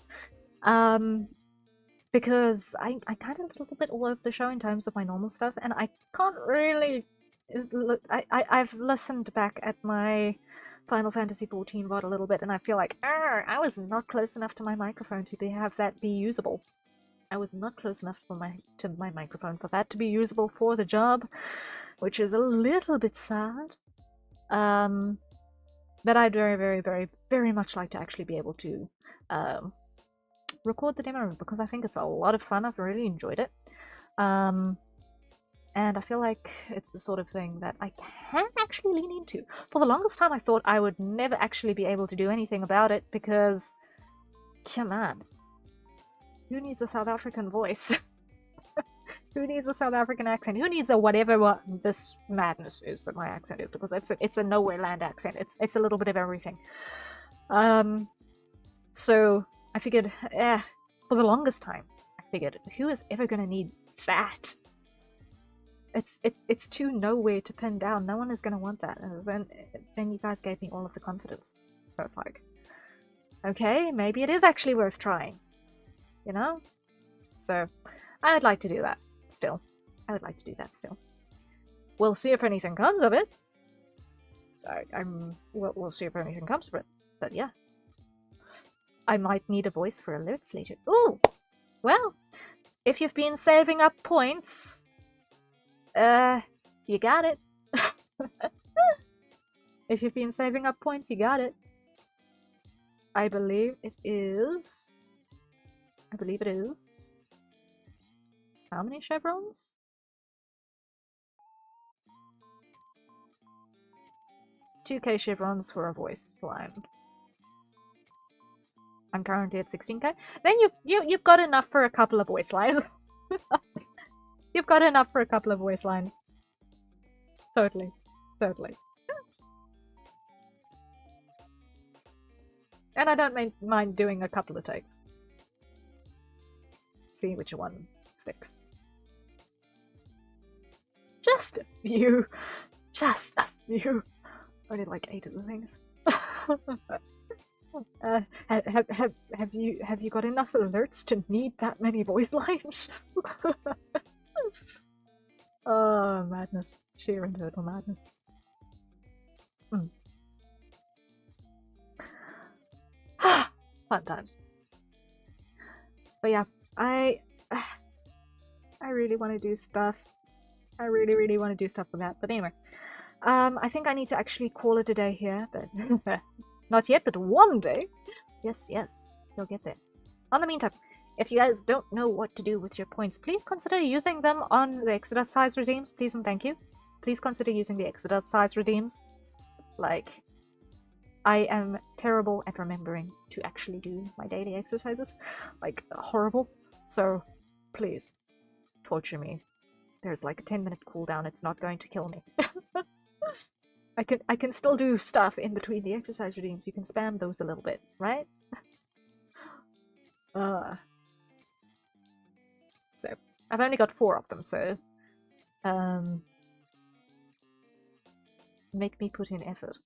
Because I kind of a little bit all over the show in terms of my normal stuff, and I can't really... I've listened back at my Final Fantasy XIV VOD a little bit, and I feel like I was not close enough to my microphone to have that be usable. I was not close enough to my microphone for that to be usable for the job, which is a little bit sad. But I'd very much like to actually be able to record the demo because I think it's a lot of fun. I've really enjoyed it. And I feel like it's the sort of thing that I can actually lean into. For the longest time, I thought I would never actually be able to do anything about it because, come on, who needs a South African voice? Who needs a South African accent? Who needs a whatever this madness is that my accent is? Because it's a nowhere land accent. It's a little bit of everything. So I figured, for the longest time, I figured, who is ever gonna need that? It's too nowhere to pin down. No one is gonna want that. And then you guys gave me all of the confidence. So it's like, okay, maybe it is actually worth trying. You know? So I would like to do that still. I would like to do that still. We'll see if anything comes of it. We'll see if anything comes of it. But yeah. I might need a voice for alerts later. Ooh! Well, if you've been saving up points, you got it. If you've been saving up points, you got it. I believe it is... How many chevrons? 2k chevrons for a voice line. I'm currently at 16k. Then you've got enough for a couple of voice lines. You've got enough for a couple of voice lines. Totally. Totally. And I don't mind doing a couple of takes. See which one sticks. Just a few. Just a few. Only like 8 of the things. Have you got enough alerts to need that many voice lines? Oh, madness. Sheer and total madness. Fun times. But yeah, I really want to do stuff. I really want to do stuff with that. But anyway, I think I need to actually call it a day here. But not yet, but one day. Yes, you'll get there. In the meantime, if you guys don't know what to do with your points, please consider using them on the exercise redeems. Please and thank you. Please consider using the exercise redeems. Like, I am terrible at remembering to actually do my daily exercises. Like, horrible. So, please, torture me. There's like a 10-minute cooldown. It's not going to kill me. I can still do stuff in between the exercise routines. You can spam those a little bit, right? So I've only got 4 of them, so make me put in effort.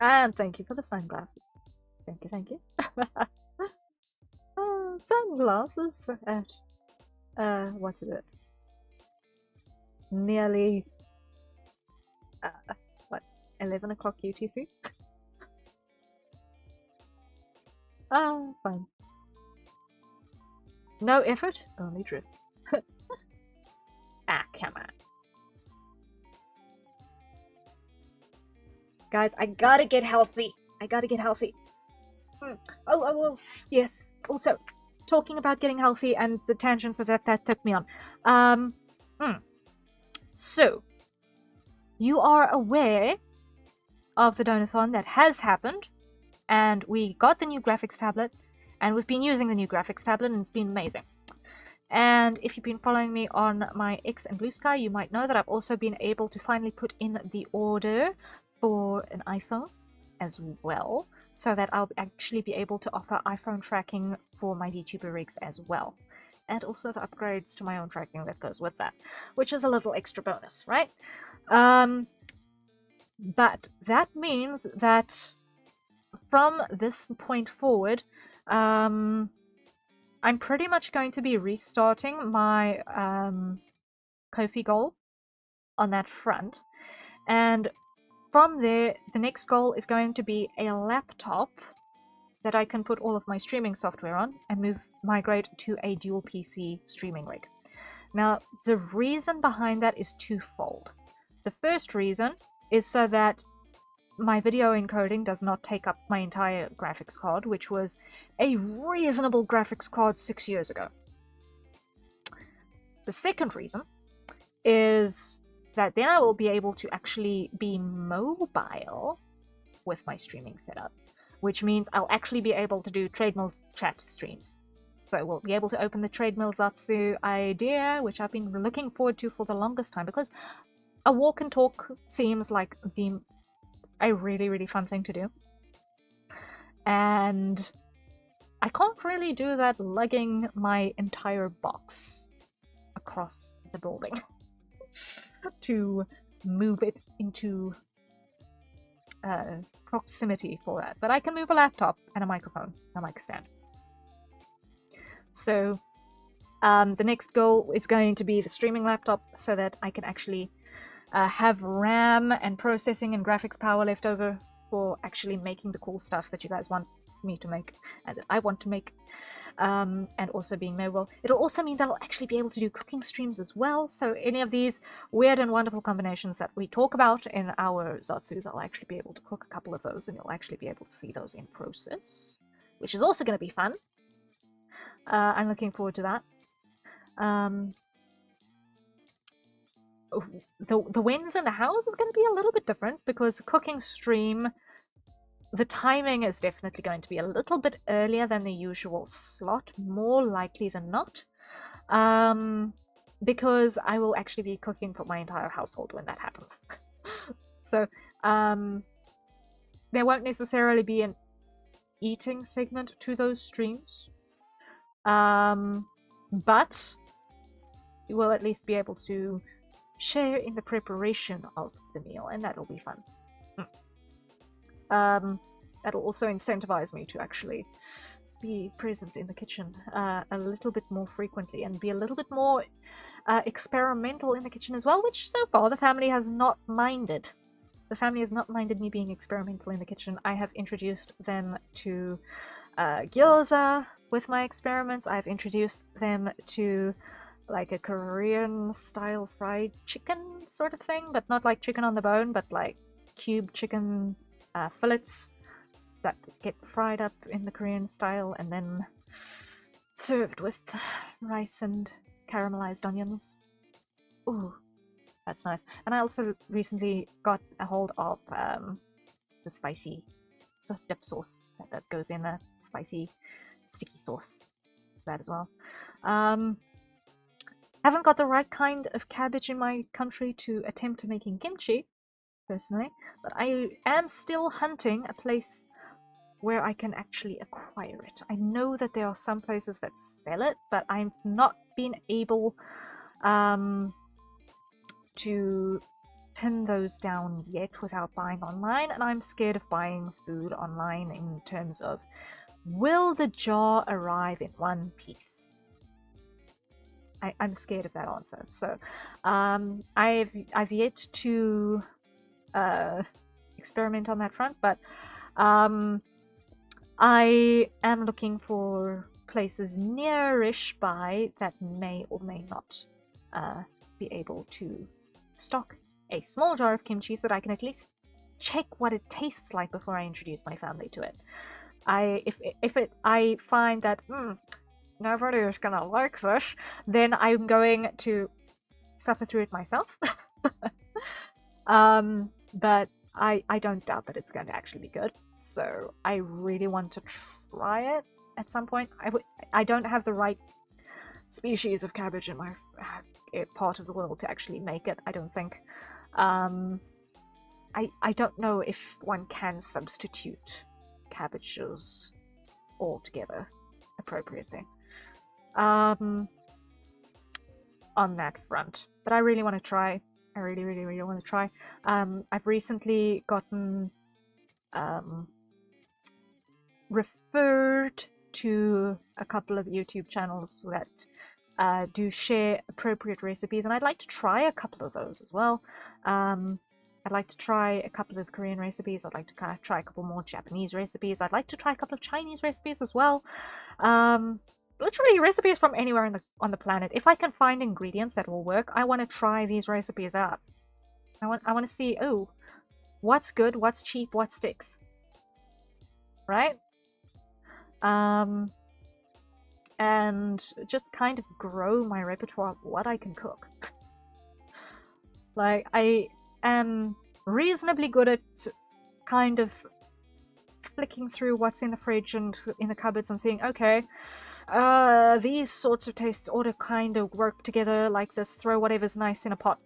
And thank you for the sunglasses. Thank you. Sunglasses at what's it? Nearly 11 o'clock UTC? Fine. No effort, only drip. Come on. Guys, I gotta get healthy. Oh, yes. Also, talking about getting healthy and the tangents that took me on. So, you are aware of the donathon that has happened, and we got the new graphics tablet, and we've been using the new graphics tablet, and it's been amazing. And if you've been following me on my X and Blue Sky, you might know that I've also been able to finally put in the order for an iPhone as well, so that I'll actually be able to offer iPhone tracking for my VTuber rigs as well. And also the upgrades to my own tracking that goes with that, which is a little extra bonus, right? But that means that from this point forward, I'm pretty much going to be restarting my Ko-fi goal on that front. And from there, the next goal is going to be a laptop that I can put all of my streaming software on and migrate to a dual PC streaming rig. Now, the reason behind that is twofold. The first reason is so that my video encoding does not take up my entire graphics card, which was a reasonable graphics card 6 years ago. The second reason is that then I will be able to actually be mobile with my streaming setup, which means I'll actually be able to do treadmill chat streams. So we'll be able to open the treadmill Zatsu idea, which I've been looking forward to for the longest time, because a walk and talk seems like a really, really fun thing to do. And I can't really do that lugging my entire box across the building to move it into proximity for that. But I can move a laptop and a microphone, a mic stand. So the next goal is going to be the streaming laptop, so that I can actually have RAM and processing and graphics power left over for actually making the cool stuff that you guys want me to make and that I want to make, and also being mobile. It'll also mean that I'll actually be able to do cooking streams as well. So any of these weird and wonderful combinations that we talk about in our Zatsus, I'll actually be able to cook a couple of those, and you'll actually be able to see those in process, which is also going to be fun. I'm looking forward to that. The wins in the house is going to be a little bit different, because cooking stream, the timing is definitely going to be a little bit earlier than the usual slot, more likely than not, because I will actually be cooking for my entire household when that happens. So there won't necessarily be an eating segment to those streams, but you will at least be able to share in the preparation of the meal, and that'll be fun. That'll also incentivize me to actually be present in the kitchen a little bit more frequently, and be a little bit more experimental in the kitchen as well, which so far the family has not minded. The family has not minded me being experimental in the kitchen. I have introduced them to gyoza with my experiments. I've introduced them to like a Korean style fried chicken sort of thing, but not like chicken on the bone, but like cube chicken fillets that get fried up in the Korean style and then served with rice and caramelized onions. Ooh, that's nice. And I also recently got a hold of the spicy dip sauce that goes in a spicy sticky sauce. That as well. Haven't got the right kind of cabbage in my country to attempt making kimchi, personally, but I am still hunting a place where I can actually acquire it. I know that there are some places that sell it, but I've not been able to pin those down yet without buying online, and I'm scared of buying food online in terms of, will the jar arrive in one piece? I'm scared of that answer. So I've yet to experiment on that front, but I am looking for places nearish by that may or may not be able to stock a small jar of kimchi, so that I can at least check what it tastes like before I introduce my family to it. I find that nobody is gonna like this, then I'm going to suffer through it myself. But I don't doubt that it's going to actually be good, so I really want to try it at some point. I don't have the right species of cabbage in my part of the world to actually make it, I don't think. I don't know if one can substitute cabbages altogether appropriately on that front, but I really want to try. I really, really, really want to try. I've recently gotten referred to a couple of YouTube channels that do share appropriate recipes, and I'd like to try a couple of those as well. I'd like to try a couple of Korean recipes. I'd like to kind of try a couple more Japanese recipes. I'd like to try a couple of Chinese recipes as well. Literally recipes from anywhere on the planet. If I can find ingredients that will work, I want to try these recipes out. I want to see, oh, what's good, what's cheap, what sticks, right? And just kind of grow my repertoire of what I can cook. Like, I am reasonably good at kind of flicking through what's in the fridge and in the cupboards and seeing, okay, these sorts of tastes ought to kind of work together like this. Throw whatever's nice in a pot.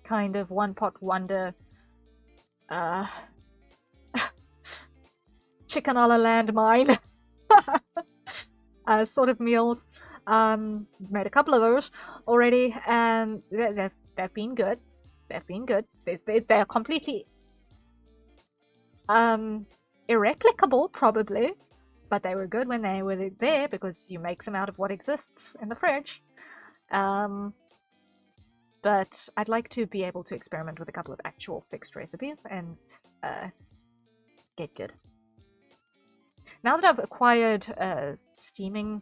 Kind of one pot wonder. Chicken a la landmine. Sort of meals. Made a couple of those already, and they've been good. They've been good. They're completely irreplicable, probably, but they were good when they were there because you make them out of what exists in the fridge. But I'd like to be able to experiment with a couple of actual fixed recipes and get good. Now that I've acquired steaming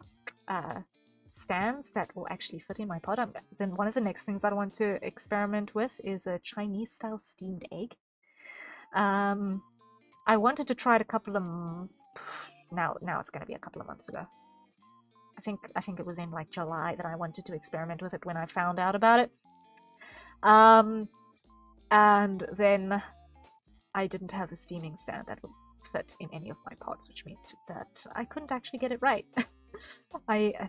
stands that will actually fit in my pot, then one of the next things I want to experiment with is a Chinese-style steamed egg. I wanted to try it a couple of now it's going to be a couple of months ago. I think it was in like July that I wanted to experiment with it when I found out about it. And then I didn't have a steaming stand that would fit in any of my pots, which meant that I couldn't actually get it right. I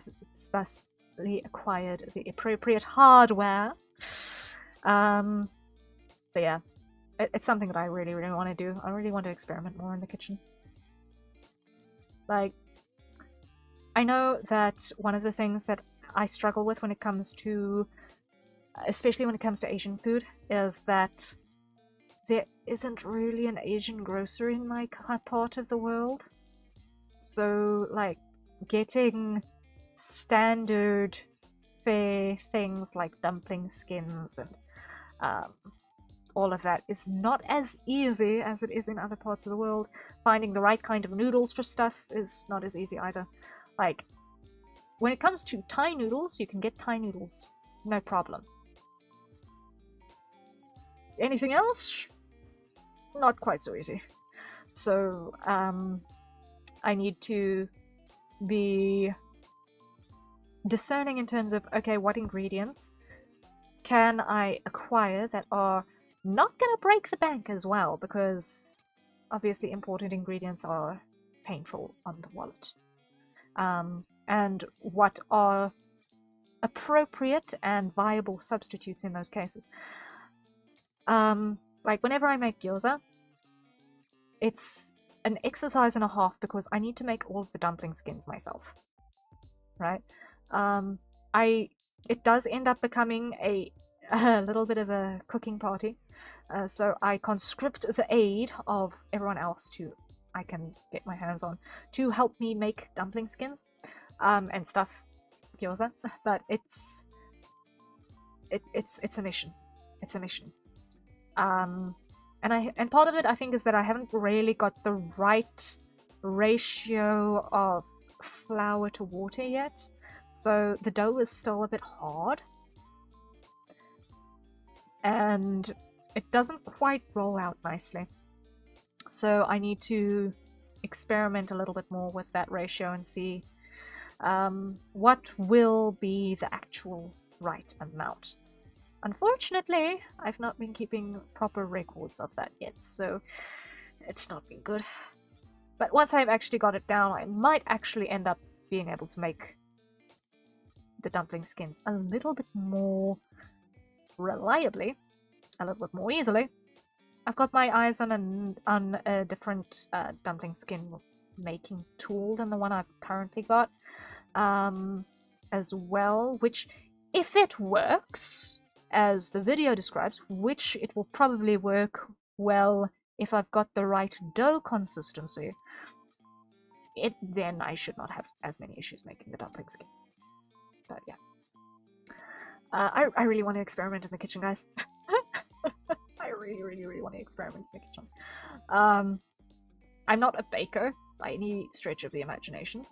thusly acquired the appropriate hardware. But yeah, it's something that I really, really want to do. I really want to experiment more in the kitchen. Like, I know that one of the things that I struggle with when it comes to, especially when it comes to Asian food, is that there isn't really an Asian grocery in my part of the world. So, like, getting standard fare things like dumpling skins and all of that is not as easy as it is in other parts of the world. Finding the right kind of noodles for stuff is not as easy either. Like, when it comes to Thai noodles, you can get Thai noodles, no problem. Anything else? Not quite so easy. So, I need to be discerning in terms of, okay, what ingredients can I acquire that are not gonna break the bank as well, because obviously imported ingredients are painful on the wallet. And what are appropriate and viable substitutes in those cases. Like, whenever I make gyoza, it's an exercise and a half because I need to make all of the dumpling skins myself, right? It does end up becoming a little bit of a cooking party, so I conscript the aid of everyone else I can get my hands on to help me make dumpling skins and stuff gyoza. But it's a mission. It's a mission. And part of it, I think, is that I haven't really got the right ratio of flour to water yet, so the dough is still a bit hard, and it doesn't quite roll out nicely. So I need to experiment a little bit more with that ratio and see what will be the actual right amount. Unfortunately, I've not been keeping proper records of that yet, so it's not been good. But once I've actually got it down, I might actually end up being able to make the dumpling skins a little bit more reliably, a little bit more easily. I've got my eyes on a different dumpling skin making tool than the one I've currently got as well, which, if it works as the video describes, which it will probably work well if I've got the right dough consistency, then I should not have as many issues making the dumpling skins. But yeah, I really want to experiment in the kitchen, guys. I really, really, really want to experiment in the kitchen. I'm not a baker by any stretch of the imagination,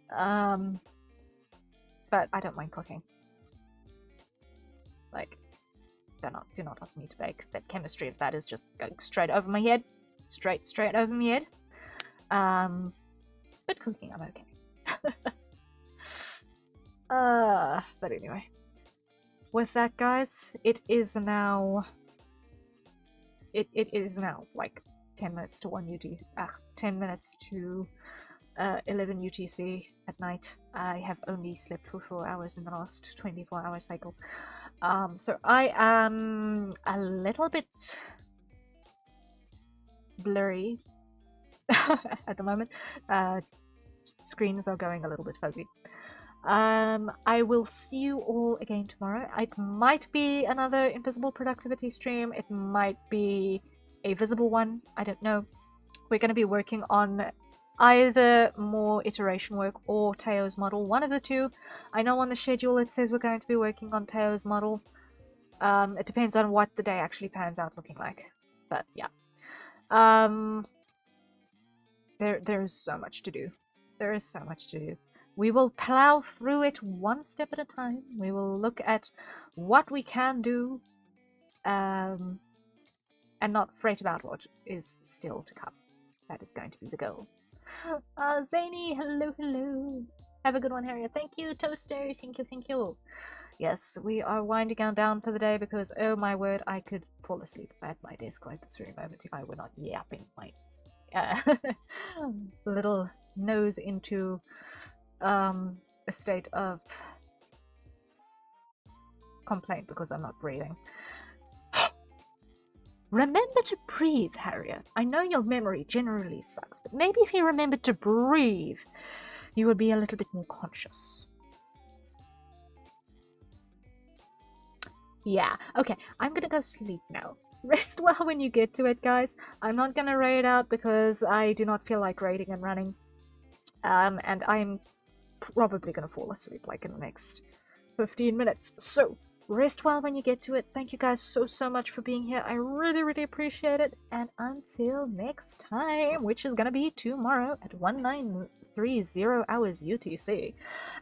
but I don't mind cooking. Like, do not ask me to bake. That chemistry of that is just going straight over my head. Straight over my head. But cooking, I'm okay. But anyway. with that, guys, it is now like 10 minutes to 1 UT 10 minutes to 11 UTC at night. I have only slept for 4 hours in the last 24-hour cycle. So I am a little bit blurry at the moment. Screens are going a little bit fuzzy. I will see you all again tomorrow. It might be another invisible productivity stream. It might be a visible one. I don't know. We're going to be working on either more iteration work or Teo's model. One of the two. I know on the schedule it says we're going to be working on Teo's model. It depends on what the day actually pans out looking like. But yeah. There is so much to do. There is so much to do. We will plow through it one step at a time. We will look at what we can do, and not fret about what is still to come. That is going to be the goal. Zany, hello, hello. Have a good one, Harrier. Thank you, Toaster. Thank you, thank you. Yes, we are winding down for the day because, oh my word, I could fall asleep at my desk right this very moment if I were not yapping my little nose into a state of complaint because I'm not breathing. Remember to breathe, Harrier. I know your memory generally sucks, but maybe if you remembered to breathe, you would be a little bit more conscious. Yeah, okay, I'm gonna go sleep now. Rest well when you get to it, guys. I'm not gonna raid out because I do not feel like raiding and running. And I'm probably gonna fall asleep like in the next 15 minutes. So, rest well when you get to it. Thank you guys so much for being here. I really appreciate it. And until next time, which is gonna be tomorrow at 1930 hours UTC.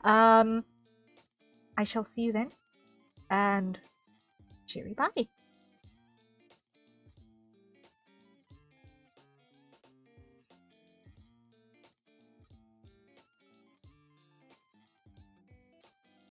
I shall see you then. And cheery bye.